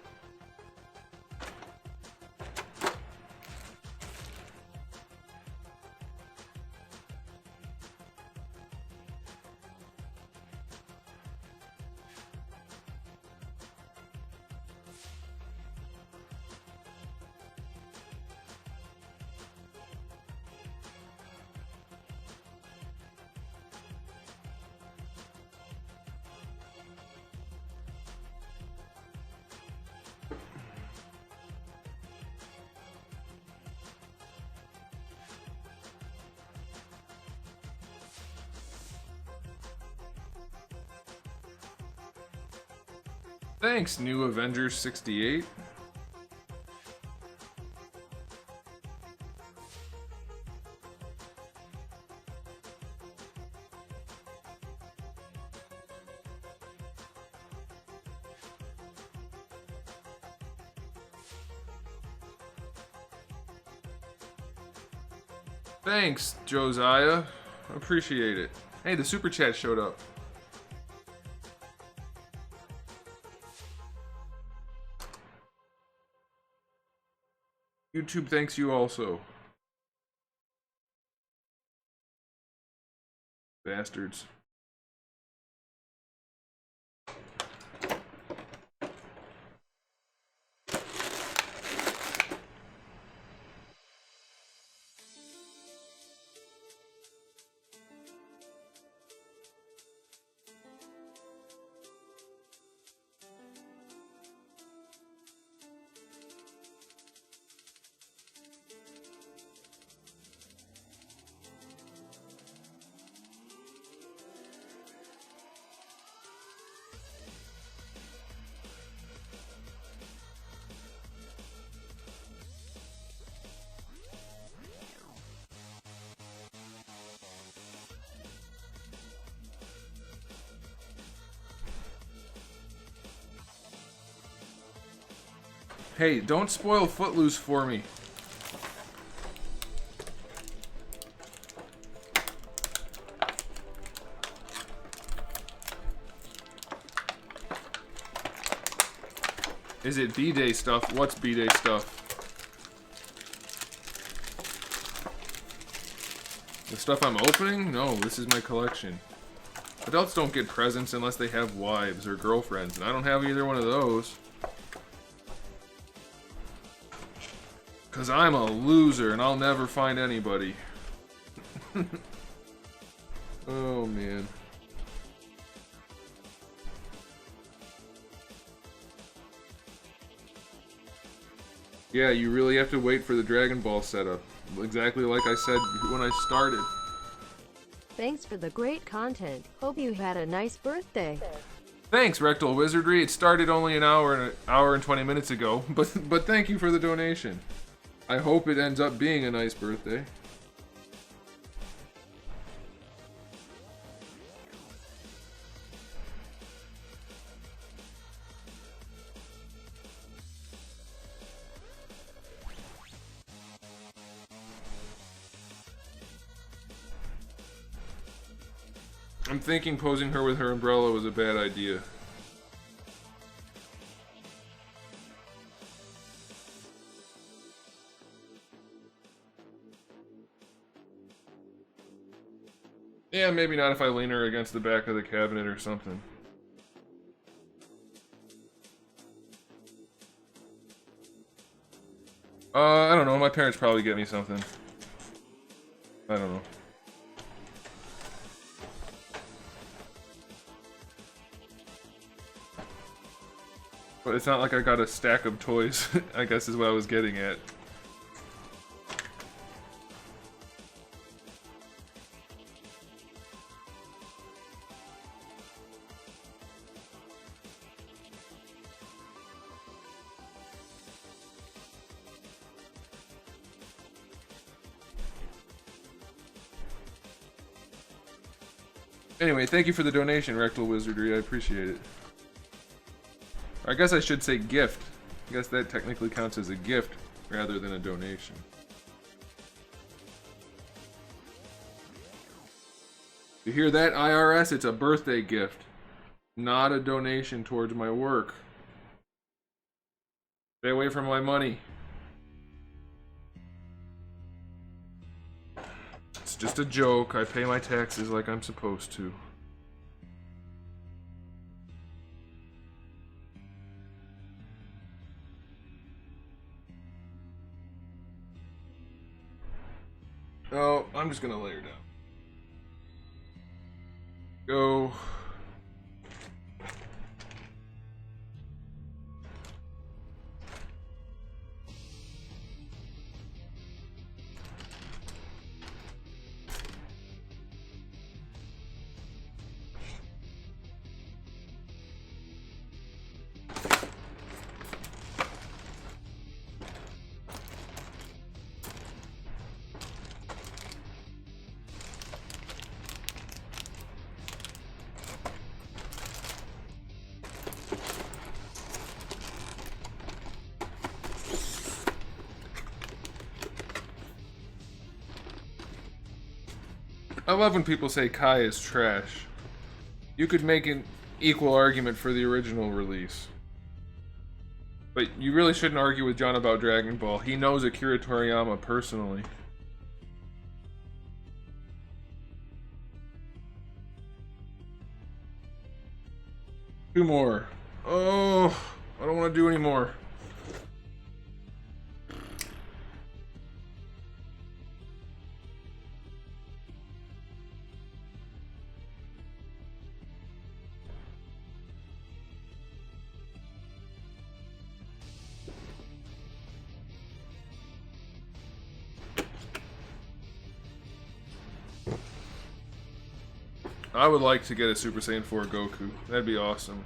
Thanks, New Avengers 68. Thanks, Josiah. Appreciate it. Hey, the super chat showed up. YouTube thanks you also. Bastards. Hey, don't spoil Footloose for me. Is it B-Day stuff? What's B-Day stuff? The stuff I'm opening? No, this is my collection. Adults don't get presents unless they have wives or girlfriends, and I don't have either one of those. Cause I'm a loser and I'll never find anybody. Oh man. Yeah, you really have to wait for the Dragon Ball setup. Exactly like I said when I started. Thanks for the great content. Hope you had a nice birthday. Thanks, Rectal Wizardry. It started only an hour and 20 minutes ago, but thank you for the donation. I hope it ends up being a nice birthday. I'm thinking posing her with her umbrella was a bad idea. Yeah, maybe not if I lean her against the back of the cabinet or something. I don't know. My parents probably get me something. I don't know. But it's not like I got a stack of toys, I guess is what I was getting at. Anyway, thank you for the donation, Rectal Wizardry. I appreciate it. I guess I should say gift. I guess that technically counts as a gift rather than a donation. You hear that, IRS? It's a birthday gift, not a donation towards my work. Stay away from my money. It's just a joke. I pay my taxes like I'm supposed to. Oh, I'm just gonna lay her down. Go. I love when people say Kai is trash. You could make an equal argument for the original release. But you really shouldn't argue with John about Dragon Ball. He knows Akira Toriyama personally. Two more. Oh, I don't want to do any more. I would like to get a Super Saiyan 4 Goku. That'd be awesome.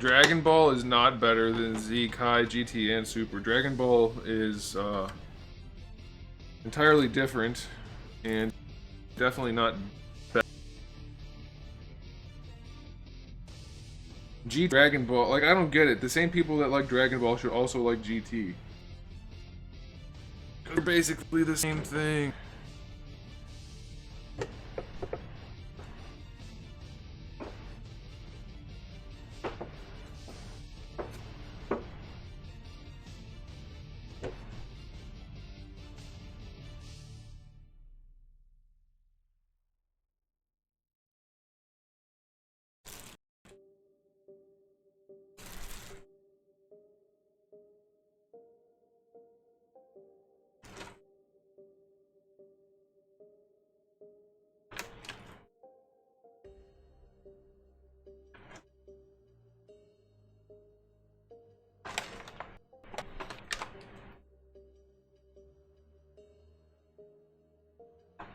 Dragon Ball is not better than Z, Kai, GT, and Super. Dragon Ball is entirely different and definitely not better. Dragon Ball, like, I don't get it. The same people that like Dragon Ball should also like GT. They're basically the same thing.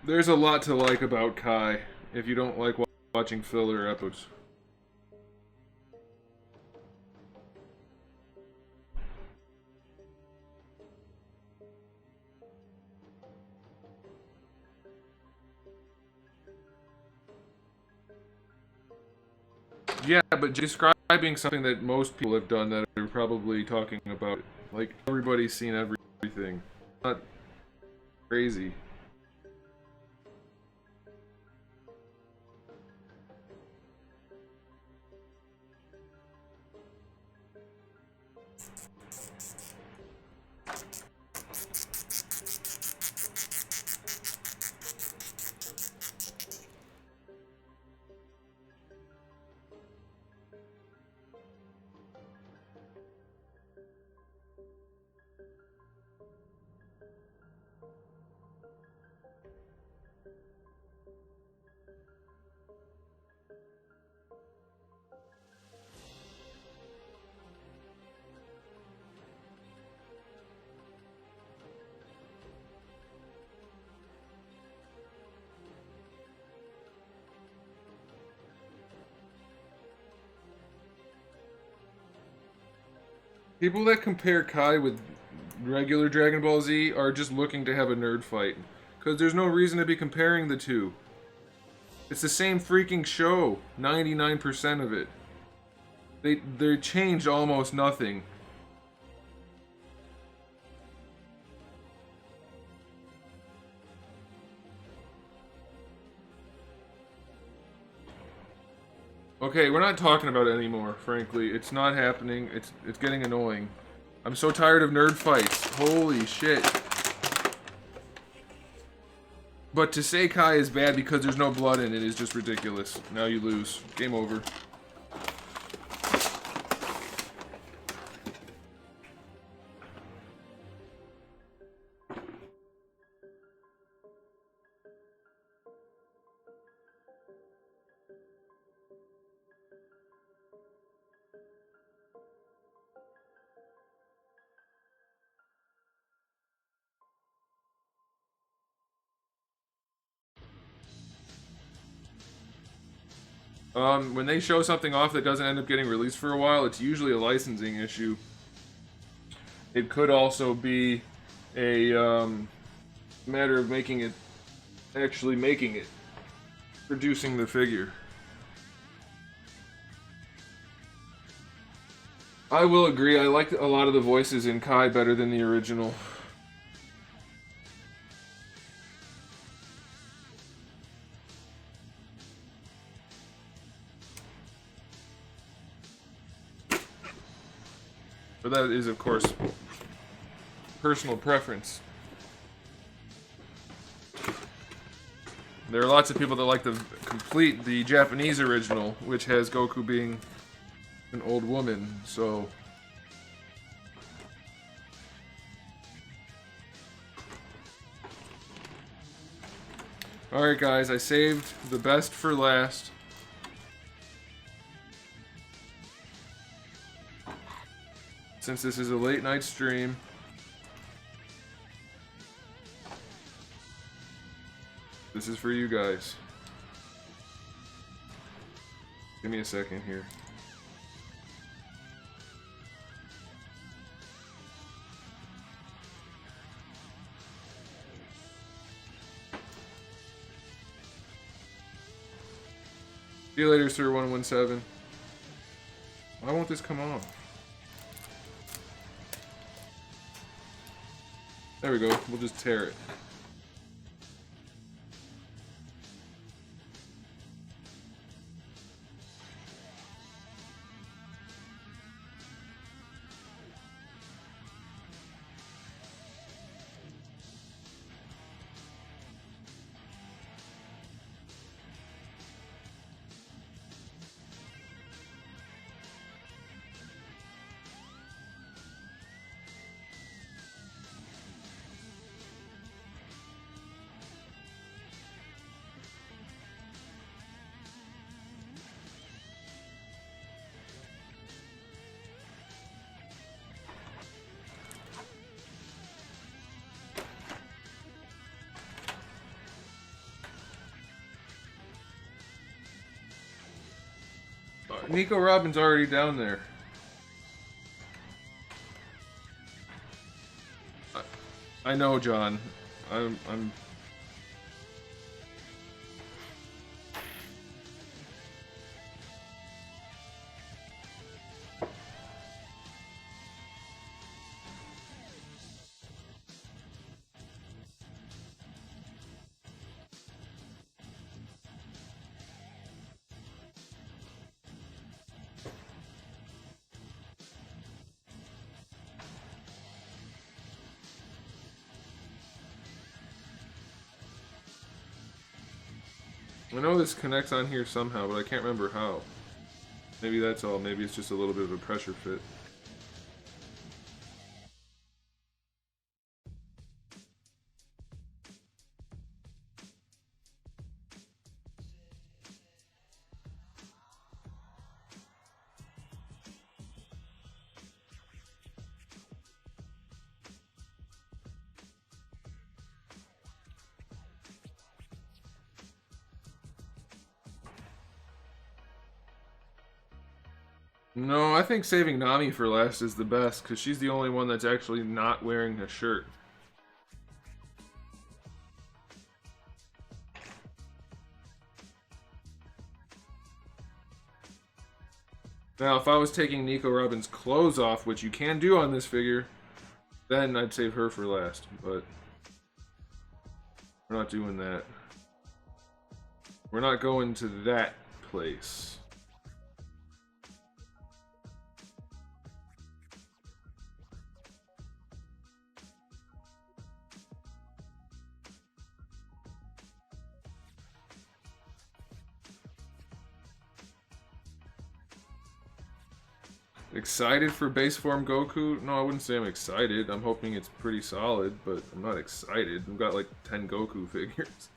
There's a lot to like about Kai if you don't like watching filler episodes. Yeah, but describing something that most people have done that are probably talking about, like, everybody's seen everything. Not crazy. People that compare Kai with regular Dragon Ball Z are just looking to have a nerd fight. Because there's no reason to be comparing the two. It's the same freaking show, 99% of it. They changed almost nothing. Okay, we're not talking about it anymore, frankly. It's not happening. It's getting annoying. I'm so tired of nerd fights. Holy shit. But to say Kai is bad because there's no blood in it is just ridiculous. Now you lose. Game over. When they show something off that doesn't end up getting released for a while, it's usually a licensing issue. It could also be a matter of actually making it, producing the figure. I will agree, I like a lot of the voices in Kai better than the original. But that is, of course, personal preference. There are lots of people that like the Japanese original, which has Goku being an old woman, so... Alright guys, I saved the best for last. Since this is a late night stream. This is for you guys. Give me a second here. See you later, Sir 117. Why won't this come off? There we go. We'll just tear it. Nico Robin's already down there. I know, John. I'm. I know this connects on here somehow, but I can't remember how. Maybe that's all. Maybe it's just a little bit of a pressure fit. No, I think saving Nami for last is the best, because she's the only one that's actually not wearing a shirt. Now, if I was taking Nico Robin's clothes off, which you can do on this figure, then I'd save her for last, but we're not doing that. We're not going to that place. Excited for base form Goku? No, I wouldn't say I'm excited. I'm hoping it's pretty solid, but I'm not excited. I've got like 10 Goku figures.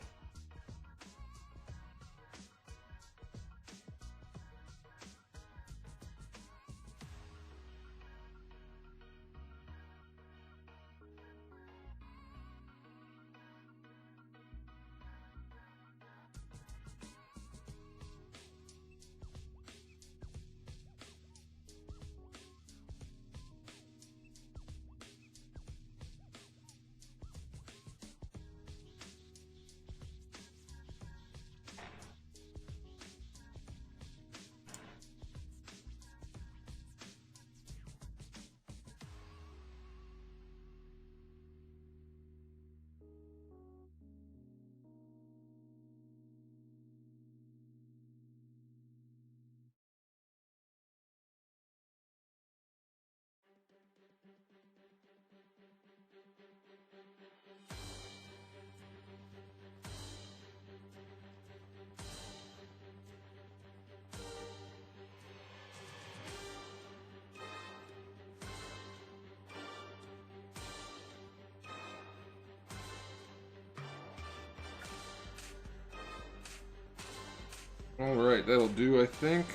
Alright, that'll do, I think.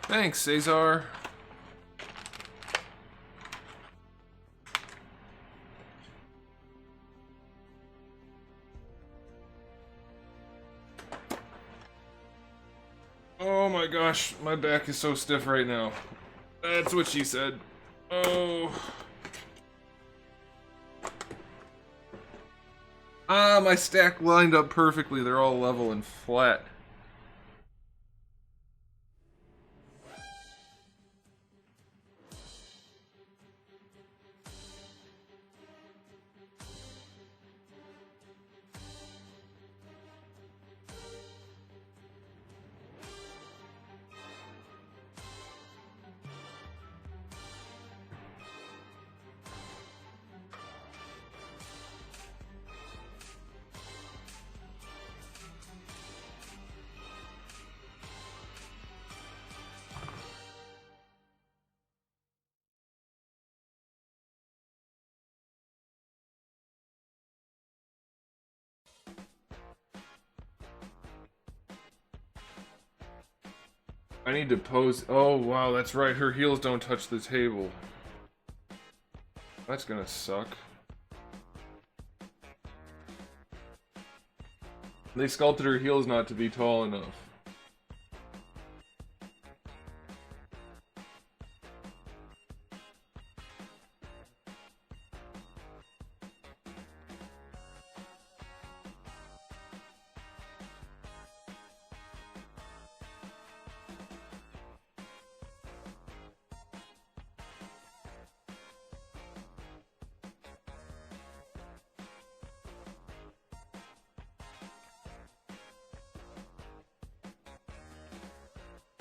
Thanks, Cesar. Oh my gosh, my back is so stiff right now. That's what she said. Oh. Ah, my stack lined up perfectly. They're all level and flat. I need to pose. Oh, wow, that's right. Her heels don't touch the table. That's gonna suck. They sculpted her heels not to be tall enough.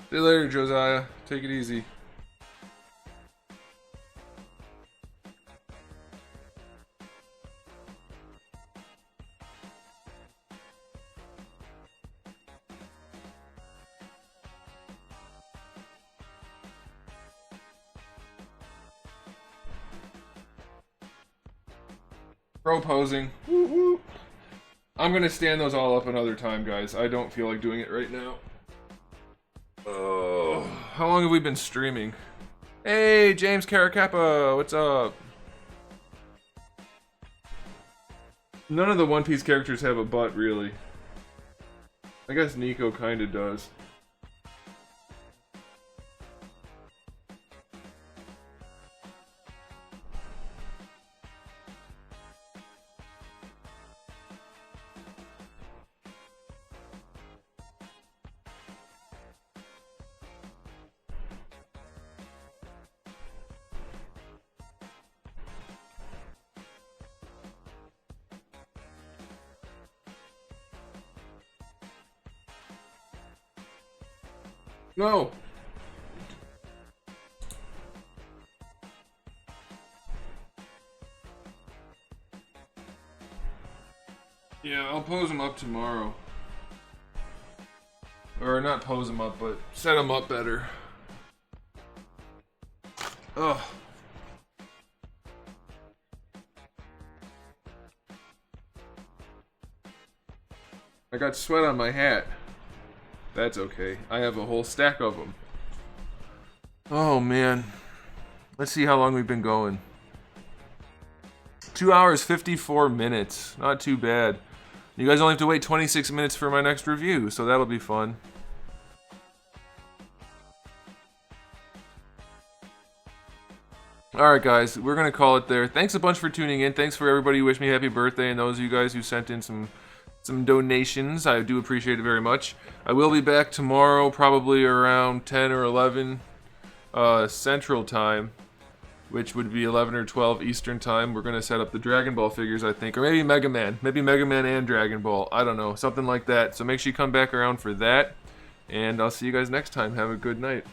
See you later, Josiah. Take it easy. Proposing. Woo-hoo. I'm gonna stand those all up another time, guys. I don't feel like doing it right now. Oh, how long have we been streaming? Hey, James Caracappa, what's up? None of the One Piece characters have a butt, really. I guess Nico kinda does. No! Yeah, I'll pose them up tomorrow. Or not pose them up, but set them up better. Ugh. I got sweat on my hat. That's okay. I have a whole stack of them. Oh man. Let's see how long we've been going. 2 hours, 54 minutes. Not too bad. You guys only have to wait 26 minutes for my next review, so that'll be fun. Alright guys, we're gonna call it there. Thanks a bunch for tuning in. Thanks for everybody who wished me happy birthday and those of you guys who sent in some donations. I do appreciate it very much. I will be back tomorrow, probably around 10 or 11 Central Time, which would be 11 or 12 Eastern Time. We're going to set up the Dragon Ball figures, I think, or maybe Mega Man. Maybe Mega Man and Dragon Ball. I don't know, something like that. So make sure you come back around for that, and I'll see you guys next time. Have a good night.